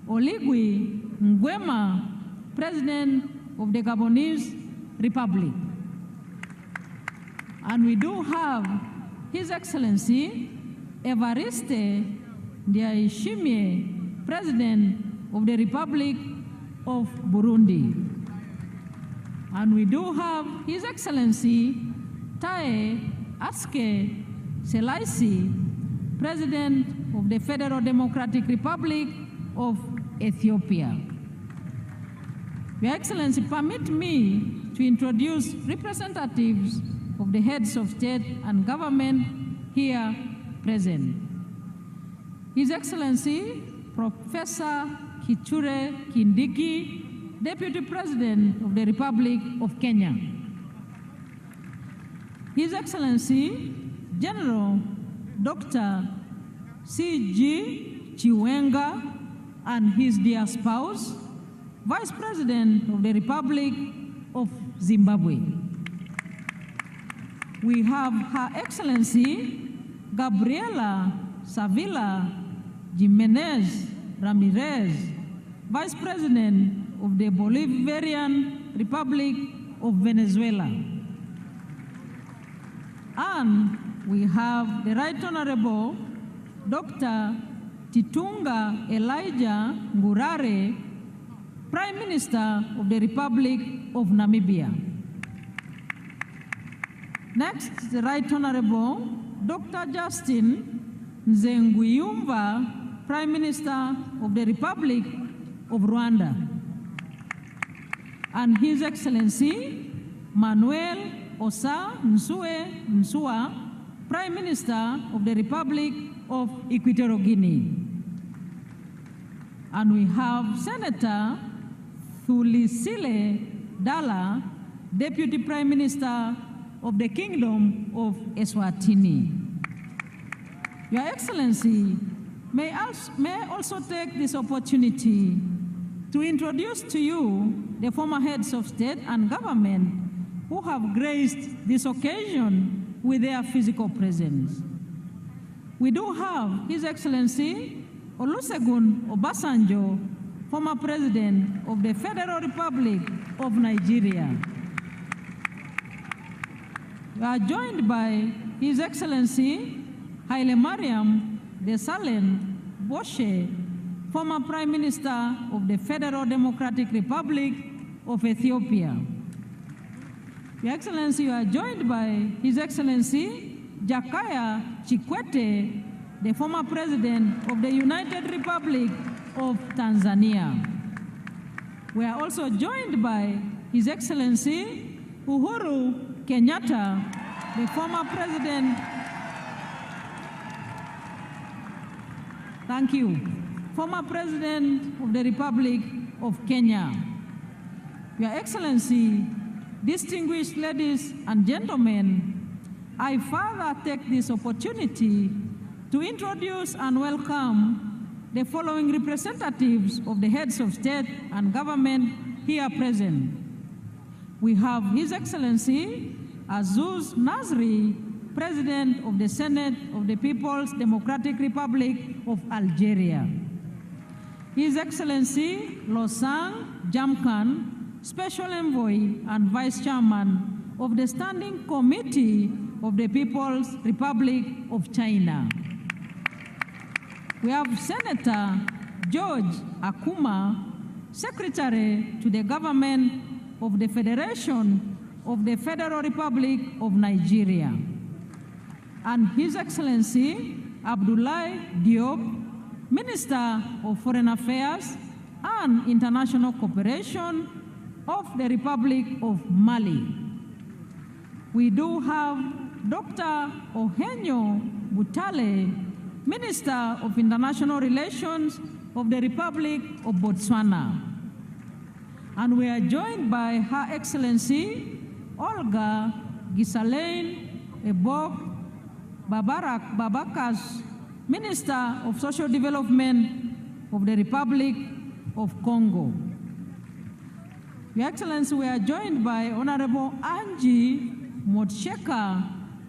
Oligui Nguema, President of the Gabonese Republic. And we do have His Excellency Evariste Ndayishimiye, President of the Republic of Burundi. And we do have His Excellency Taye Atske Selassie, President of the Federal Democratic Republic of Ethiopia. Your Excellency, permit me to introduce representatives of the heads of state and government here present. His Excellency Professor Kithure Kindiki, Deputy President of the Republic of Kenya. His Excellency General Dr. C.G. Ggwanga and his dear spouse, Vice President of the Republic of Zimbabwe. We have Her Excellency Gabriela Savila Jimenez Ramirez, Vice President of the Bolivarian Republic of Venezuela. And we have the Right Honorable Dr. Titunga Elijah Ngurare, Prime Minister of the Republic of Namibia. Next, the Right Honorable Dr. Justin Nzenguyumva, Prime Minister of the Republic of Rwanda. And His Excellency Manuel Osa Nsue Nsua, Prime Minister of the Republic of Equatorial Guinea. And we have Senator Thulisile Dala, Deputy Prime Minister of the Kingdom of Eswatini. Your Excellency, may I also take this opportunity to introduce to you the former heads of state and government who have graced this occasion with their physical presence. We do have His Excellency Olusegun Obasanjo, former President of the Federal Republic of Nigeria. We are joined by His Excellency Haile Mariam Desalegn Boshe, former Prime Minister of the Federal Democratic Republic of Ethiopia. Your Excellency, you are joined by His Excellency Jakaya Kikwete, the former President of the United Republic of Tanzania. We are also joined by His Excellency Uhuru Kenyatta, the former President. Thank you. Former President of the Republic of Kenya. Your Excellency, distinguished ladies and gentlemen, I further take this opportunity to introduce and welcome the following representatives of the heads of state and government here present. We have His Excellency Azuz Nasri, President of the Senate of the People's Democratic Republic of Algeria. His Excellency Losang Jamkan, Special Envoy and Vice Chairman of the Standing Committee of the People's Republic of China. We have Senator George Akuma, Secretary to the Government of the Federation of the Federal Republic of Nigeria. And His Excellency Abdoulaye Diop, Minister of Foreign Affairs and International Cooperation of the Republic of Mali. We do have Dr. Eugenio Butale, Minister of International Relations of the Republic of Botswana. And we are joined by Her Excellency Olga Gisalaine Ebok Babarak Babakas, Minister of Social Development of the Republic of Congo. Your Excellency, we are joined by Honorable Angie Motsheka,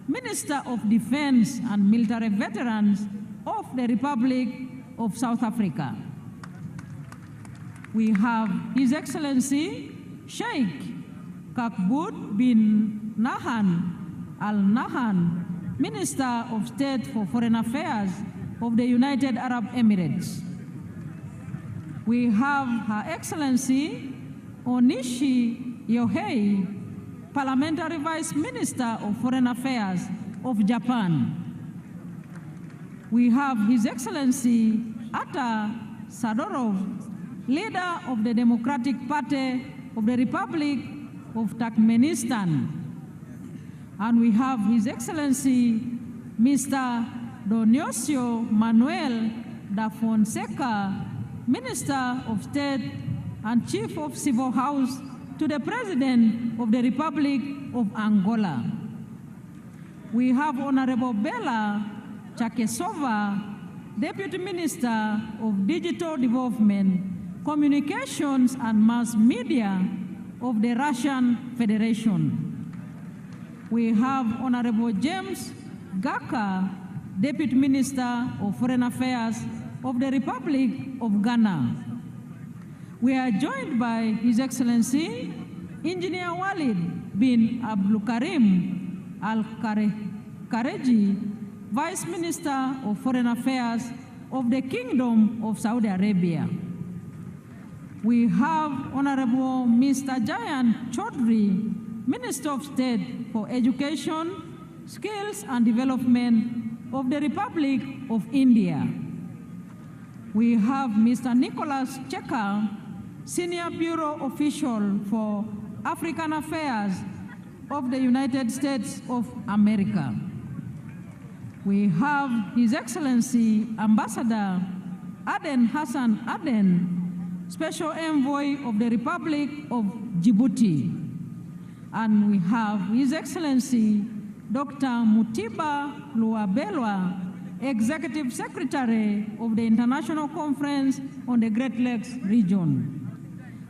Minister of Defense and Military Veterans of the Republic of South Africa. We have His Excellency Sheikh Kakbut bin Nahan Al Nahan, Minister of State for Foreign Affairs of the United Arab Emirates. We have Her Excellency Onishi Yohei, Parliamentary Vice Minister of Foreign Affairs of Japan. We have His Excellency Atta Sadorov, Leader of the Democratic Party of the Republic of Turkmenistan. And we have His Excellency Mr. Dionisio Manuel da Fonseca, Minister of State and Chief of Civil House to the President of the Republic of Angola. We have Honorable Bella Chakesova, Deputy Minister of Digital Development, Communications and Mass Media of the Russian Federation. We have Honorable James Gaka, Deputy Minister of Foreign Affairs of the Republic of Ghana. We are joined by His Excellency Engineer Walid bin Abdulkarim Al-Kareji, Vice Minister of Foreign Affairs of the Kingdom of Saudi Arabia. We have Honorable Mr. Jayan Chaudhry, Minister of State for Education, Skills and Development of the Republic of India. We have Mr. Nicholas Checker, Senior Bureau Official for African Affairs of the United States of America. We have His Excellency Ambassador Aden Hassan Aden, Special Envoy of the Republic of Djibouti. And we have His Excellency Dr. Mutiba Luabelwa, Executive Secretary of the International Conference on the Great Lakes region.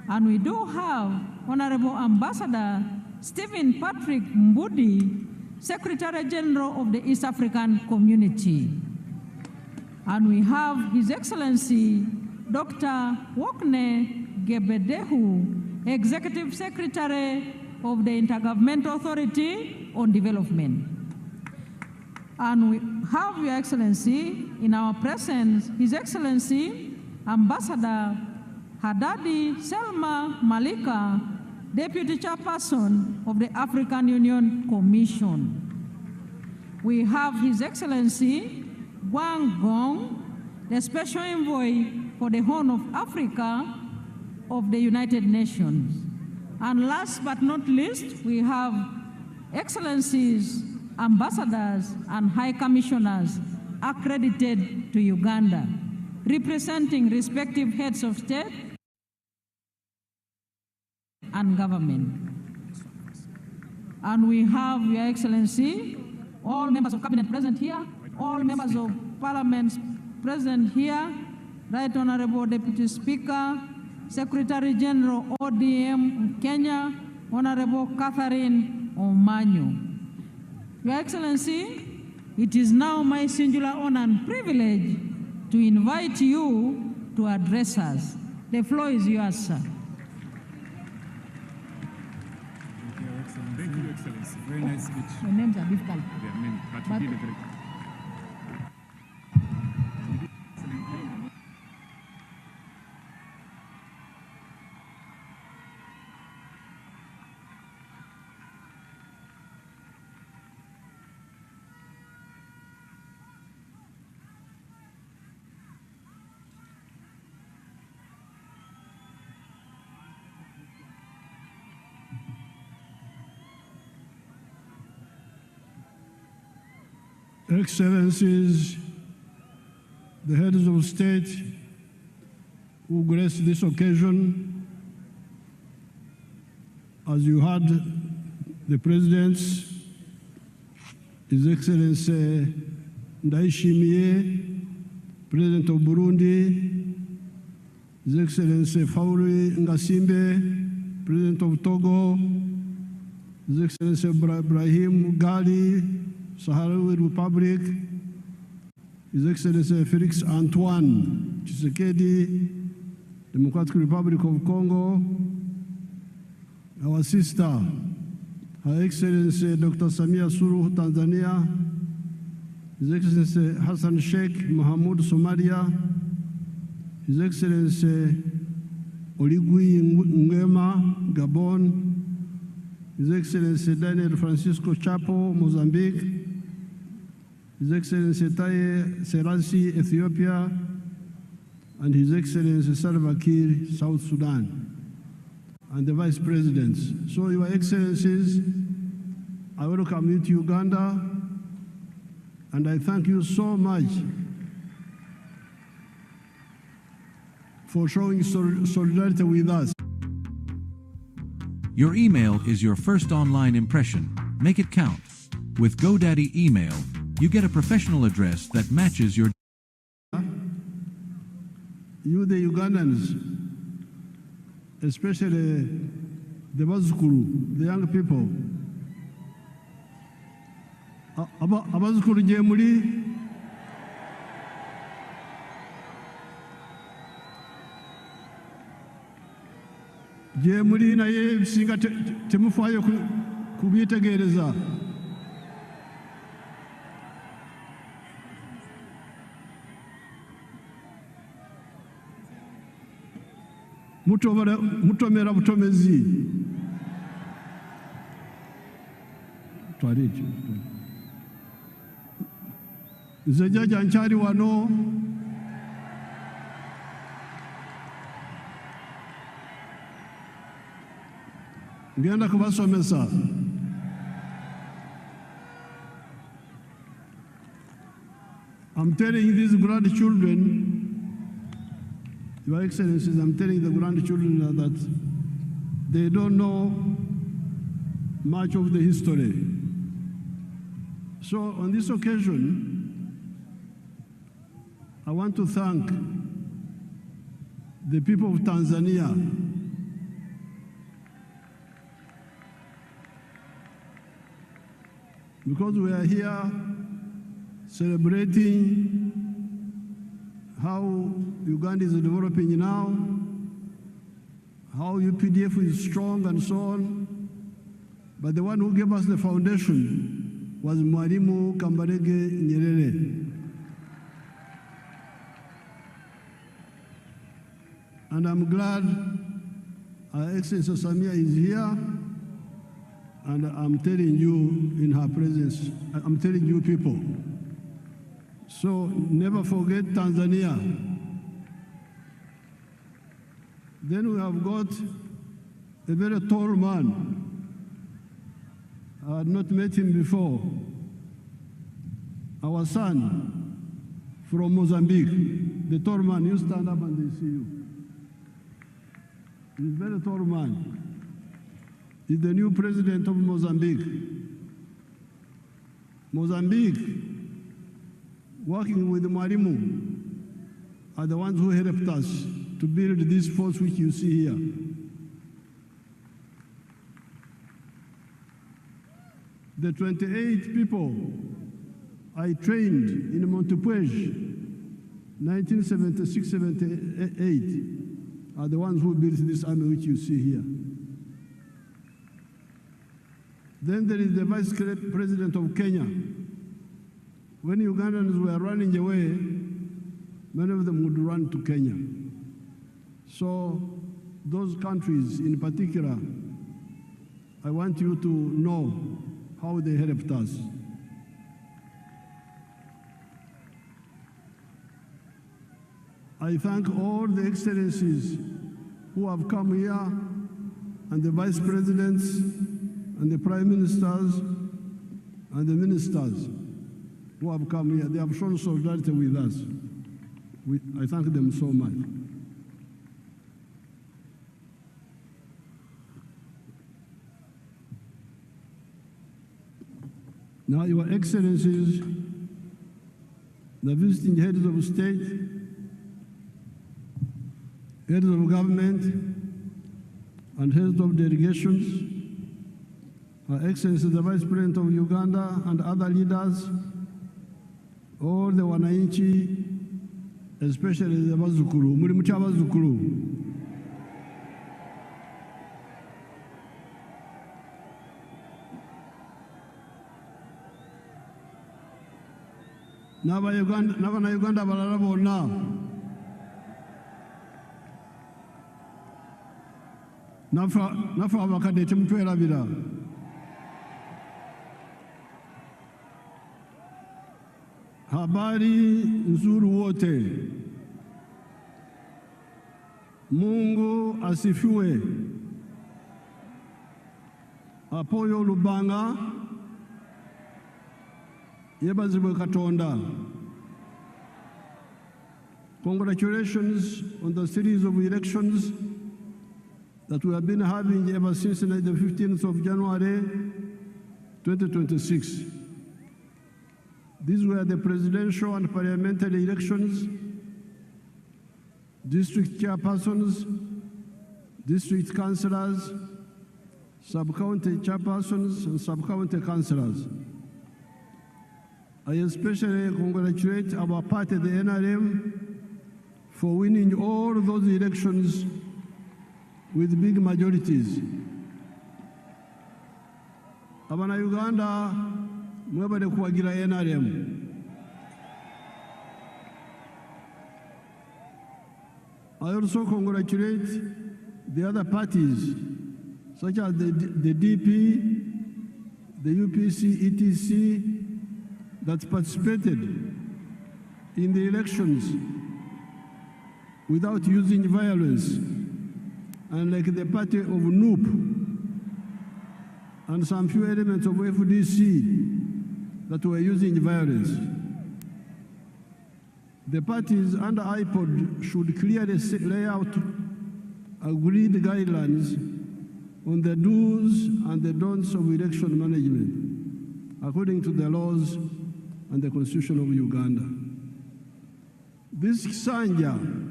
And we do have Honorable Ambassador Stephen Patrick Mbudi, Secretary General of the East African Community. And we have His Excellency Dr. Wokne Gebedehu, Executive Secretary of the Intergovernmental Authority on Development. And we have Your Excellency in our presence, His Excellency Ambassador Haddadi Selma Malika, Deputy Chairperson of the African Union Commission. We have His Excellency Ggwanga, the Special Envoy for the Horn of Africa of the United Nations. And last but not least, we have Excellencies, Ambassadors, and High Commissioners accredited to Uganda, representing respective heads of state and government. And we have, Your Excellency, all members of cabinet present here, all members of parliament present here, Right Honorable Deputy Speaker, Secretary General ODM Kenya, Honorable Catherine Omanyo. Your Excellency, it is now my singular honor and privilege to invite you to address us. The floor is yours, sir. Thank you, Excellency. Very nice speech. The names are difficult. Yeah, I mean, but you did a great. Excellencies, the heads of state who grace this occasion, as you heard the President's, His Excellency Ndayishimiye, President of Burundi, His Excellency Faure Ngasimbe, President of Togo, His Excellency Ibrahim Gali, Sahrawi Republic, His Excellency Felix Antoine Tshisekedi, Democratic Republic of Congo, our sister, Her Excellency Dr. Samia Suluhu, Tanzania, His Excellency Hassan Sheikh Mohamud, Somalia, His Excellency Oligui Nguema, Gabon, His Excellency Daniel Francisco Chapo, Mozambique, His Excellency Taye Selassie, Ethiopia, and His Excellency Salva Kiir, South Sudan, and the Vice Presidents. So, Your Excellencies, I welcome you to Uganda, and I thank you so much for showing solidarity with us. Your email is your first online impression. Make it count. With GoDaddy Email, you get a professional address that matches your... You, the Ugandans, especially the Bazukuru, the young people, Abazukuru Jemuli, Jemuli naye singa temufayo kubyetegereza. Mutomera butomezi. Twariki. Nze jjajja nkyali wano. Ngenda kubasomesa. I'm telling these grandchildren, Your Excellencies, I'm telling the grandchildren that they don't know much of the history. So on this occasion, I want to thank the people of Tanzania because we are here celebrating how Uganda is developing now, how UPDF is strong and so on. But the one who gave us the foundation was Mwalimu Kambarage Nyerere. And I'm glad Our Excellency Samia is here, and I'm telling you in her presence, I'm telling you people, so never forget Tanzania. Then we have got a very tall man. I had not met him before. Our son from Mozambique, the tall man, you stand up and they see you. He's a very tall man. He's the new president of Mozambique. Mozambique, working with Mwalimu, are the ones who helped us to build this force which you see here. The 28 people I trained in Montepuez, 1976-78, are the ones who built this army which you see here. Then there is the Vice President of Kenya. When Ugandans were running away, many of them would run to Kenya. So those countries in particular, I want you to know how they helped us. I thank all the excellencies who have come here, and the vice presidents, and the prime ministers, and the ministers who have come here. They have shown solidarity with us. I thank them so much. Now, Your Excellencies, the visiting heads of state, heads of government, and heads of delegations, Her Excellency the Vice President of Uganda and other leaders, all the wananchi, especially the Bazukuru, muri mucha Bazukuru. N'abana Uganda balala bonna nafa abakadde temutwerabira. Habari nzuri wote. Mungu asifiwe. Apoyo Lubanga yebazibwe Katonda. Congratulations on the series of elections that we have been having ever since the 15th of January 2026. These were the presidential and parliamentary elections, district chairpersons, district councillors, sub-county chairpersons, and sub-county councillors. I especially congratulate our party, the NRM, for winning all those elections with big majorities. Abana Uganda, mwebale kuwagira NRM. I also congratulate the other parties, such as the DP, the UPC, ETC, that participated in the elections without using violence, unlike the party of NUP and some few elements of FDC that were using violence. The parties under IPOD should clearly lay out agreed guidelines on the do's and the don'ts of election management, according to the laws and the Constitution of Uganda. This Kisanja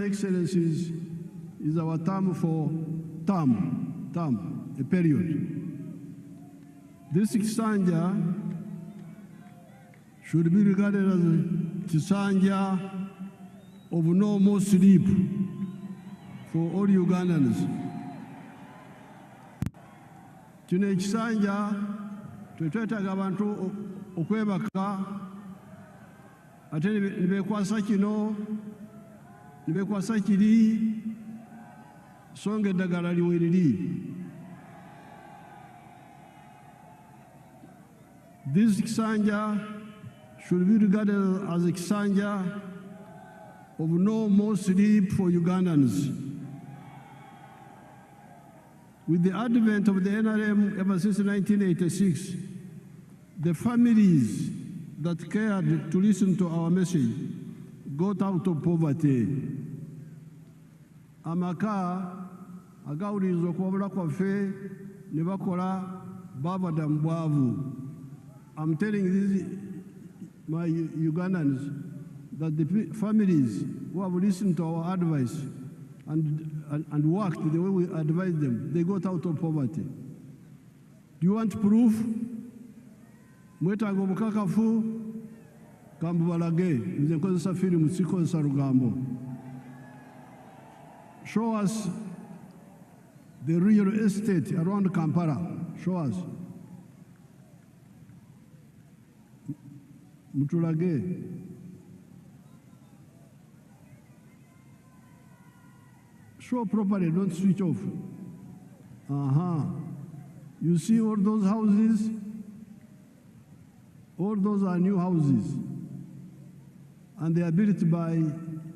Excellencies, is our term for a period. This Kisanja should be regarded as a Kisanja of no more sleep for all Ugandans. Kino ekisanja twetwetaaga abantu okwebaka ate nibekwasa kino nibekwasa kiri songa eddagala liwe liri. This Kisanja should be regarded as a Kisanja of no more sleep for Ugandans. With the advent of the NRM ever since 1986, the families that cared to listen to our message got out of poverty. Amaka agawuliriza okwabula kwaffe ne bakola bavada mu bwavu. I'm telling these my Ugandans that the families who have listened to our advice and worked the way we advised them, they got out of poverty. Do you want proof? Mwetaaga obukakafu kambubalage nze nkozesa firimu sikozesa lugambo. Show us the real estate around Kampala. Show us. Mutulage. Show properly, don't switch off. You see all those houses? All those are new houses. And they are built by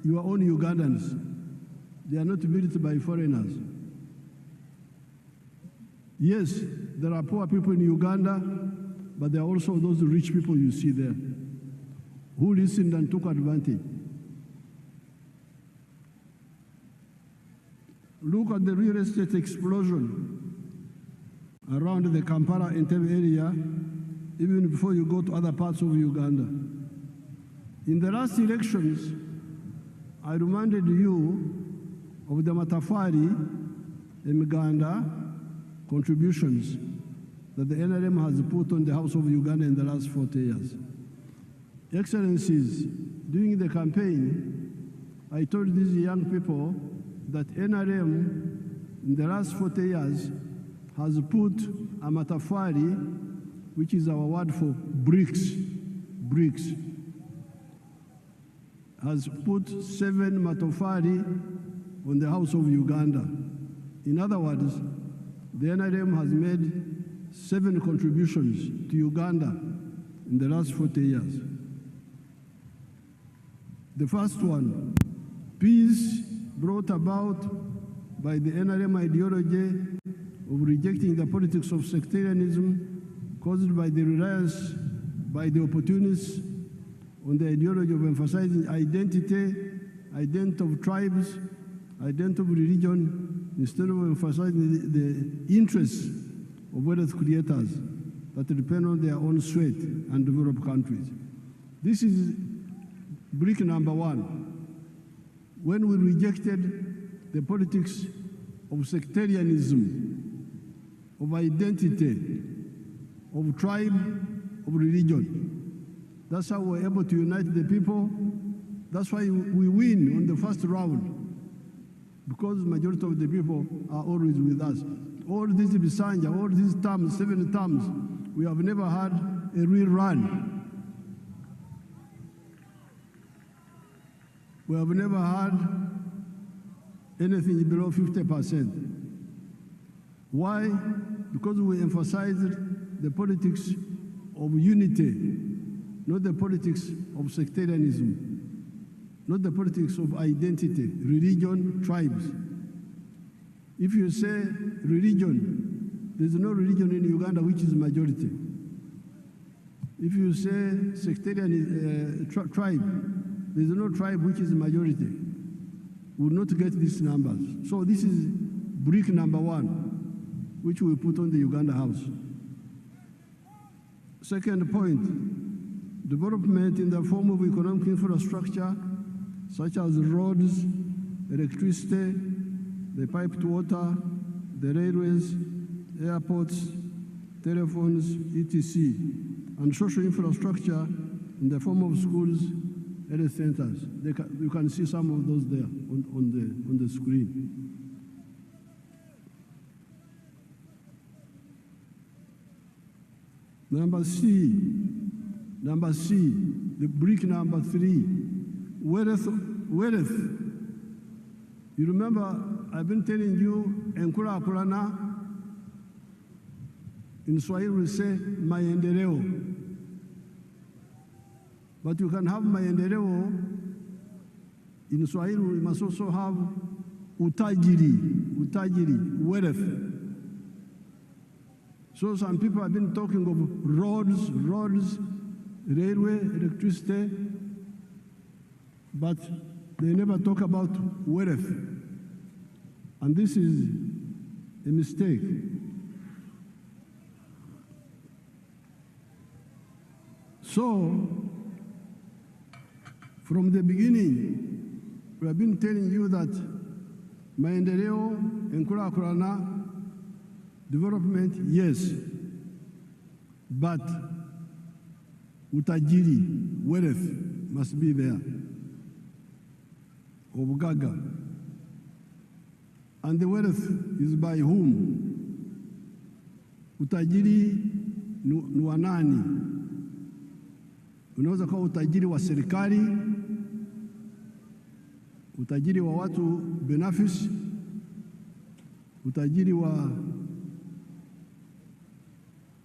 your own Ugandans. They are not built by foreigners. Yes, there are poor people in Uganda, but there are also those rich people you see there who listened and took advantage. Look at the real estate explosion around the Kampala Entebbe area, even before you go to other parts of Uganda. In the last elections, I reminded you of the Matafari and Uganda contributions that the NRM has put on the House of Uganda in the last 40 years. Excellencies, during the campaign, I told these young people that NRM in the last 40 years has put a matafari, which is our word for bricks, has put 7 matafari on the House of Uganda. In other words, the NRM has made 7 contributions to Uganda in the last 40 years. The first one, peace brought about by the NRM ideology of rejecting the politics of sectarianism caused by the reliance by the opportunists on the ideology of emphasizing identity of tribes, identity of religion, instead of emphasizing the interests of wealth creators that depend on their own sweat and developed countries. This is brick number one. When we rejected the politics of sectarianism, of identity, of tribe, of religion. That's how we're able to unite the people. That's why we win on the first round, because the majority of the people are always with us. All these Bisanja, all these terms, 7 terms, we have never had a real run. We have never had anything below 50%. Why? Because we emphasized the politics of unity, not the politics of sectarianism, not the politics of identity, religion, tribes. If you say religion, there's no religion in Uganda which is majority. If you say sectarian tribe, there's no tribe which is majority. We will not get these numbers. So this is brick number one, which we put on the Uganda House. Second point, development in the form of economic infrastructure, such as roads, electricity, the piped water, the railways, airports, telephones, etc., and social infrastructure in the form of schools, health centers. You can see some of those there on the screen. Number C, the brick number 3, wealth. You remember, I've been telling you, Nkulakulana, in Swahili we say maendeleo. But you can have maendeleo, in Swahili we must also have utajiri, wealth. So some people have been talking of roads, railway, electricity, but they never talk about wealth. And this is a mistake. So, from the beginning, we have been telling you that maendeleo, enkulakulana, development, yes, but utajiri, wealth, must be there. Obugaga. And the wealth is by whom? Utajiri ni wa nani? Unaweza kuwa utajiri wa serikali, utajiri wa watu binafsi, utajiri wa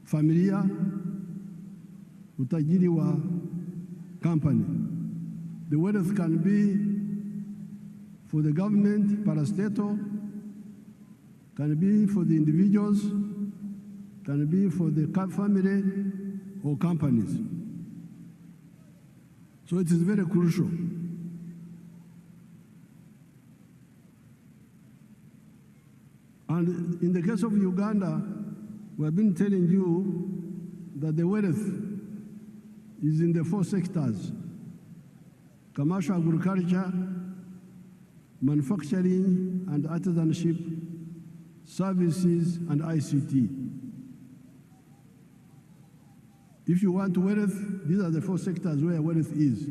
familia, utajiri wa company. The wealth can be for the government, parastatal, can be for the individuals, can be for the family or companies. So it is very crucial. And in the case of Uganda, we have been telling you that the wealth is in the 4 sectors: commercial agriculture, manufacturing and artisanship, services, and ICT. If you want wealth, these are the 4 sectors where wealth is.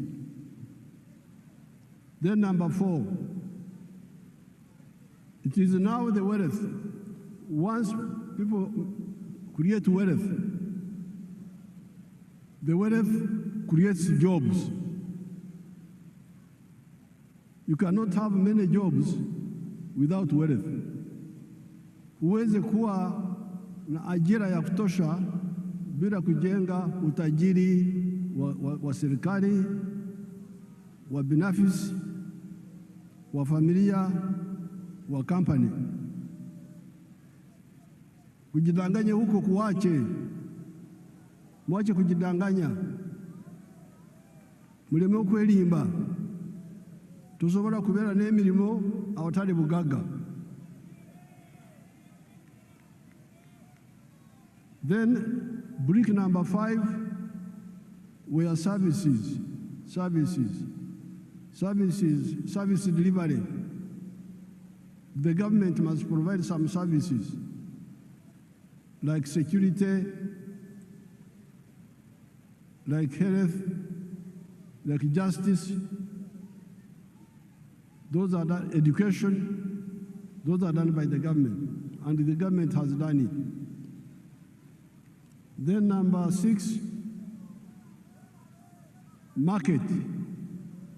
Then number 4, it is now the wealth. Once people create wealth, the wealth creates jobs. You cannot have many jobs without wealth. Huwezi kuwa na ajira ya kutosha bila kujenga utajiri wa serikali, wa binafsi, wa familia, wa company. Kujidanganya huko kuache. Mwache kujidanganya. muleme okwerimba tusobola kubeera n'emirimu awatali bugagga. Then brick number 5 were service delivery. The government must provide some services like security, like health, like justice. Those are done, education, those are done by the government, and the government has done it. Then number 6, market,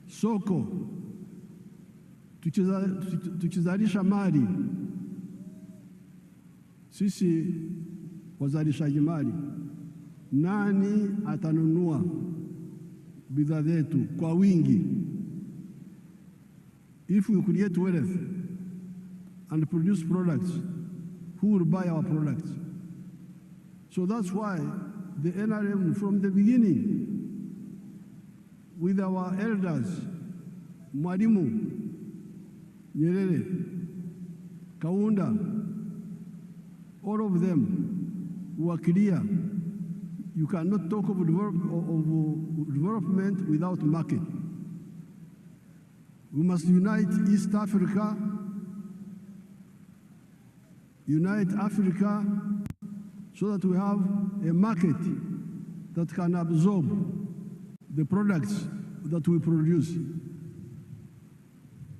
soko, tukizalisha mali, sisi wazalishaji mali, nani atanunua bidhaa zetu kwa wingi? If we create wealth and produce products, who will buy our products? So that's why the NRM from the beginning, with our elders, Mwalimu, Nyerere, Kaunda, all of them were clear. You cannot talk of development without market. We must unite East Africa, unite Africa, so that we have a market that can absorb the products that we produce.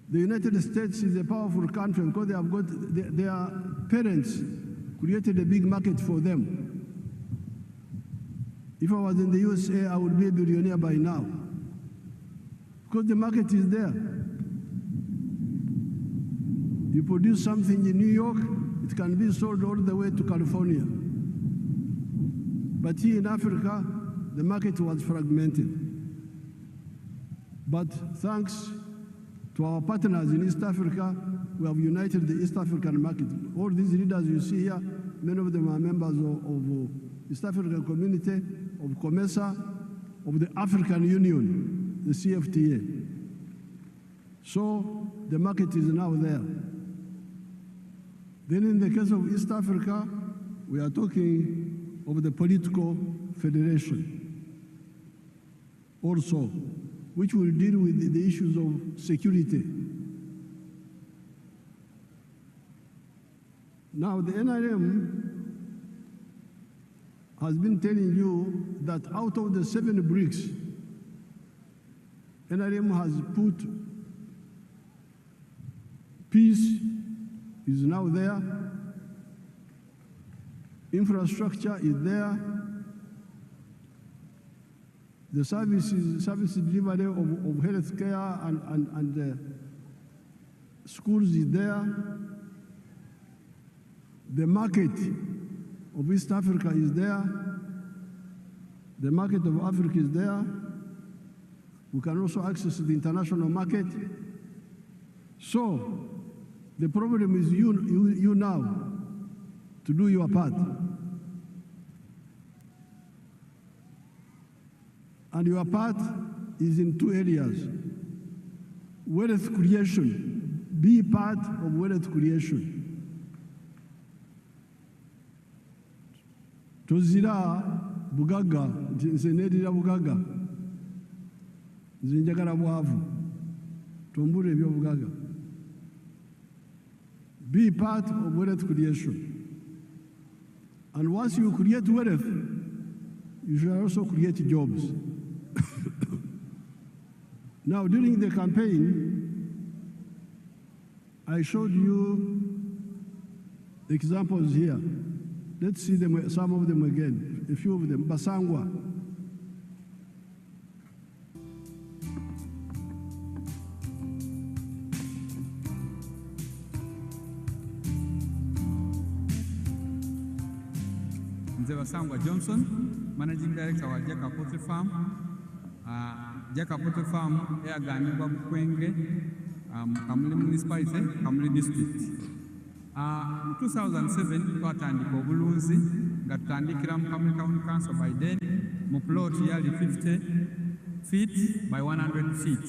The United States is a powerful country because they have got their parents created a big market for them. If I was in the USA, I would be a billionaire by now, because the market is there. You produce something in New York, it can be sold all the way to California. But here in Africa, the market was fragmented. But thanks to our partners in East Africa, we have united the East African market. All these leaders you see here, many of them are members of East African Community, of COMESA, of the African Union, the CFTA. So the market is now there. Then in the case of East Africa, we are talking of the political federation also, which will deal with the issues of security. Now, the NRM has been telling you that out of the 7 bricks, NRM has put peace is now there, infrastructure is there, the service delivery of health care and schools is there, the market of East Africa is there, the market of Africa is there, we can also access the international market. So the problem is you now to do your part. And your part is in 2 areas. Wealth creation. Be part of wealth creation. Tozira bugaga, nze neerira bugaga. Nze njagala bwavu. Tombula ebyobugaga. Be part of wealth creation. And once you create wealth, you should also create jobs. Now, during the campaign, I showed you examples here. Let's see them, some of them again, a few of them. Basangwa. Basangwa Johnson, Managing Director wa Jaka Poultry Farm. Jaka Poultry Farm yaganibwa Bukwenge, Kamuli Municipality, Kamuli District. 2007 twatandika obulunzi nga tutandikira mu Kamuli County Council by then mu plot yali 50 feet by 100 feet.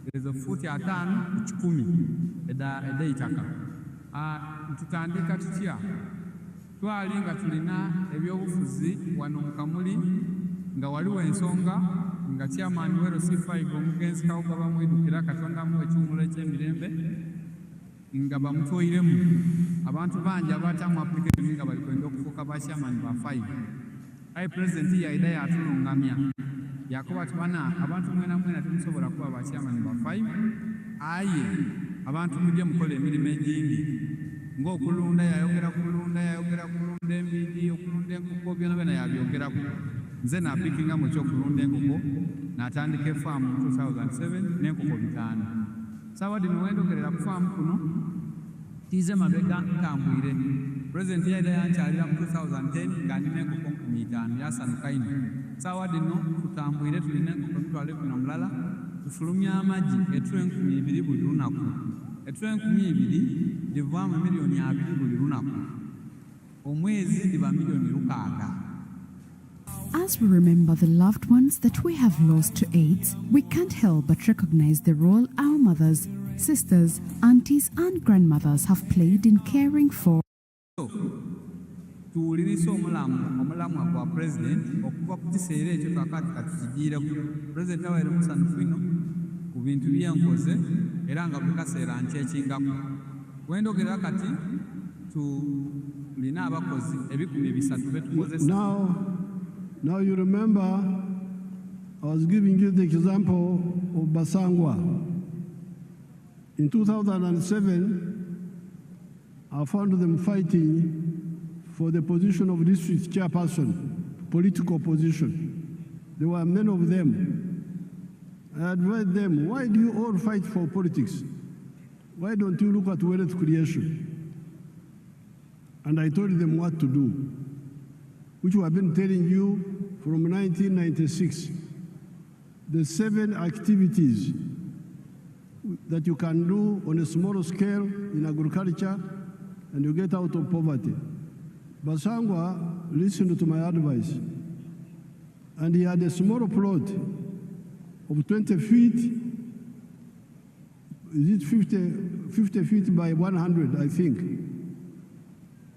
There is a foot atano kuchikumi eda itaka. Tutandika tutya. Twali nga tulina ebyobufuzi wano Kamuli nga waliwo ensonga nga chairman wero C5 omugenzi kawuka bamwidukira Katonda mu ekyumulo eky'emirembe nga bamutoyiremu abantu bangi abatamu application nga bali kwenda okufuuka ba chairman ba 5. Aye president yaida yatulungamya yakuba tubana abantu mwena mwena tumusobola kuba ba chairman ba 5. Aye abantu mujje mukola emirimu egingi ng'okulunda yayogera kulunda embidi okulunda enkoko byonna yabyogerako. Nze napikinga mu ky'okulunda enkoko n'atandika efaamu mu 2007 n'enkoko 5. Sawa dino wendogerera ku faamu kuno tize mabega nkambwire president yaida yankyalira mu 2010 nga nina enkoko 500 yasanuka ino. Sawa dino tutambwire tulina enkoko mitwalo 10 tufulumya amagi etula 2,000 buli lunaku. Etula 2,000 livaamu miliyoni 2 buli lunaku. Omwezi liba miliyoni 6. As we remember the loved ones that we have lost to AIDS, we can't help but recognize the role our mothers, sisters, aunties and grandmothers have played in caring for. Tuwuliriza omulamu gwa president okuva ku kiseera ekyo kakati katukigiireko. President awaire musanhufu ino ku bintu byenkoze era nga buli kaseera nkyekingako. Wendogerera kati tulina abakozi 300 betukozesa. Now you remember I was giving you the example of Basangwa. In 2007, I found them fighting for the position of district chairperson, political position. There were many of them. I advised them, why do you all fight for politics? Why don't you look at wealth creation? And I told them what to do, which we have been telling you from 1996. The 7 activities that you can do on a small scale in agriculture and you get out of poverty. Basangwa listened to my advice, and he had a small plot of 20 feet, is it 50 feet by 100, I think.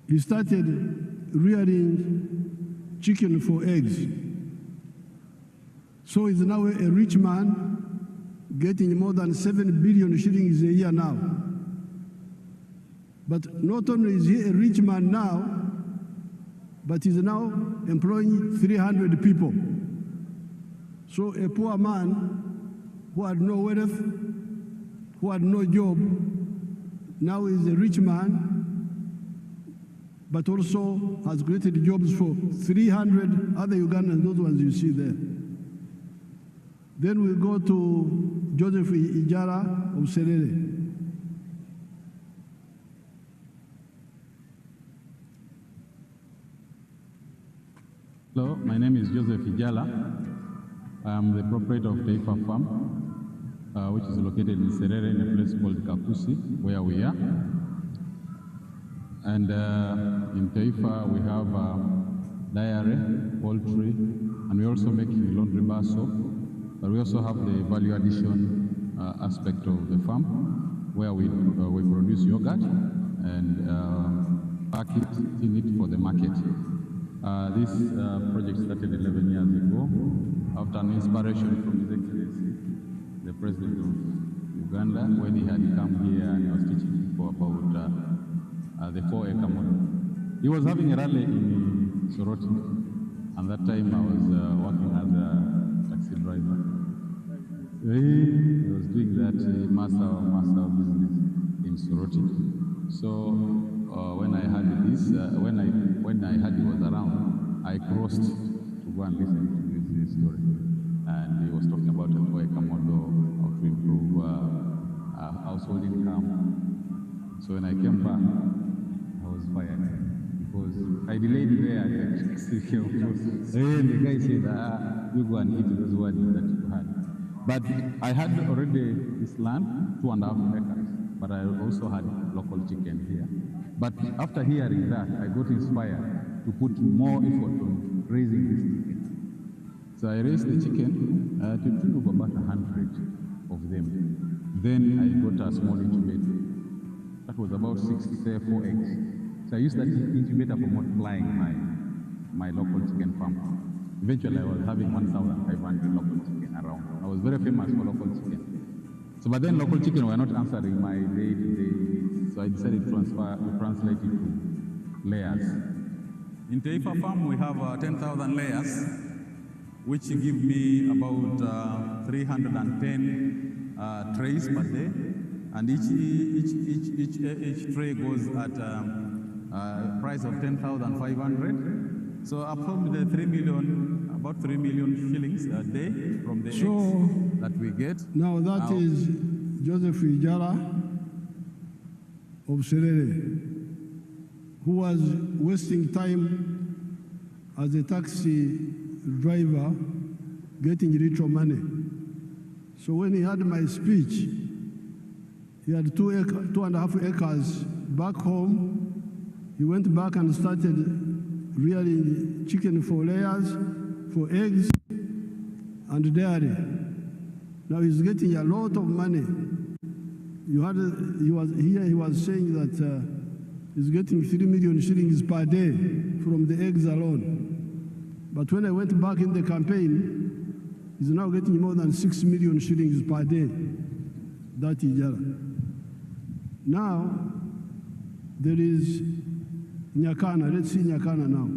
He started rearing chicken for eggs. So he's now a rich man, getting more than 7 billion shillings a year now. But not only is he a rich man now, but he's now employing 300 people. So a poor man who had no wealth, who had no job, now is a rich man, but also has created jobs for 300 other Ugandans, those ones you see there. Then we go to Joseph Ijara of Serere. Hello, my name is Joseph Ijala. I'm the proprietor of Taifa Farm, which is located in Serere in a place called Kakusi, where we are. And in Taifa, we have dairy, poultry, and we also make laundry bar soap. But we also have the value addition aspect of the farm, where we produce yogurt and packet in it for the market. This project started 11 years ago after an inspiration from His Excellency, the President of Uganda, when he had come here and he was teaching people about the 4-acre model. He was having a rally in Soroti, and that time I was working as a taxi driver. He was doing that master business in Soroti. So when I heard this, when I heard he was around, I crossed to go and listen to his story. And he was talking about a 4-acre model, how to improve household income. So when I came back, I was fired because I delayed there. And the guy said, you go and eat those words that you had. But I had already this land, 2.5 acres, but I also had local chicken here. But after hearing that, I got inspired to put more effort on raising this chicken. So I raised the chicken to the tune of about 100 of them. Then I got a small incubator. That was about 64 eggs. So I used that incubator for multiplying my local chicken farm. Eventually I was having 1,500 local chicken around. I was very famous for local chicken. So but then local chicken were not answering my day-to-day needs. So I decided to translate it to layers. In Taifa farm we have 10,000 layers, which give me about 310 trays per day, and each tray goes at a price of 10,500. So approximately 3 million, about 3 million shillings a day from the eggs that we get. Now that is Joseph Ijara of Serere, who was wasting time as a taxi driver getting little money. So when he had my speech, he had 2.5 acres back home. He went back and started rearing chicken for layers, for eggs, and dairy. Now he's getting a lot of money. He was saying that he's getting 3 million shillings per day from the eggs alone. But when I went back in the campaign, he's now getting more than 6 million shillings per day. That Ijara. Now, there is Nyakana. Let's see Nyakana now.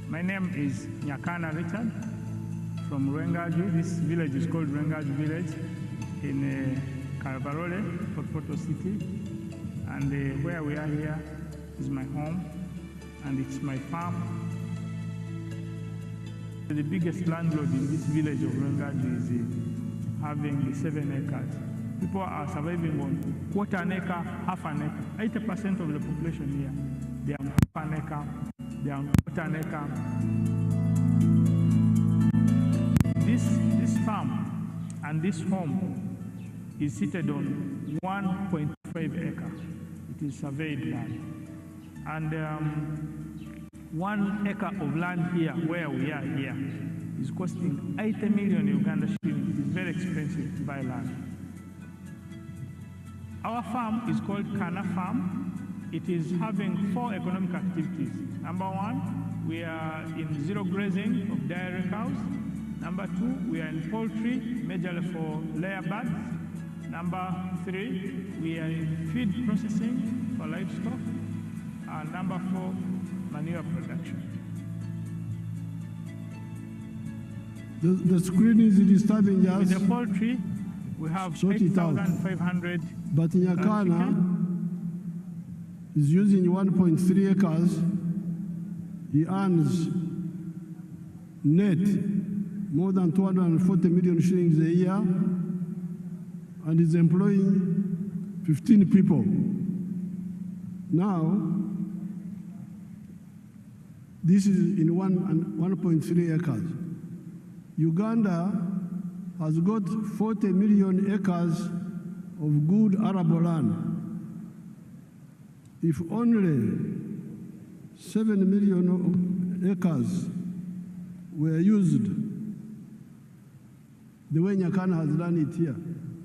My name is Nyakana Richard from Rwengaju. This village is called Rwengaju village in Karabarole, Poto City. And where we are here is my home and it's my farm. The biggest landlord in this village of Rwengaju is having 7 acres. People are surviving on quarter an acre, half an acre. 80% of the population here, they are half an acre. They are quarter an acre. This farm and this home is seated on 1.5 acre. It is surveyed land. And 1 acre of land here, where we are here, is costing 80 million Uganda shillings. It is very expensive to buy land. Our farm is called Kana Farm. It is having 4 economic activities. Number 1, we are in zero grazing of dairy cows. Number 2, we are in poultry, majorly for layer birds. Number 3, we are in feed processing for livestock. And number 4, manure production. The screen is disturbing us. With the poultry, we have 8,500. But Nyakana is using 1.3 acres. He earns net more than 240 million shillings a year and is employing 15 people. Now, this is in 1.3 acres. Uganda has got 40 million acres of good arable land. If only 7 million acres were used the way Nyakana has done it here,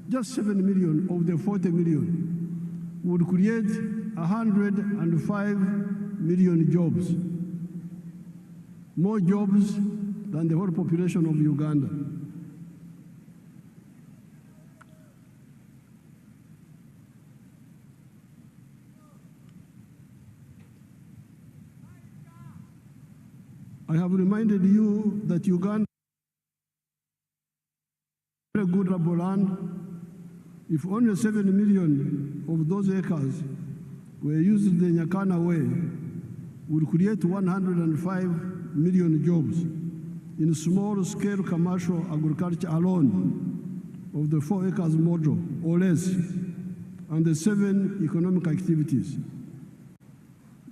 just 7 million of the 40 million would create 105 million jobs, more jobs than the whole population of Uganda. I have reminded you that Uganda has very good arable land. If only 7 million of those acres were used the Nyakana way, would create 105 million jobs in small-scale commercial agriculture alone of the 4 acres model or less, and the 7 economic activities.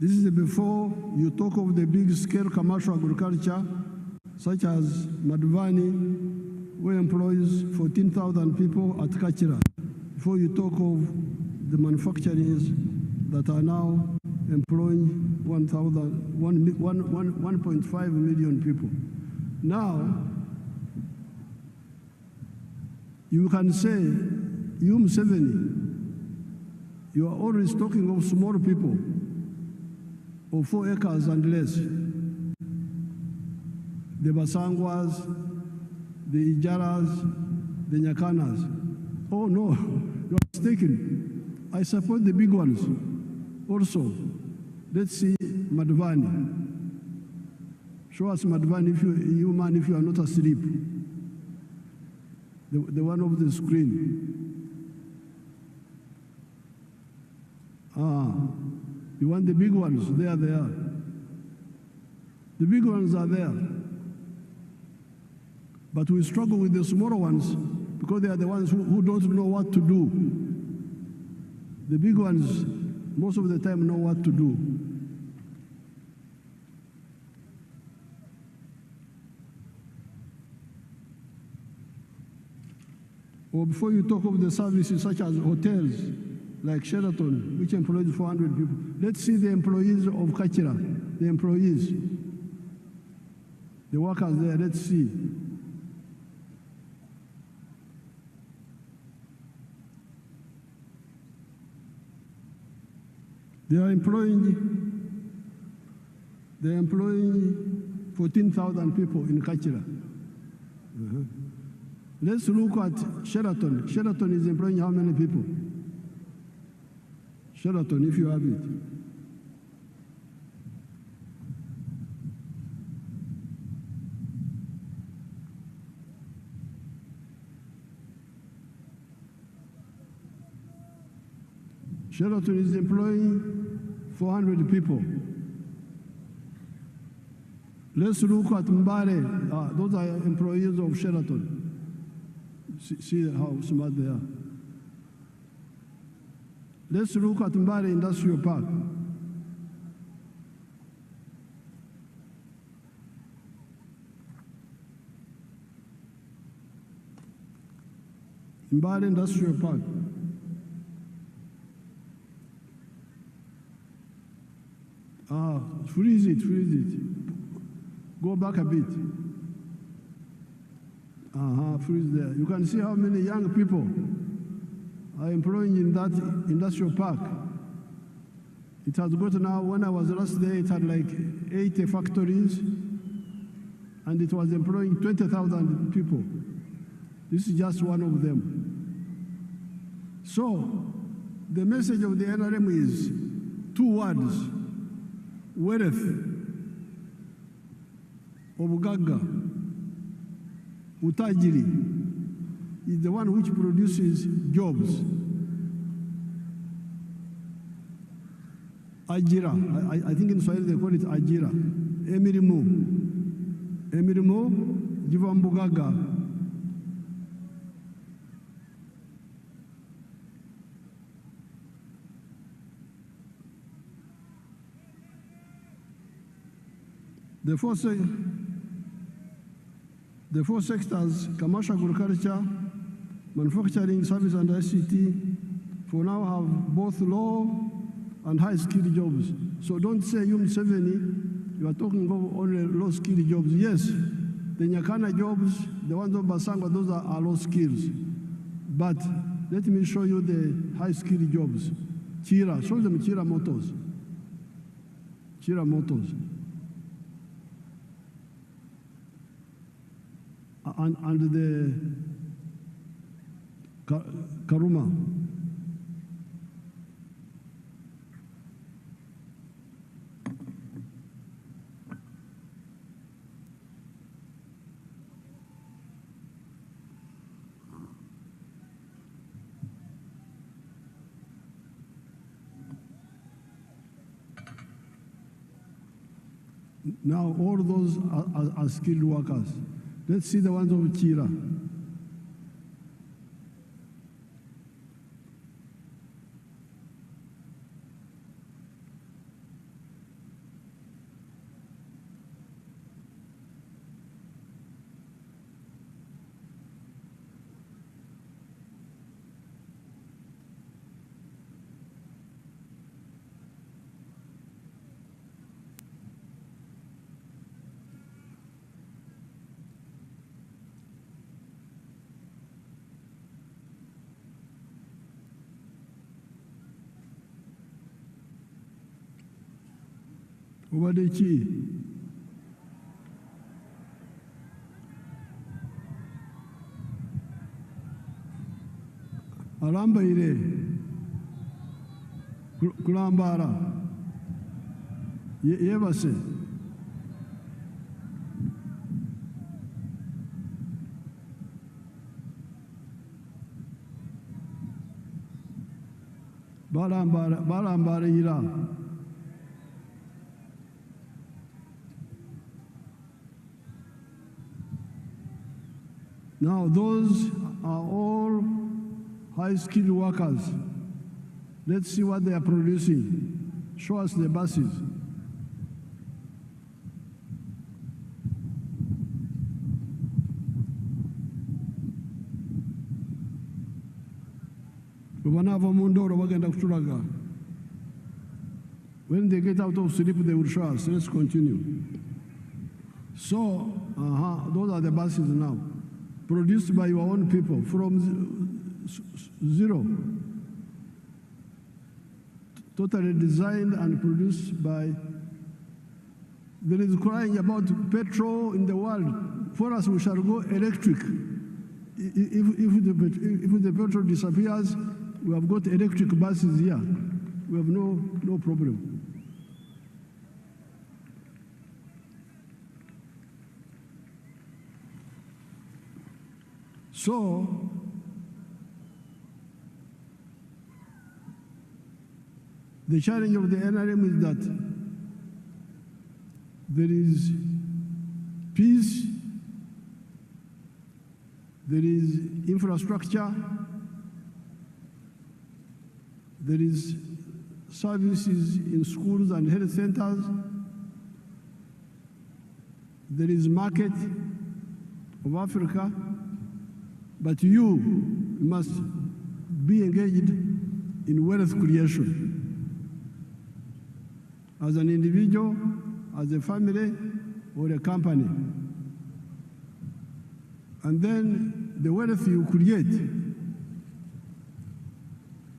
This is before you talk of the big-scale commercial agriculture, such as Madhvani, where employs 14,000 people at Kachira, before you talk of the manufacturers that are now employing 1.5 million people. Now, you can say, you Museveni, you are always talking of small people, of 4 acres and less. The Basangwas, the Ijaras, the Nyakanas. Oh no, you are mistaken. I support the big ones also. Let's see Madhvani. Show us Madhvani, if you are not asleep. The one of the screen. You want the big ones? There they are. The big ones are there. But we struggle with the smaller ones because they are the ones who don't know what to do. The big ones, most of the time, know what to do. Or before you talk of the services such as hotels, like Sheraton, which employs 400 people. Let's see the employees of Kachira, the employees, the workers there, let's see. They are employing 14,000 people in Kachira. Let's look at Sheraton. Sheraton is employing how many people? Sheraton, if you have it. Sheraton is employing 400 people. Let's look at Mbare. Those are employees of Sheraton. See how smart they are. Let's look at Mbare Industrial Park. Mbare Industrial Park. Freeze it. Go back a bit. Freeze there. You can see how many young people are employing in that industrial park. It has got now, when I was last there, it had like 80 factories, and it was employing 20,000 people. This is just one of them. So, the message of the NRM is 2 words: wealth, obugagga, utajiri is the one which produces jobs. Ajira, I think in Swahili they call it ajira. Emirimo, jivambugaga. The four sectors, commercial agriculture, manufacturing, service, and ICT, for now have both low and high-skilled jobs. So don't say, you Museveni, you are talking about only low-skilled jobs. Yes, the Nyakana jobs, the ones of Basangwa, those are low skills. But let me show you the high-skilled jobs. Chira, show them Chira Motors. Chira Motors. And the Karuma. Now all those are skilled workers. Let's see the ones of Chira. Obadde ki? Alambaire kulambala yebase balambalira Now those are all high-skilled workers. Let's see what they are producing. Show us the buses. When they get out of sleep, they will show us. Let's continue. So, those are the buses now. Produced by your own people from zero. Totally designed and produced by. There is crying about petrol in the world. For us, we shall go electric. If the petrol disappears, we have got electric buses here. We have no problem. So, the challenge of the NRM is that there is peace, there is infrastructure, there is services in schools and health centers, there is market of Africa, but you must be engaged in wealth creation. As an individual, as a family, or a company. And then the wealth you create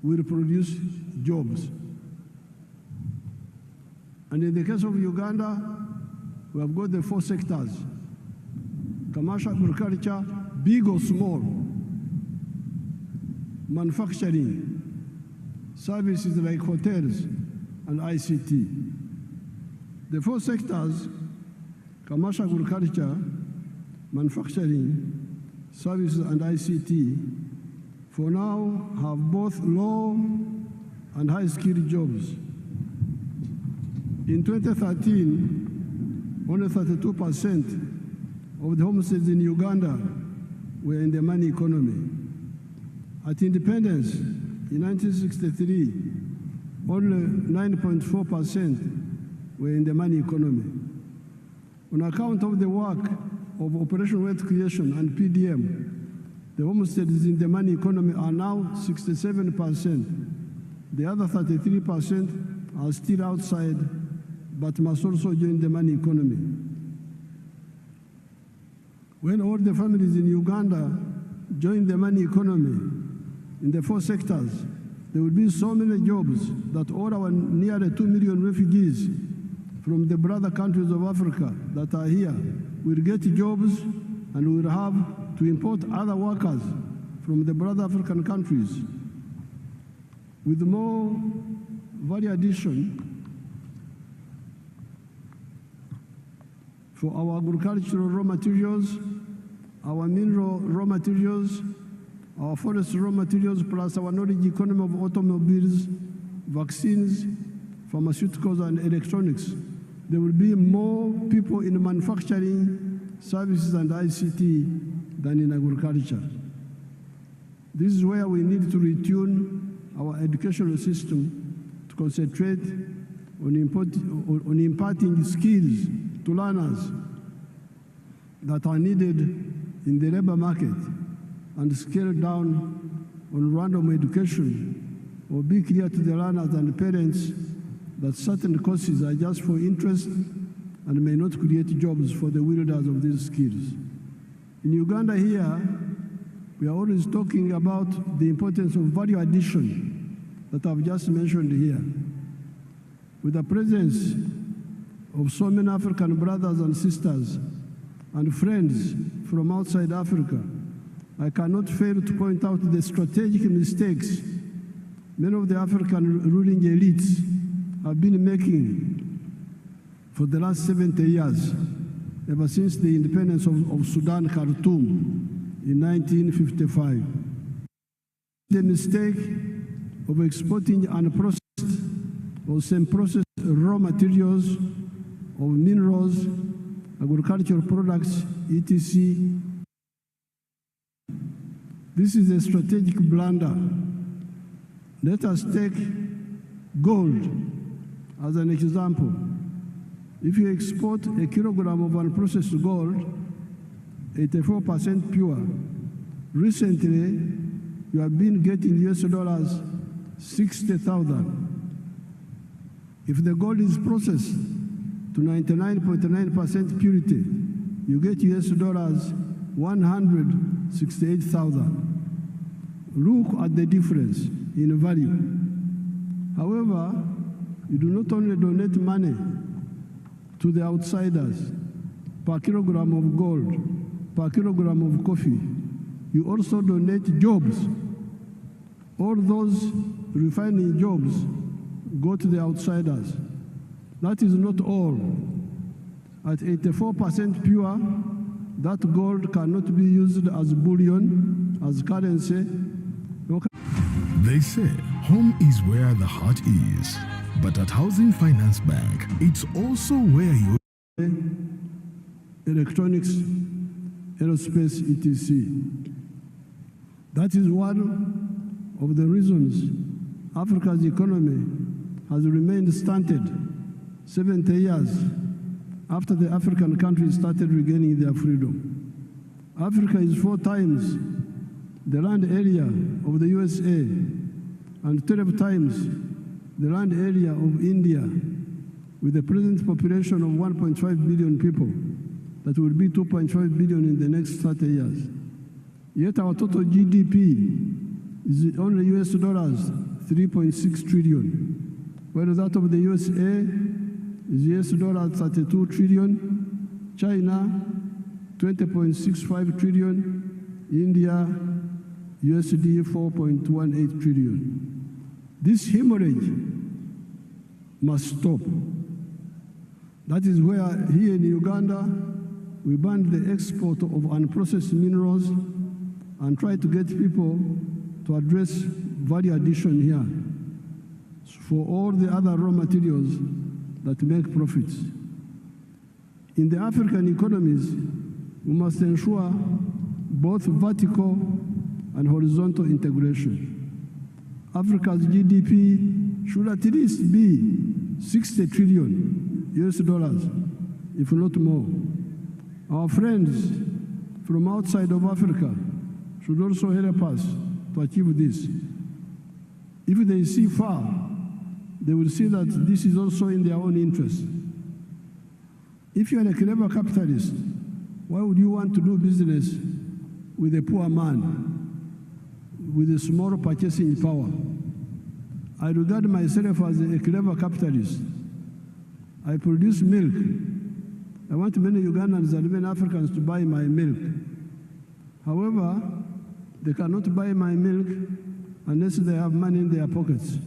will produce jobs. And in the case of Uganda, we have got the 4 sectors: commercial agriculture, big or small, manufacturing, services like hotels, and ICT. The 4 sectors, commercial agriculture, manufacturing, services, and ICT, for now have both low and high-skilled jobs. In 2013, only 32% of the homesteads in Uganda were in the money economy. At independence in 1963, only 9.4% were in the money economy. On account of the work of Operation Wealth Creation and PDM, the homesteads in the money economy are now 67%. The other 33% are still outside, but must also join the money economy. When all the families in Uganda join the money economy in the 4 sectors, there will be so many jobs that all our nearly 2 million refugees from the brother countries of Africa that are here will get jobs, and will have to import other workers from the brother African countries. With more value addition for our agricultural raw materials, our mineral raw materials, our forest raw materials, plus our knowledge economy of automobiles, vaccines, pharmaceuticals, and electronics, there will be more people in manufacturing, services, and ICT than in agriculture. This is where we need to retune our educational system to concentrate on imparting skills to learners that are needed in the labor market and scale down on random education, or be clear to the learners and parents that certain courses are just for interest and may not create jobs for the wielders of these skills. In Uganda here, we are always talking about the importance of value addition that I've just mentioned here. With the presence of so many African brothers and sisters and friends from outside Africa, I cannot fail to point out the strategic mistakes many of the African ruling elites have been making for the last 70 years, ever since the independence of Sudan, Khartoum, in 1955. The mistake of exporting unprocessed or semi-processed raw materials of minerals, agricultural products, etc. This is a strategic blunder. Let us take gold as an example. If you export a kilogram of unprocessed gold, 84% pure, recently you have been getting US dollars 60,000. If the gold is processed to 99.9% purity, you get US dollars 168,000. Look at the difference in value. However, you do not only donate money to the outsiders per kilogram of gold, per kilogram of coffee, you also donate jobs. All those refining jobs go to the outsiders. That is not all. At 84% pure, that gold cannot be used as bullion, as currency. They say home is where the heart is, but at Housing Finance Bank, it's also where you electronics, aerospace, etc. That is one of the reasons Africa's economy has remained stunted 70 years after the African countries started regaining their freedom. Africa is 4 times the land area of the USA and 12 times the land area of India, with a present population of 1.5 billion people that will be 2.5 billion in the next 30 years. Yet our total GDP is only US dollars 3.6 trillion, whereas that of the USA is US dollars 32 trillion, China 20.65 trillion, India USD 4.18 trillion. This hemorrhage must stop. That is where here in Uganda we banned the export of unprocessed minerals and try to get people to address value addition here for all the other raw materials that make profits. In the African economies, we must ensure both vertical and horizontal integration. Africa's GDP should at least be 60 trillion US dollars, if not more. Our friends from outside of Africa should also help us to achieve this. If they see far, they will see that this is also in their own interest. If you are a clever capitalist, why would you want to do business with a poor man with a small purchasing power? I regard myself as a clever capitalist. I produce milk. I want many Ugandans and many Africans to buy my milk. However, they cannot buy my milk unless they have money in their pockets.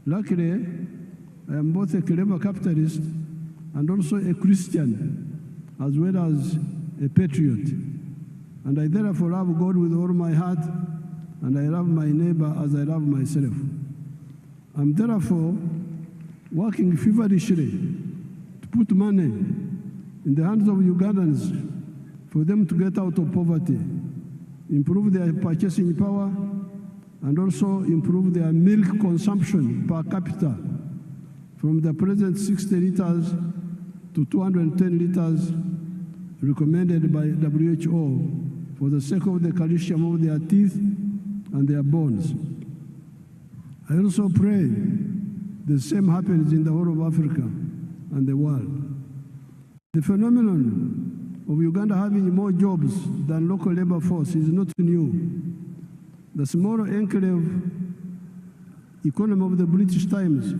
Luckily, I am both a clever capitalist and also a Christian, as well as a patriot. And I therefore love God with all my heart, and I love my neighbor as I love myself. I'm therefore working feverishly put money in the hands of Ugandans for them to get out of poverty, improve their purchasing power, and also improve their milk consumption per capita from the present 60 liters to 210 liters recommended by WHO for the sake of the calcium of their teeth and their bones. I also pray the same happens in the whole of Africa and the world. The phenomenon of Uganda having more jobs than local labor force is not new. The small enclave economy of the British times,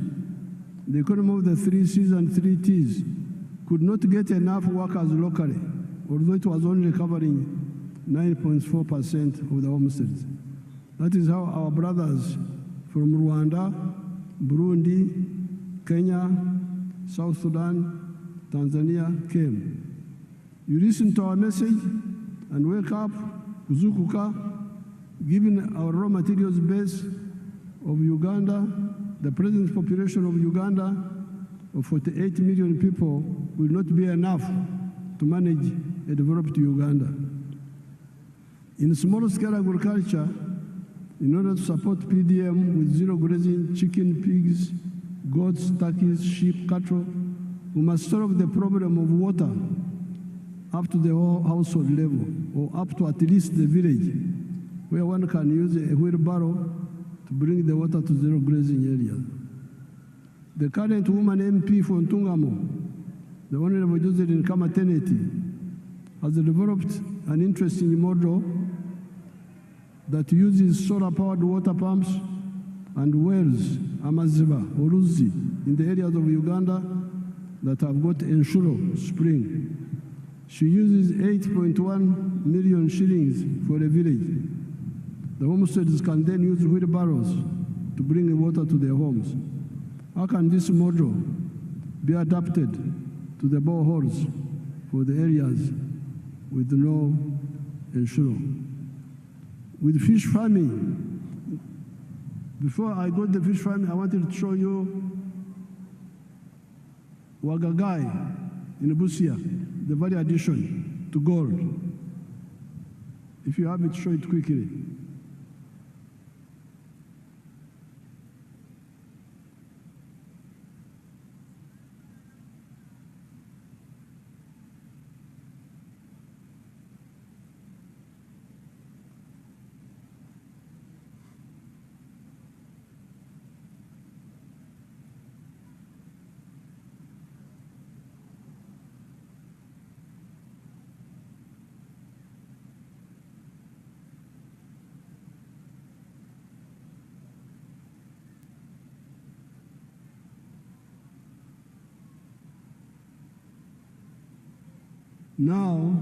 the economy of the 3 C's and 3 T's, could not get enough workers locally, although it was only covering 9.4% of the homesteads. That is how our brothers from Rwanda, Burundi, Kenya, South Sudan, Tanzania came. You listen to our message and wake up, kuzukuka, given our raw materials base of Uganda, the present population of Uganda of 48 million people will not be enough to manage a developed Uganda. In small-scale agriculture, in order to support PDM with zero grazing chicken, pigs, goats, turkeys, sheep, cattle, we must solve the problem of water up to the whole household level, or up to at least the village, where one can use a wheelbarrow to bring the water to zero grazing areas. The current woman MP for Ntungamo, the Honorable Josephine Kamateneti, has developed an interesting model that uses solar-powered water pumps and wells, Amaziba, Uruzi, in the areas of Uganda that have got Enshuro spring. She uses 8.1 million shillings for a village. The homesteaders can then use wheelbarrows to bring the water to their homes. How can this model be adapted to the boreholes for the areas with no Enshuro? With fish farming, before I got the fish farming, I wanted to show you Wagagai in Busia, the value addition to gold. If you have it, show it quickly. Now,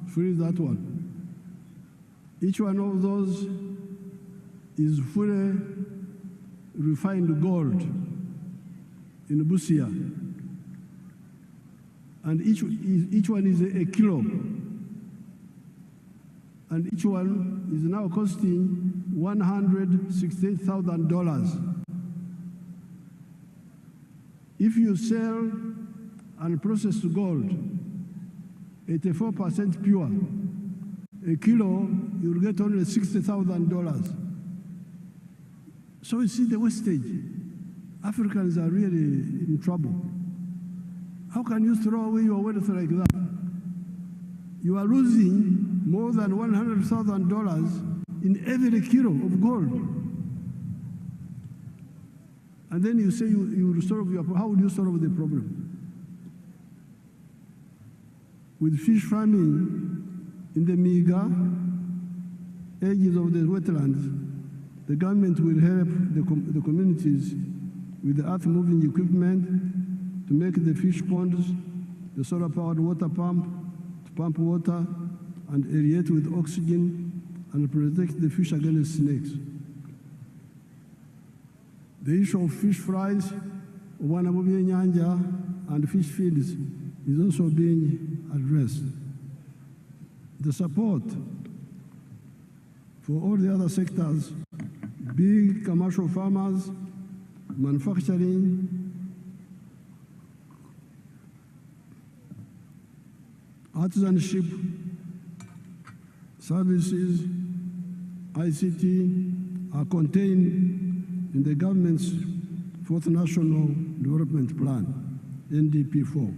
freeze that one. Each one of those is fully refined gold in Busia. And each one is a kilo. And each one is now costing $168,000. If you sell and process gold, 84% pure, a kilo, you'll get only $60,000. So you see the wastage. Africans are really in trouble. How can you throw away your wealth like that? You are losing more than $100,000 in every kilo of gold. And then you say you will solve your problem. How will you solve the problem? With fish farming in the Miga edges of the wetlands, the government will help the communities with the earth-moving equipment to make the fish ponds, the solar-powered water pump, to pump water and aerate with oxygen and protect the fish against snakes. The issue of fish fries, nyanja, and fish feeds is also being addressed. The support for all the other sectors, big commercial farmers, manufacturing, artisanship, services, ICT are contained in the government's Fourth National Development Plan, NDP4.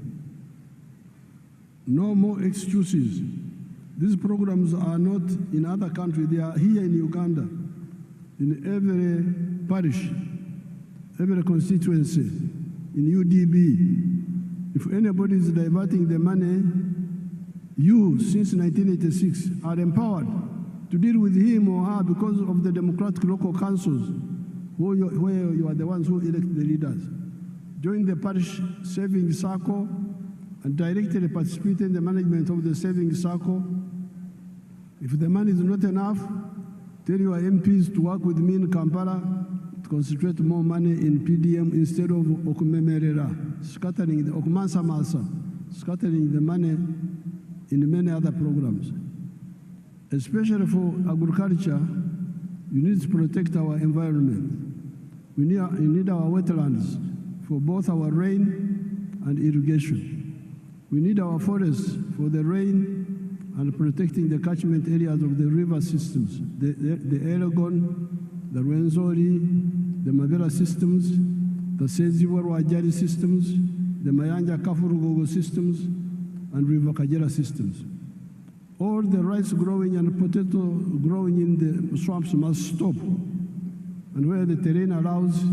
No more excuses. These programs are not in other countries, they are here in Uganda, in every parish, every constituency, in UDB. If anybody is diverting the money, you, since 1986, are empowered to deal with him or her because of the democratic local councils where you are the ones who elect the leaders. Join the parish savings circle and directly participate in the management of the savings circle. If the money is not enough, tell your MPs to work with me in Kampala to concentrate more money in PDM instead of okumemerera, scattering the okumansamasa, scattering the money in many other programs. Especially for agriculture, you need to protect our environment. We need our wetlands for both our rain and irrigation. We need our forests for the rain and protecting the catchment areas of the river systems, the Elgon, the Rwenzori, the Mabera systems, the Seziwa-Rwajari systems, the Mayanja Kafurugogo systems, and River Kajera systems. All the rice growing and potato growing in the swamps must stop. And where the terrain allows,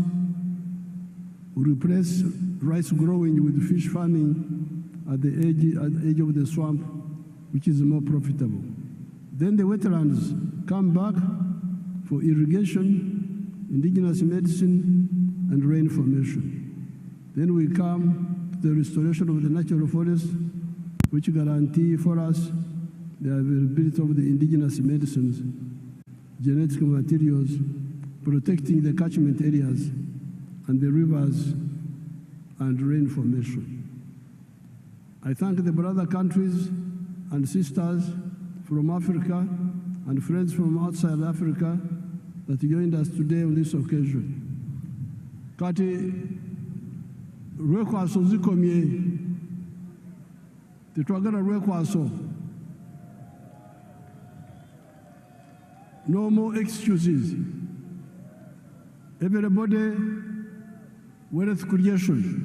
we replace rice growing with fish farming at the edge of the swamp, which is more profitable. Then the wetlands come back for irrigation, indigenous medicine, and rain formation. Then we come to the restoration of the natural forest, which guarantee for us the availability of the indigenous medicines, genetic materials, protecting the catchment areas and the rivers and rain formation. I thank the brother countries and sisters from Africa and friends from outside Africa that joined us today on this occasion. Kati rwekwaso zikomye, tetwagala rwekwaso. No more excuses. Everybody wealth creation.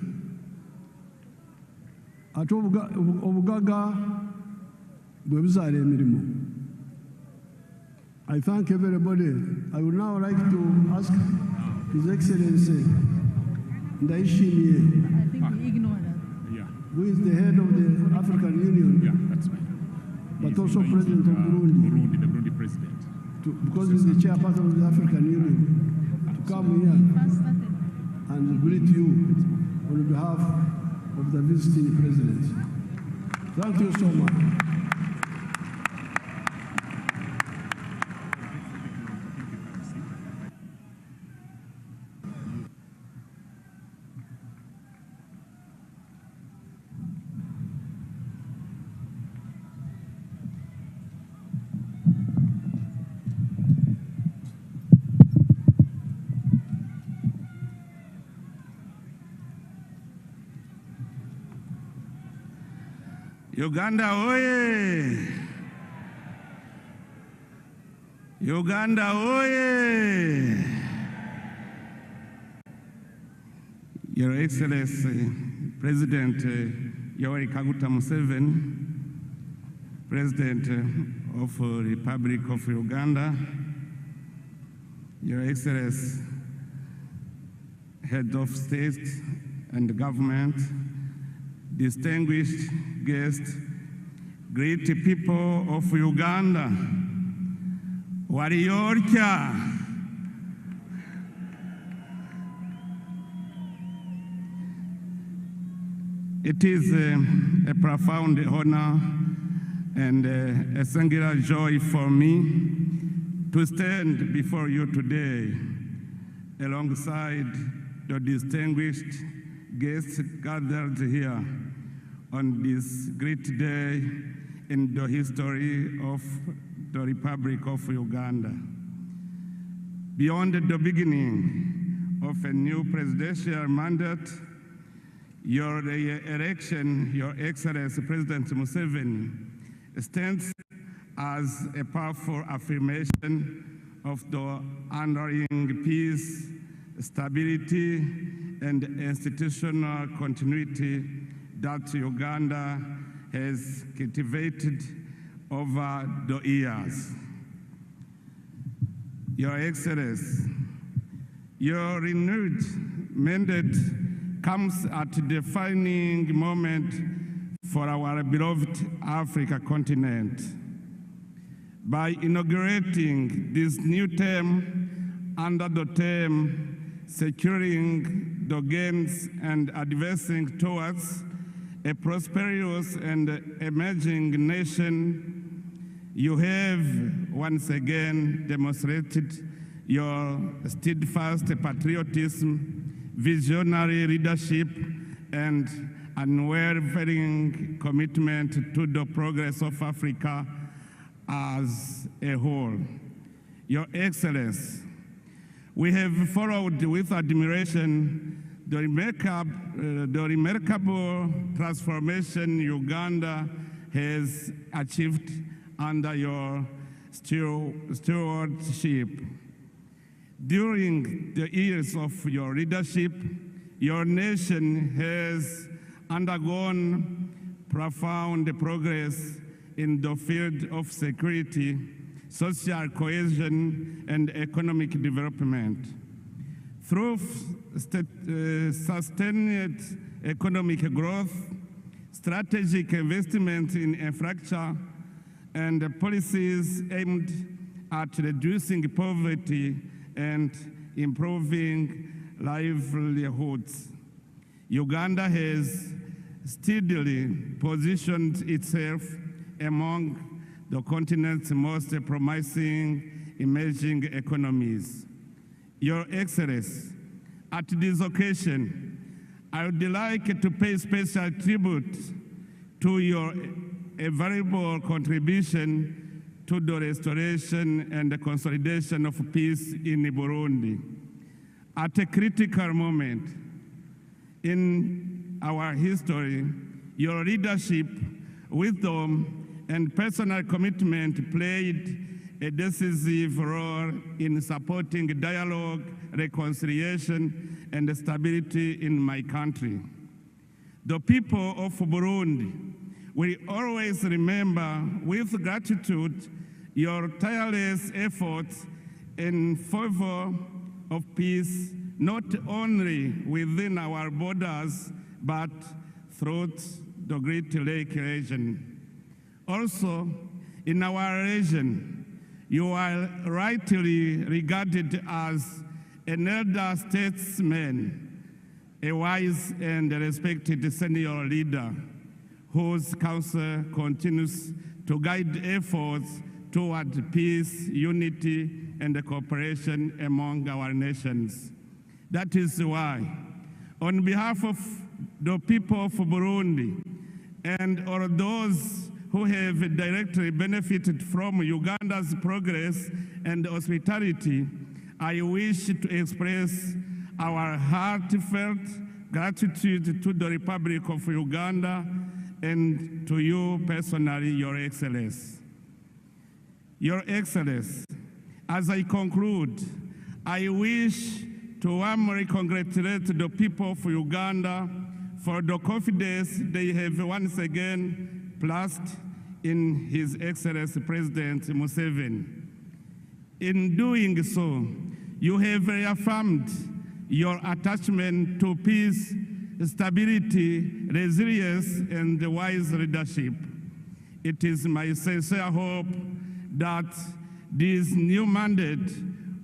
Ate obugaga bwe buzaala emirimu. I thank everybody. I would now like to ask His Excellency Ndaishimie, I think we ignore that. who is the head of the African Union, That's right. but also President of Burundi, the Burundi president. Because he's the chairperson of the African Union, to come here and greet you on behalf of the visiting president. Thank you so much. Uganda oye! Uganda oye! Your Excellency, President Yoweri Kaguta Museveni, President of the Republic of Uganda, Your Excellency, Head of State and Government, distinguished guests, great people of Uganda, Wariyorcha, it is a profound honor and a singular joy for me to stand before you today alongside the distinguished guests gathered here on this great day in the history of the Republic of Uganda. Beyond the beginning of a new presidential mandate, Your election, Your Excellency President Museveni, stands as a powerful affirmation of the underlying peace, stability, and institutional continuity that Uganda has cultivated over the years. Your Excellency, your renewed mandate comes at a defining moment for our beloved Africa continent. By inaugurating this new term under the term Securing the Gains and Advancing Towards a Prosperous and Emerging Nation, you have once again demonstrated your steadfast patriotism, visionary leadership, and unwavering commitment to the progress of Africa as a whole. Your Excellency, we have followed with admiration the remarkable transformation Uganda has achieved under your stewardship. During the years of your leadership, your nation has undergone profound progress in the field of security, social cohesion, and economic development. Through sustained economic growth, strategic investment in infrastructure, and policies aimed at reducing poverty and improving livelihoods, Uganda has steadily positioned itself among the continent's most promising emerging economies. Your Excellency, at this occasion, I would like to pay special tribute to your invaluable contribution to the restoration and the consolidation of peace in Burundi. At a critical moment in our history, your leadership, wisdom, and personal commitment played a decisive role in supporting dialogue, reconciliation, and stability in my country. The people of Burundi will always remember with gratitude your tireless efforts in favor of peace, not only within our borders, but throughout the Great Lake region. Also, in our region, you are rightly regarded as an elder statesman, a wise and respected senior leader whose counsel continues to guide efforts toward peace, unity, and cooperation among our nations. That is why, on behalf of the people of Burundi and all those who have directly benefited from Uganda's progress and hospitality, I wish to express our heartfelt gratitude to the Republic of Uganda and to you personally, Your Excellency. Your Excellency, as I conclude, I wish to warmly congratulate the people of Uganda for the confidence they have once again placed in His Excellency President Museveni. In doing so, you have reaffirmed your attachment to peace, stability, resilience, and wise leadership. It is my sincere hope that this new mandate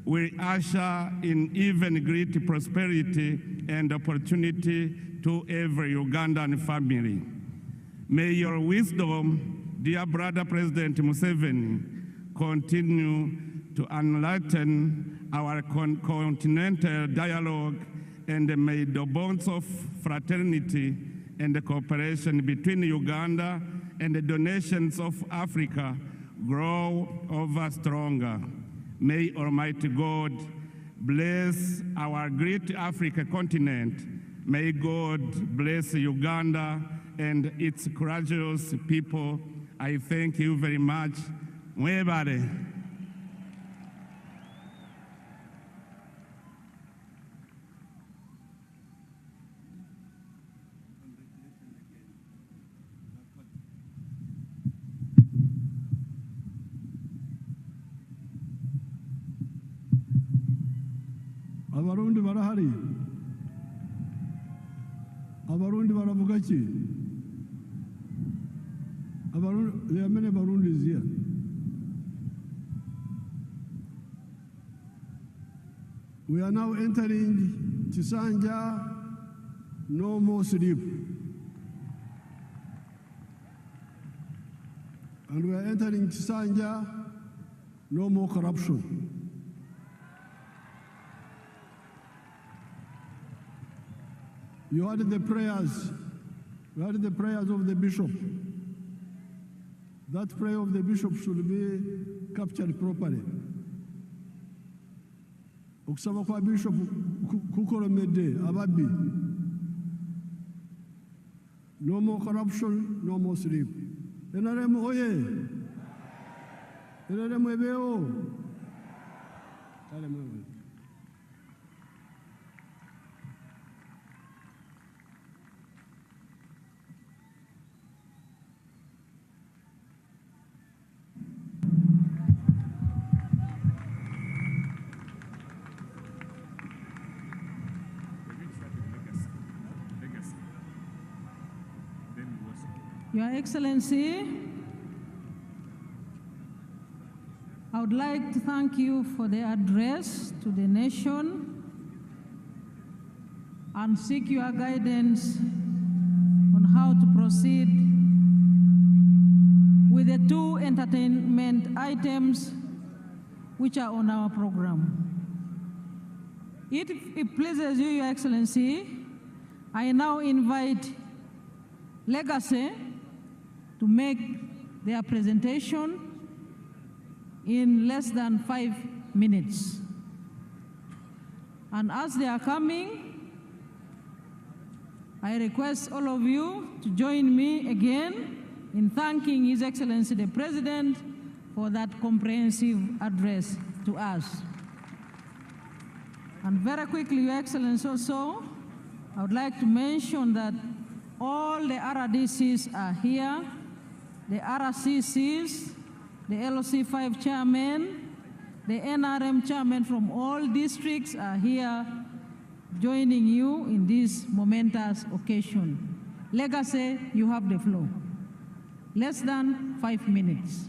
will usher in even greater prosperity and opportunity to every Ugandan family. May your wisdom, dear brother President Museveni, continue to enlighten our continental dialogue, and may the bonds of fraternity and cooperation between Uganda and the nations of Africa grow ever stronger. May Almighty God bless our great Africa continent. May God bless Uganda and its courageous people. I thank you very much. Mwebale. Abarundi barahari. Abarundi baravuga ki? There are many Burundis here. We are now entering Chisanja, no more sleep. And we are entering Chisanja, no more corruption. You heard the prayers. You heard the prayers of the bishop. That prayer of the bishop should be captured properly. Okusaba kwa bishop kukolomedde ababbi. No more corruption, no more sleep. NRM oye. NRM ebeo. Your Excellency, I would like to thank you for the address to the nation and seek your guidance on how to proceed with the two entertainment items which are on our program. If it pleases you, Your Excellency, I now invite Legacy to make their presentation in less than 5 minutes. And as they are coming, I request all of you to join me again in thanking His Excellency the President for that comprehensive address to us. And very quickly, Your Excellency, also, I would like to mention that all the RDCs are here, the RCCs, the LOC5 chairmen, the NRM chairmen from all districts are here joining you in this momentous occasion. Legacy, you have the floor. Less than 5 minutes.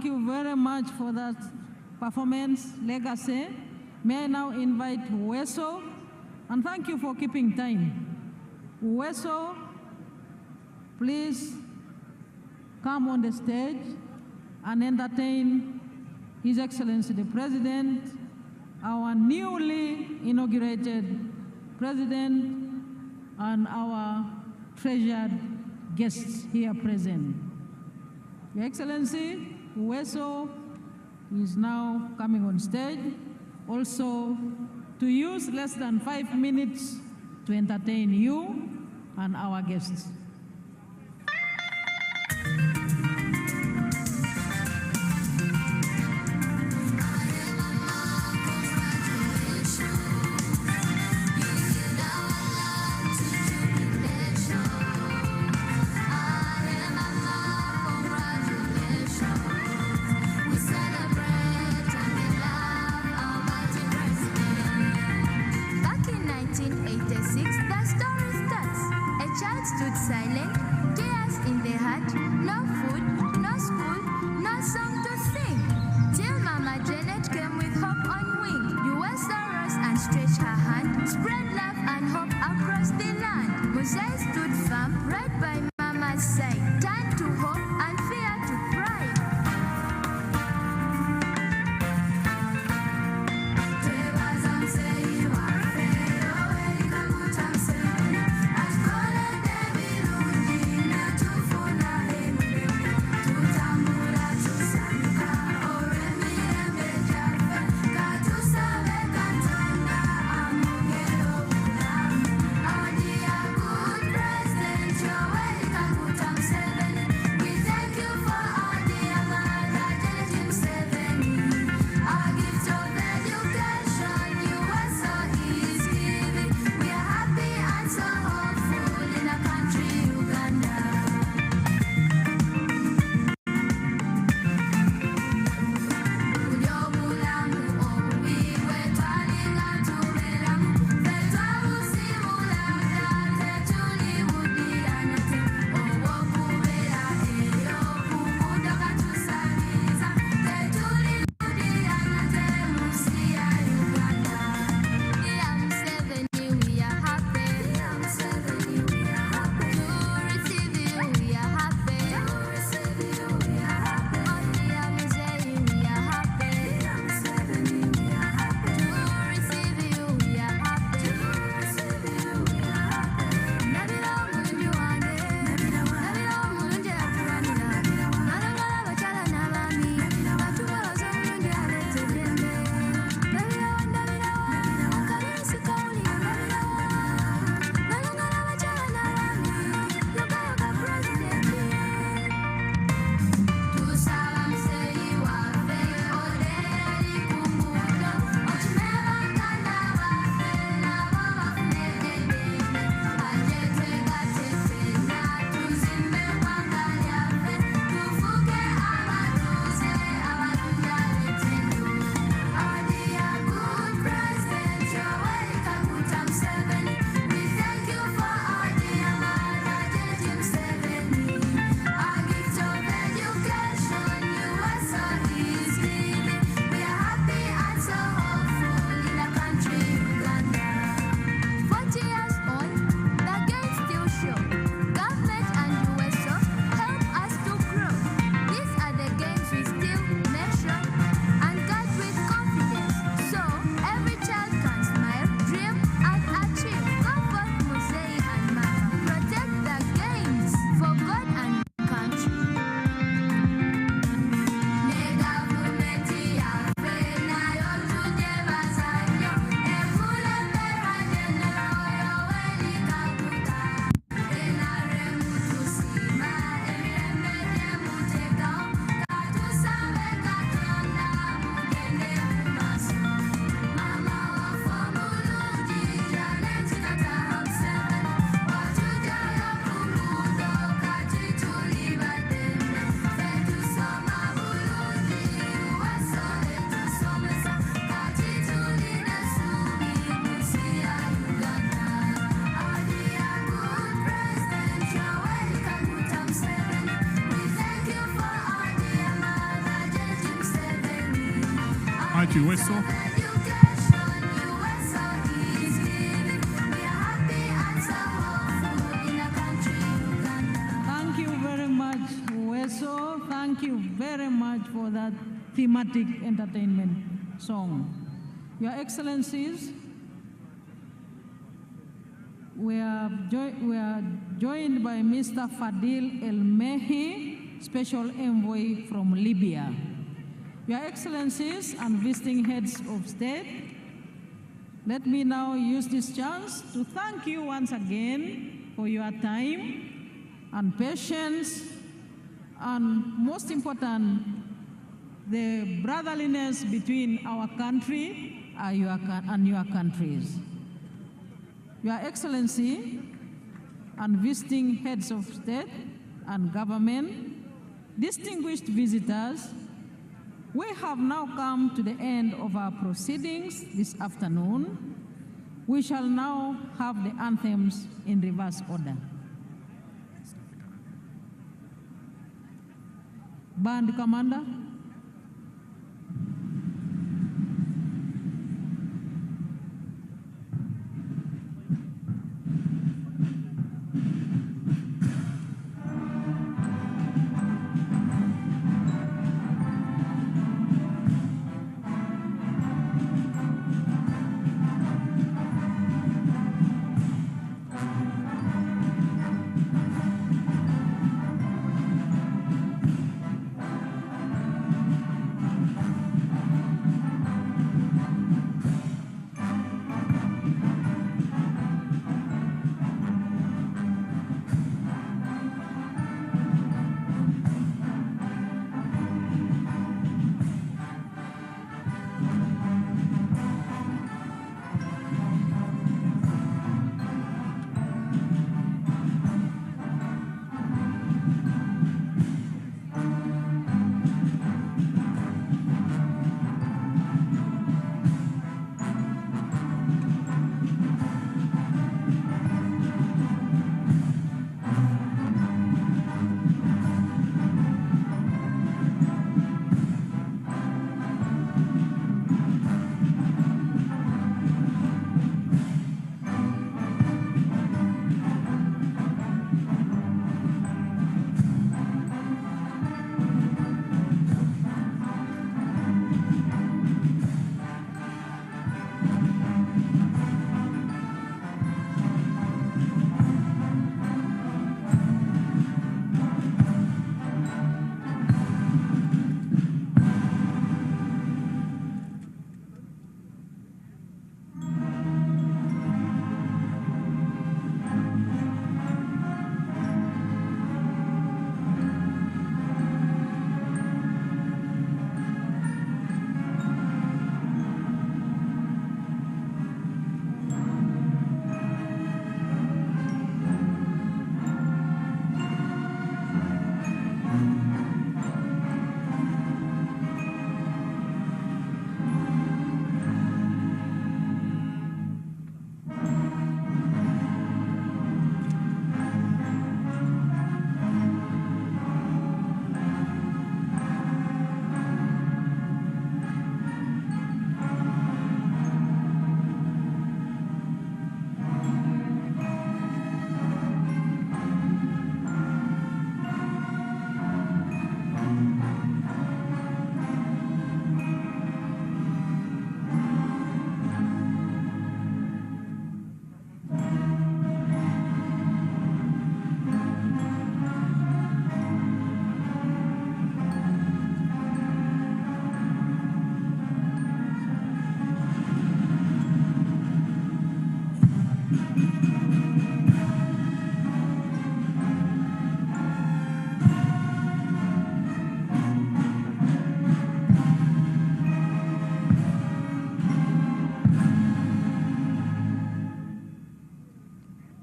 Thank you very much for that performance legacy. May I now invite Weso, and thank you for keeping time. Weso, please come on the stage and entertain His Excellency the President, our newly inaugurated President, and our treasured guests here present. Your Excellency, Weso is now coming on stage, also to use less than 5 minutes to entertain you and our guests. Back in 1986, the story starts. A child stood side much, Uweso. Thank you very much, Uweso. Thank you very much for that thematic entertainment song. Your Excellencies, we are joined by Mr. Fadil El-Mehi, Special Envoy from Libya. Your Excellencies and visiting heads of state, let me now use this chance to thank you once again for your time and patience, and most important, the brotherliness between our country and your countries. Your Excellency and visiting heads of state and government, distinguished visitors, we have now come to the end of our proceedings this afternoon. We shall now have the anthems in reverse order. Band Commander.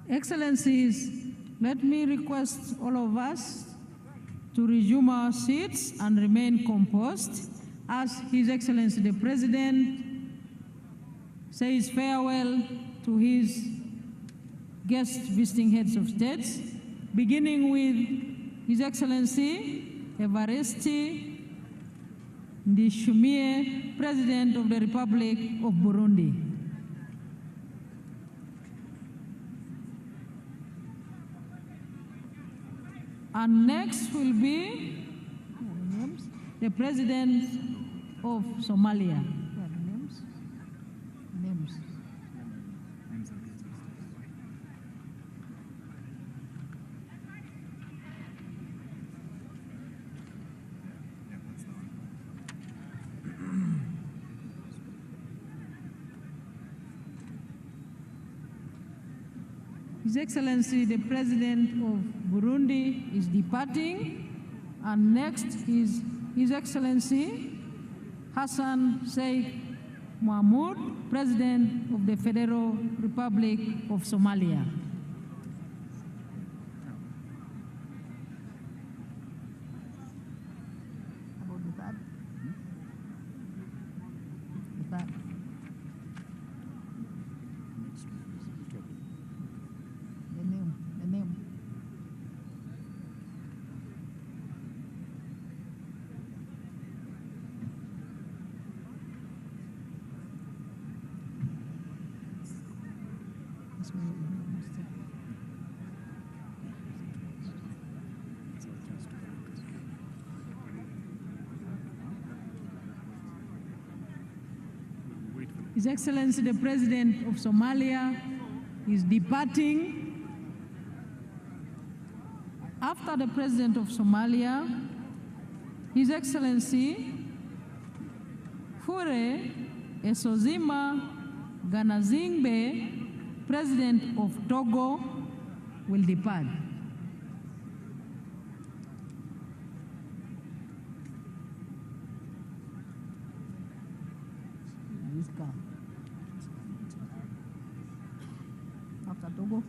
Excellencies, let me request all of us to resume our seats and remain composed as His Excellency the President says farewell to his guest visiting heads of states, beginning with His Excellency Evariste Ndishimie, President of the Republic of Burundi. And next will be the President of Somalia. Names. His Excellency, the President of Burundi is departing, and next is His Excellency Hassan Sheikh Mohamud, President of the Federal Republic of Somalia. His Excellency, the President of Somalia is departing. After the President of Somalia, His Excellency Fure Esozima Ganazingbe, President of Togo, will depart. After Togo.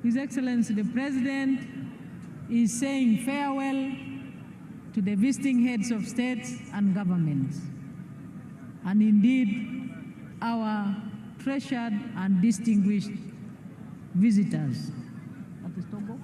His Excellency, the President is saying farewell to the visiting heads of states and governments, and indeed our treasured and distinguished visitors. That is Togo.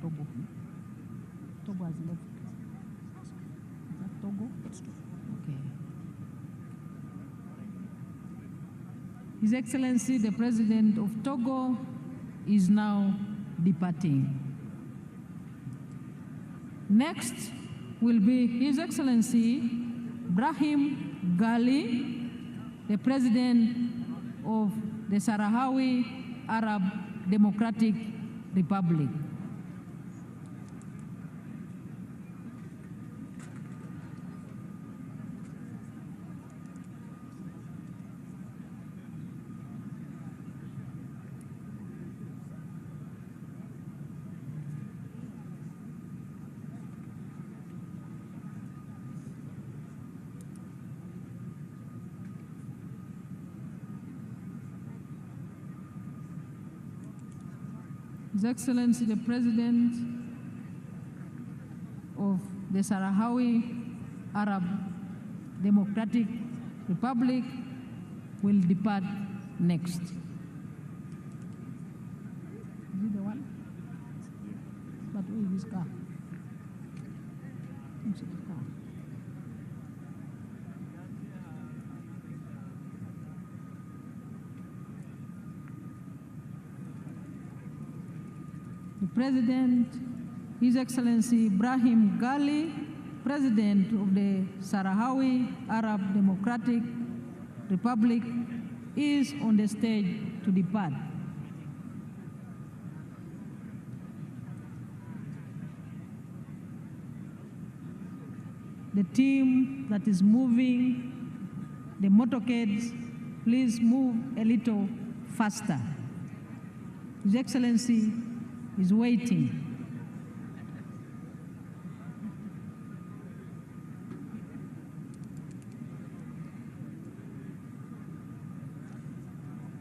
Togo. Togo has left. Is that Togo? That's Togo. Okay. His Excellency, the President of Togo, is now departing. Next will be His Excellency Brahim Gali, the President of the Sahrawi Arab Democratic Republic. His Excellency, the President of the Sahrawi Arab Democratic Republic, will depart next. Is it the one? But where is his car? Where's his car? The President, His Excellency Brahim Gali, President of the Sahrawi Arab Democratic Republic, is on the stage to depart. the team that is moving the motorcades, please move a little faster. His Excellency is waiting.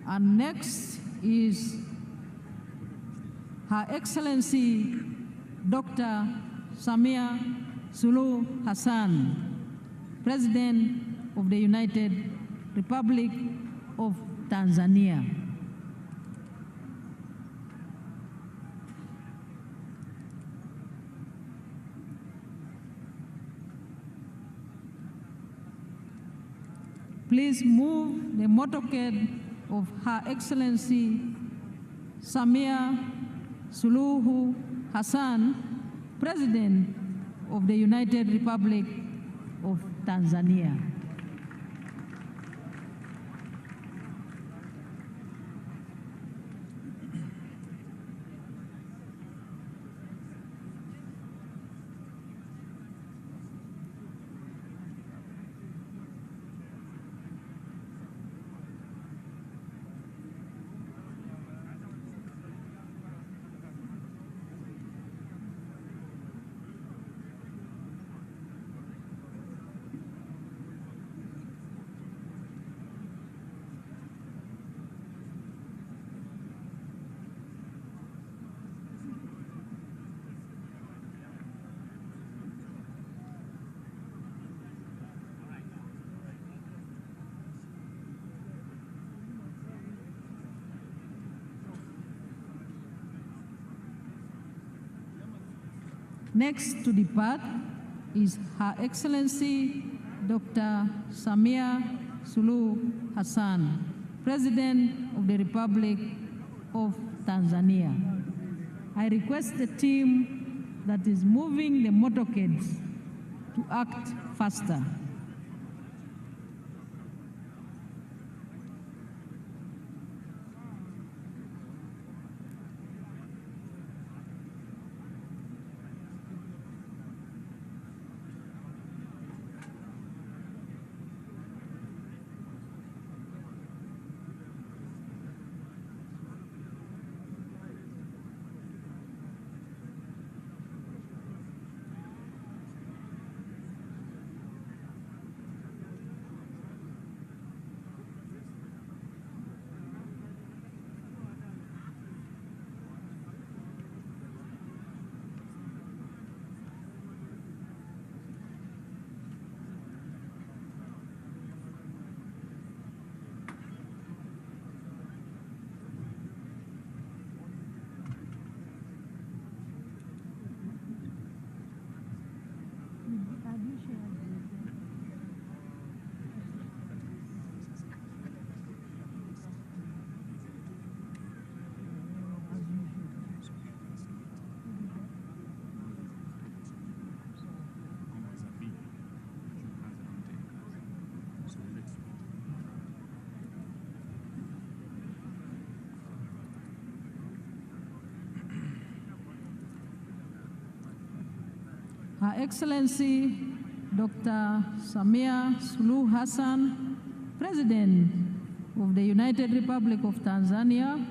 And next is Her Excellency Dr. Samia Suluhu Hassan, President of the United Republic of Tanzania. Please move the motorcade of Her Excellency Samia Suluhu Hassan, President of the United Republic of Tanzania. Next to depart is Her Excellency Dr. Samia Suluhu Hassan, President of the Republic of Tanzania. I request the team that is moving the motorcades to act faster. Her Excellency Dr. Samia Suluhu Hassan, President of the United Republic of Tanzania,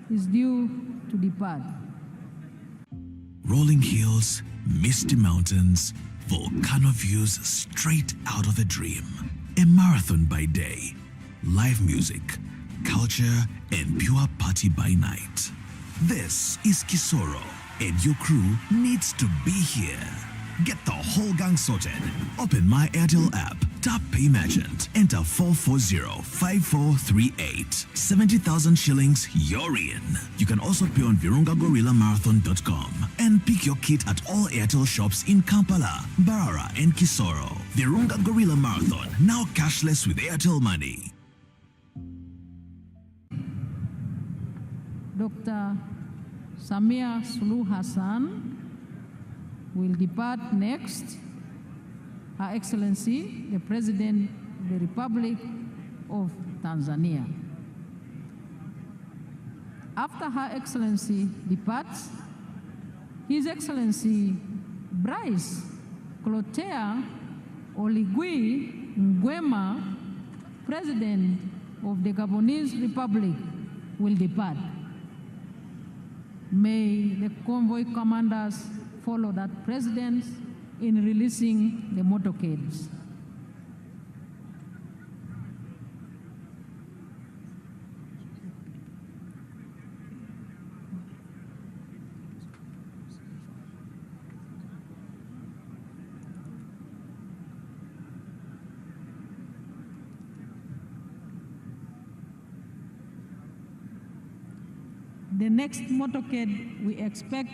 is due to depart. Rolling hills, misty mountains, volcano views straight out of a dream. A marathon by day, live music, culture, and pure party by night. This is Kisoro, and your crew needs to be here. Get the whole gang sorted. Open My Airtel app, tap Pay Merchant, enter 440-5438. 70,000 shillings, you're in. You can also pay on virungagorilamarathon.com and pick your kit at all Airtel shops in Kampala, Barara, and Kisoro. Virunga Gorilla Marathon, now cashless with Airtel Money. Dr. Samia Suluhu Hassan will depart next. Her Excellency, the President of the Republic of Tanzania. After Her Excellency departs, His Excellency Bryce Clotaire Oligui Nguema, President of the Gabonese Republic, will depart. May the convoy commanders follow that precedent in releasing the motorcades. The next motorcade we expect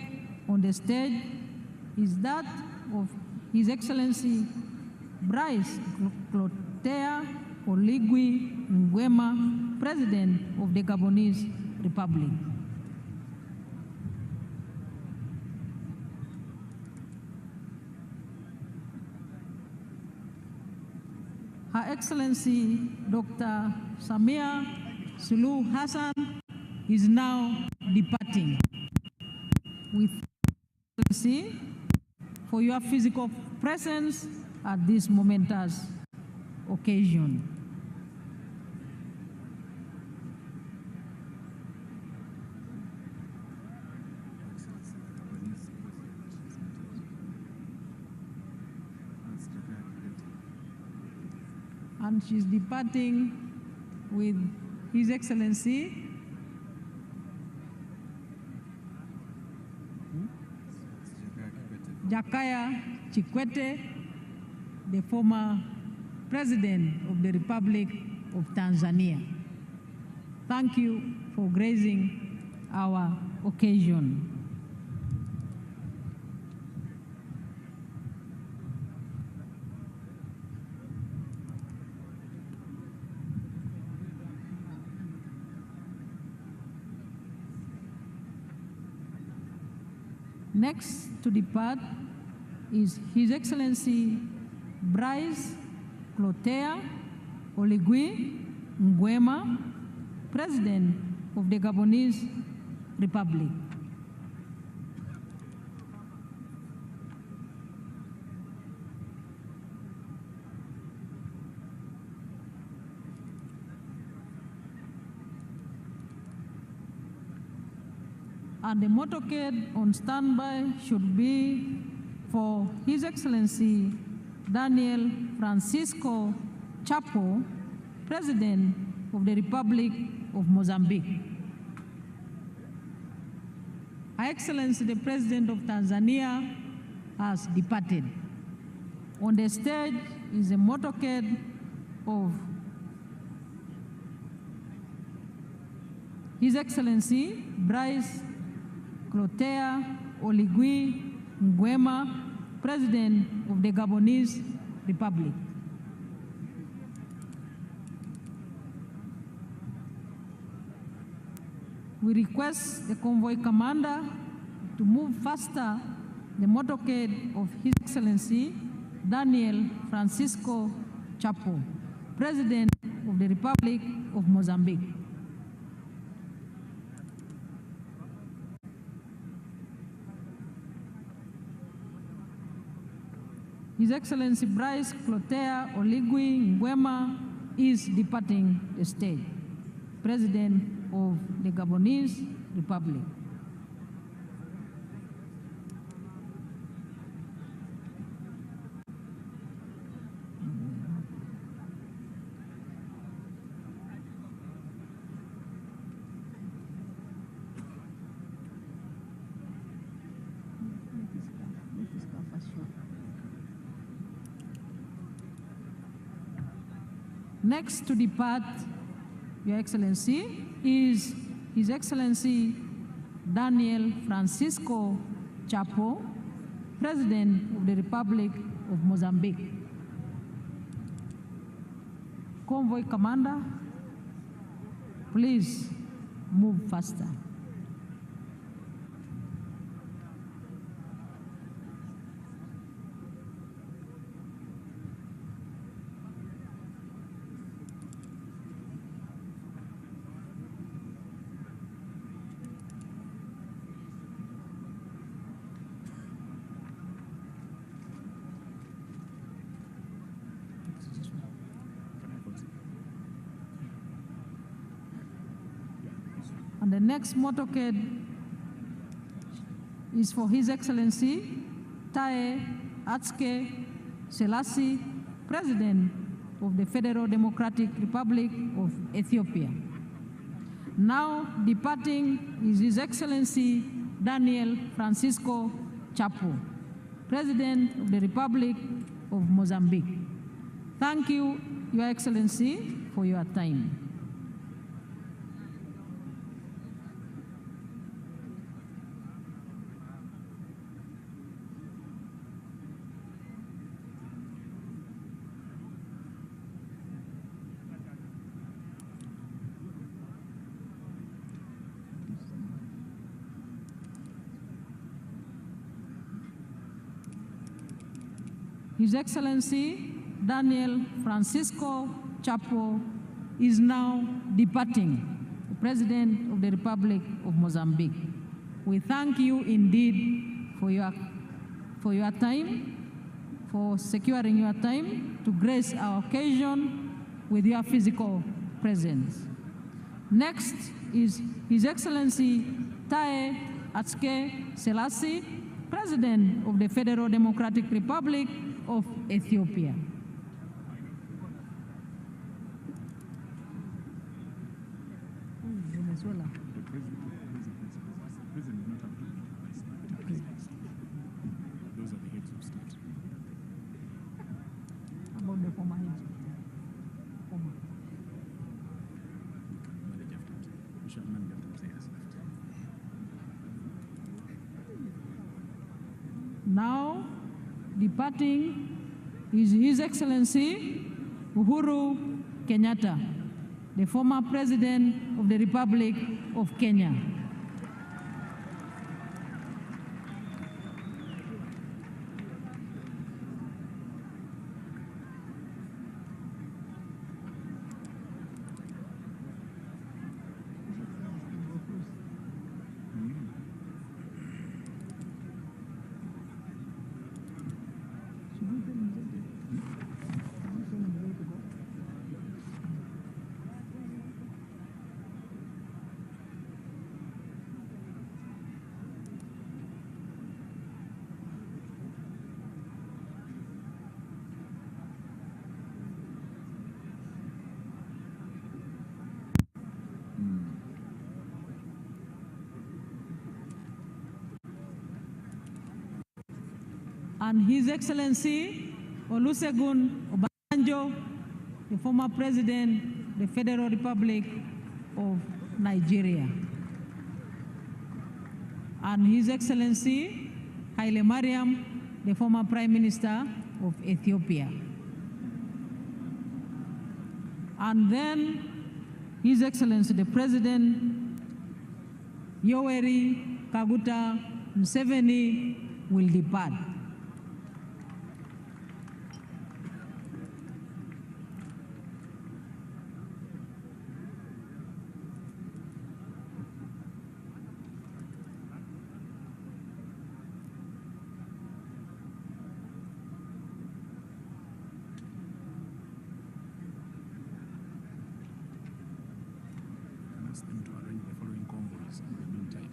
on the stage is that of His Excellency Bryce Clotaire Oligui Nguema, President of the Gabonese Republic. Her Excellency Dr. Samia Suluhu Hassan is now departing. With Excellency for your physical presence at this momentous occasion. And she's departing with His Excellency Jakaya Kikwete, the former President of the Republic of Tanzania. Thank you for gracing our occasion. Next to depart is His Excellency Bryce Clotaire Oligui Nguema, President of the Gabonese Republic. And the motorcade on standby should be for His Excellency Daniel Francisco Chapo, President of the Republic of Mozambique. Her Excellency the President of Tanzania has departed. On the stage is a motorcade of His Excellency Bryce Clotaire Oligui Nguema, President of the Gabonese Republic. We request the convoy commander to move faster the motorcade of His Excellency Daniel Francisco Chapo, President of the Republic of Mozambique. His Excellency Bryce Clotaire Oligui Nguema is departing the stage, President of the Gabonese Republic. Next to depart, Your Excellency, is His Excellency Daniel Francisco Chapo, President of the Republic of Mozambique. Convoy Commander, please move faster. The next motorcade is for His Excellency Taye Atske Selassie, President of the Federal Democratic Republic of Ethiopia. Now departing is His Excellency Daniel Francisco Chapo, President of the Republic of Mozambique. Thank you, Your Excellency, for your time. His Excellency Daniel Francisco Chapo is now departing, the President of the Republic of Mozambique. We thank you indeed for your time, for securing your time to grace our occasion with your physical presence. Next is His Excellency Taye Atske Selassie, President of the Federal Democratic Republic of Ethiopia. Venezuela. Those are the heads of state. About the former heads. Former. Now, departing is His Excellency Uhuru Kenyatta, the former President of the Republic of Kenya. And His Excellency Olusegun Obasanjo, the former President of the Federal Republic of Nigeria. And His Excellency Haile Mariam, the former Prime Minister of Ethiopia. And then His Excellency the President Yoweri Kaguta Museveni will depart. Ask them to arrange the following convoys in the meantime.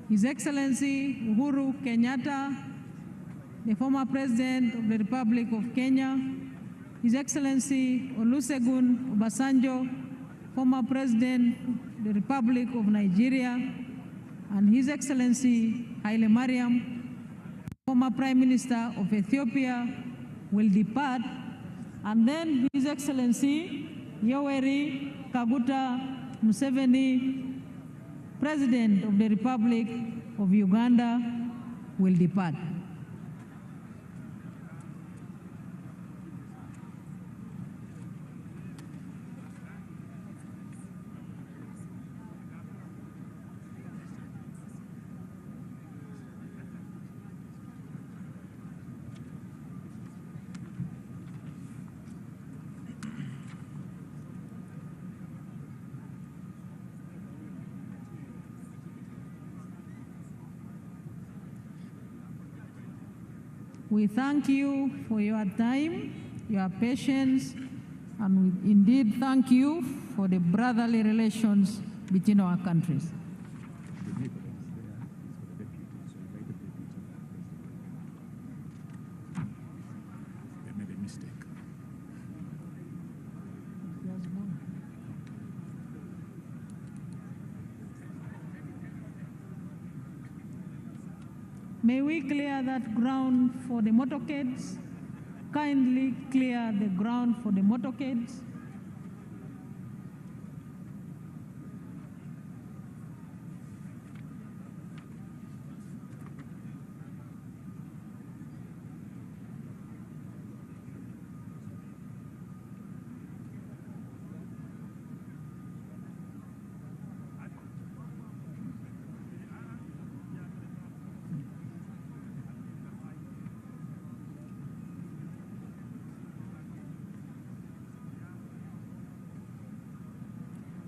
His Excellency Uhuru Kenyatta, the former President of the Republic of Kenya, His Excellency Olusegun Obasanjo, former President of the Republic of Nigeria, and His Excellency Haile Mariam, former Prime Minister of Ethiopia, will depart, and then His Excellency Yoweri Kaguta Museveni, President of the Republic of Uganda, will depart. We thank you for your time, your patience, and we indeed thank you for the brotherly relations between our countries. They made a mistake. May we clear that ground for the motorcades? Kindly clear the ground for the motorcades.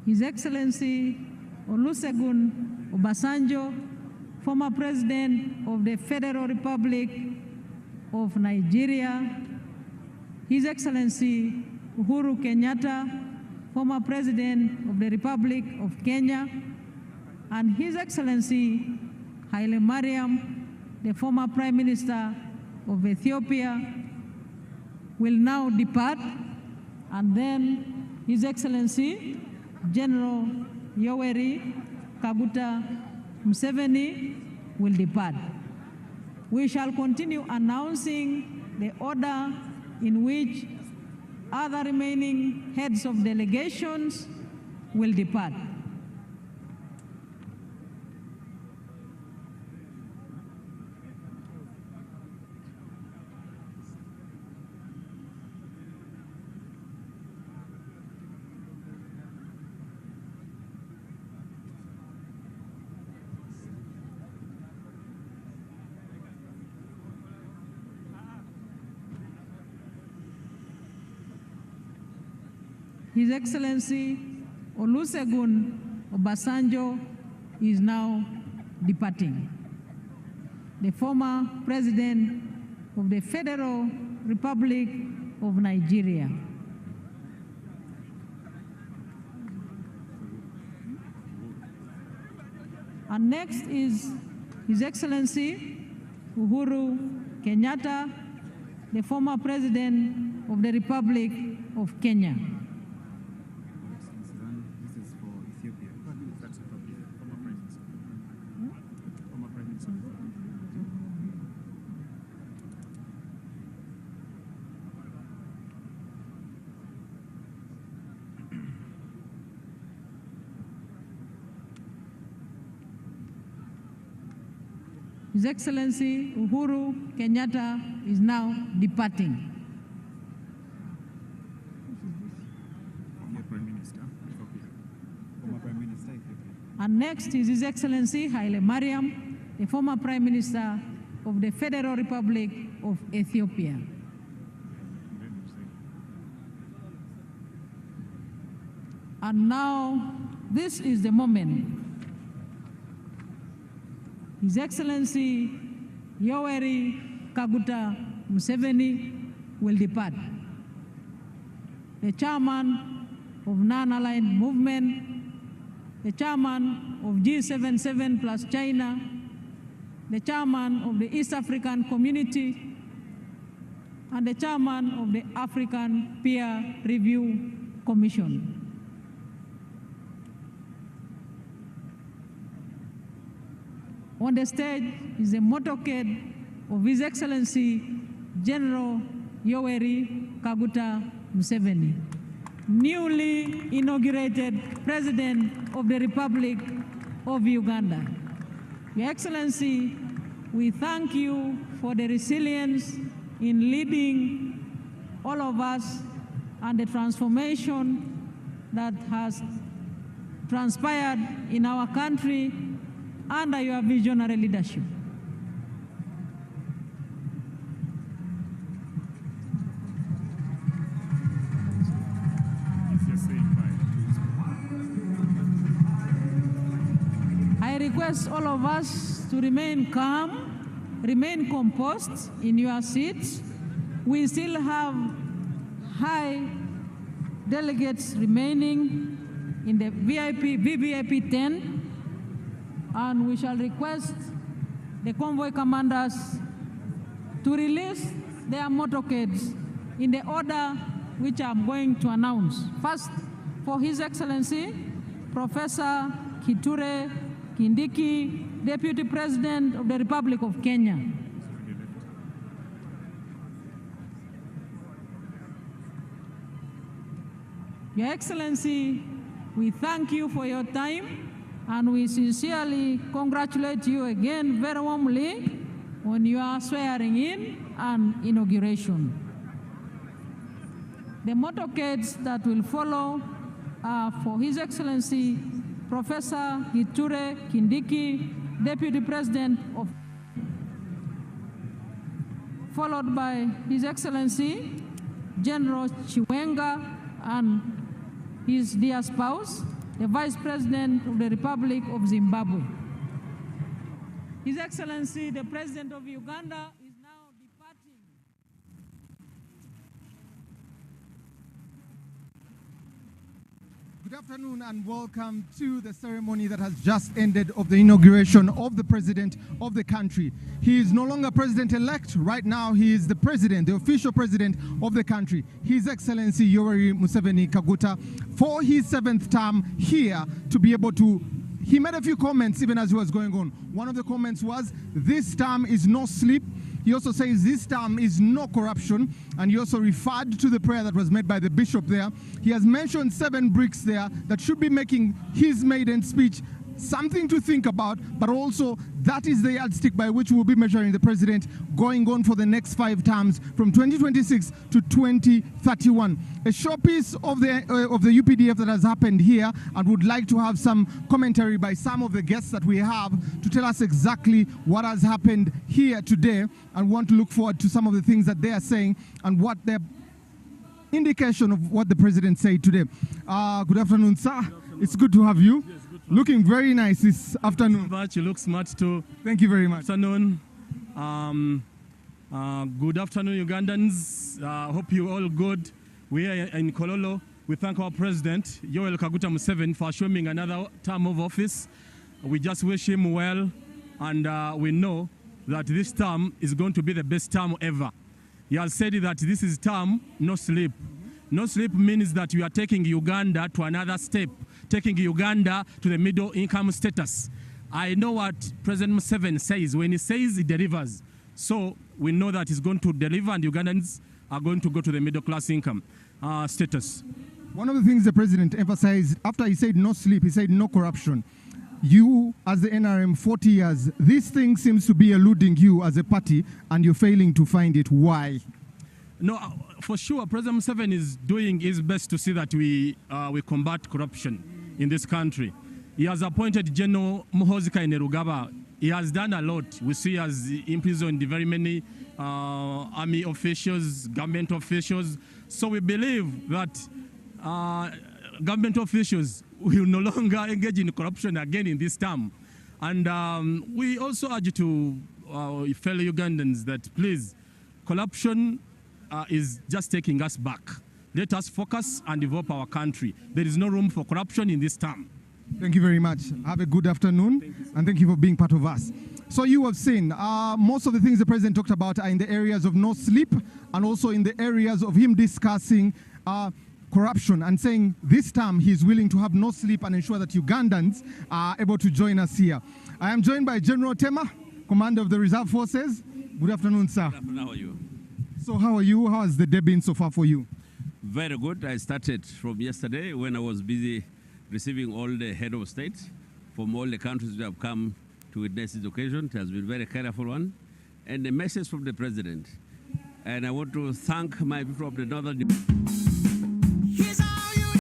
His Excellency Olusegun Obasanjo, former President of the Federal Republic of Nigeria, His Excellency Uhuru Kenyatta, former President of the Republic of Kenya, and His Excellency Haile Mariam, the former Prime Minister of Ethiopia, will now depart, and then His Excellency General Yoweri Kaguta Museveni will depart. We shall continue announcing the order in which other remaining heads of delegations will depart. His Excellency Olusegun Obasanjo is now departing. The former President of the Federal Republic of Nigeria. And next is His Excellency Uhuru Kenyatta, the former President of the Republic of Kenya. His Excellency Uhuru Kenyatta is now departing. And next is His Excellency Haile Mariam, the former Prime Minister of the Federal Republic of Ethiopia. And now, this is the moment. His Excellency Yoweri Kaguta Museveni will depart. The chairman of Non-Aligned Movement, the chairman of G77 plus China, the chairman of the East African Community, and the chairman of the African Peer Review Commission. On the stage is a motorcade of His Excellency General Yoweri Kaguta Museveni, newly inaugurated President of the Republic of Uganda. Your Excellency, we thank you for the resilience in leading all of us and the transformation that has transpired in our country under your visionary leadership. I request all of us to remain calm remain composed in your seats. We still have high delegates remaining in the VVIP 10, and we shall request the convoy commanders to release their motorcades in the order which I'm going to announce. First, for His Excellency, Professor Kithure Kindiki, Deputy President of the Republic of Kenya. Your Excellency, we thank you for your time, and we sincerely congratulate you again very warmly on your swearing in and inauguration. The motorcades that will follow are for His Excellency Professor Kithure Kindiki, Deputy President of, followed by His Excellency General Ggwanga and his dear spouse, the Vice President of the Republic of Zimbabwe. His Excellency, the President of Uganda, is now departing. Good afternoon and welcome to the ceremony that has just ended of the inauguration of the President of the country. He is no longer President-elect. Right now he is the President, the official President of the country, His Excellency Yoweri Museveni Kaguta, for his 7th term here to be able to. He made a few comments even as he was going on. One of the comments was, this term is no sleep. He also says this term is no corruption, and he also referred to the prayer that was made by the bishop there. He has mentioned 7 bricks there that should be making his maiden speech something to think about, but also that is the yardstick by which we'll be measuring the president going on for the next 5 terms from 2026 to 2031. A showpiece of the UPDF that has happened here, and would like to have some commentary by some of the guests that we have to tell us exactly what has happened here today, and want to look forward to some of the things that they are saying and what their indication of what the president said today. Good afternoon, sir. It's good to have you. Yes, looking very nice this afternoon. You look smart too. Thank you very much. Afternoon. Good afternoon, Ugandans. Hope you all good. We are in Kololo. We thank our president, Yoweri Kaguta Museveni, for assuming another term of office. We just wish him well, and we know that this term is going to be the best term ever. He has said that this is term, no sleep. No sleep means that we are taking Uganda to another step, taking Uganda to the middle income status. I know what President Museveni says. When he says, he delivers. So we know that he's going to deliver, and Ugandans are going to go to the middle class income status. One of the things the president emphasized after he said no sleep, he said no corruption. You, as the NRM, 40 years, this thing seems to be eluding you as a party, and you're failing to find it. Why? No, for sure, President Museveni is doing his best to see that we combat corruption in this country. He has appointed General Muhoozi Kainerugaba. He has done a lot. We see he has imprisoned very many army officials, government officials. So we believe that government officials will no longer engage in corruption again in this term. And we also urge to fellow Ugandans that please, corruption is just taking us back. Let us focus and develop our country. There is no room for corruption in this term. Thank you very much. Have a good afternoon, and thank you for being part of us. So you have seen most of the things the president talked about are in the areas of no sleep, and also in the areas of him discussing corruption and saying this time he's willing to have no sleep and ensure that Ugandans are able to join us here. I am joined by General Tema, Commander of the Reserve Forces. Good afternoon, sir. Good afternoon. How are you? So how are you? How has the day been so far for you? Very good. I started from yesterday when I was busy receiving all the head of state from all the countries that have come to witness this occasion. It has been a very colorful one. And a message from the president. And I want to thank my people of the Northern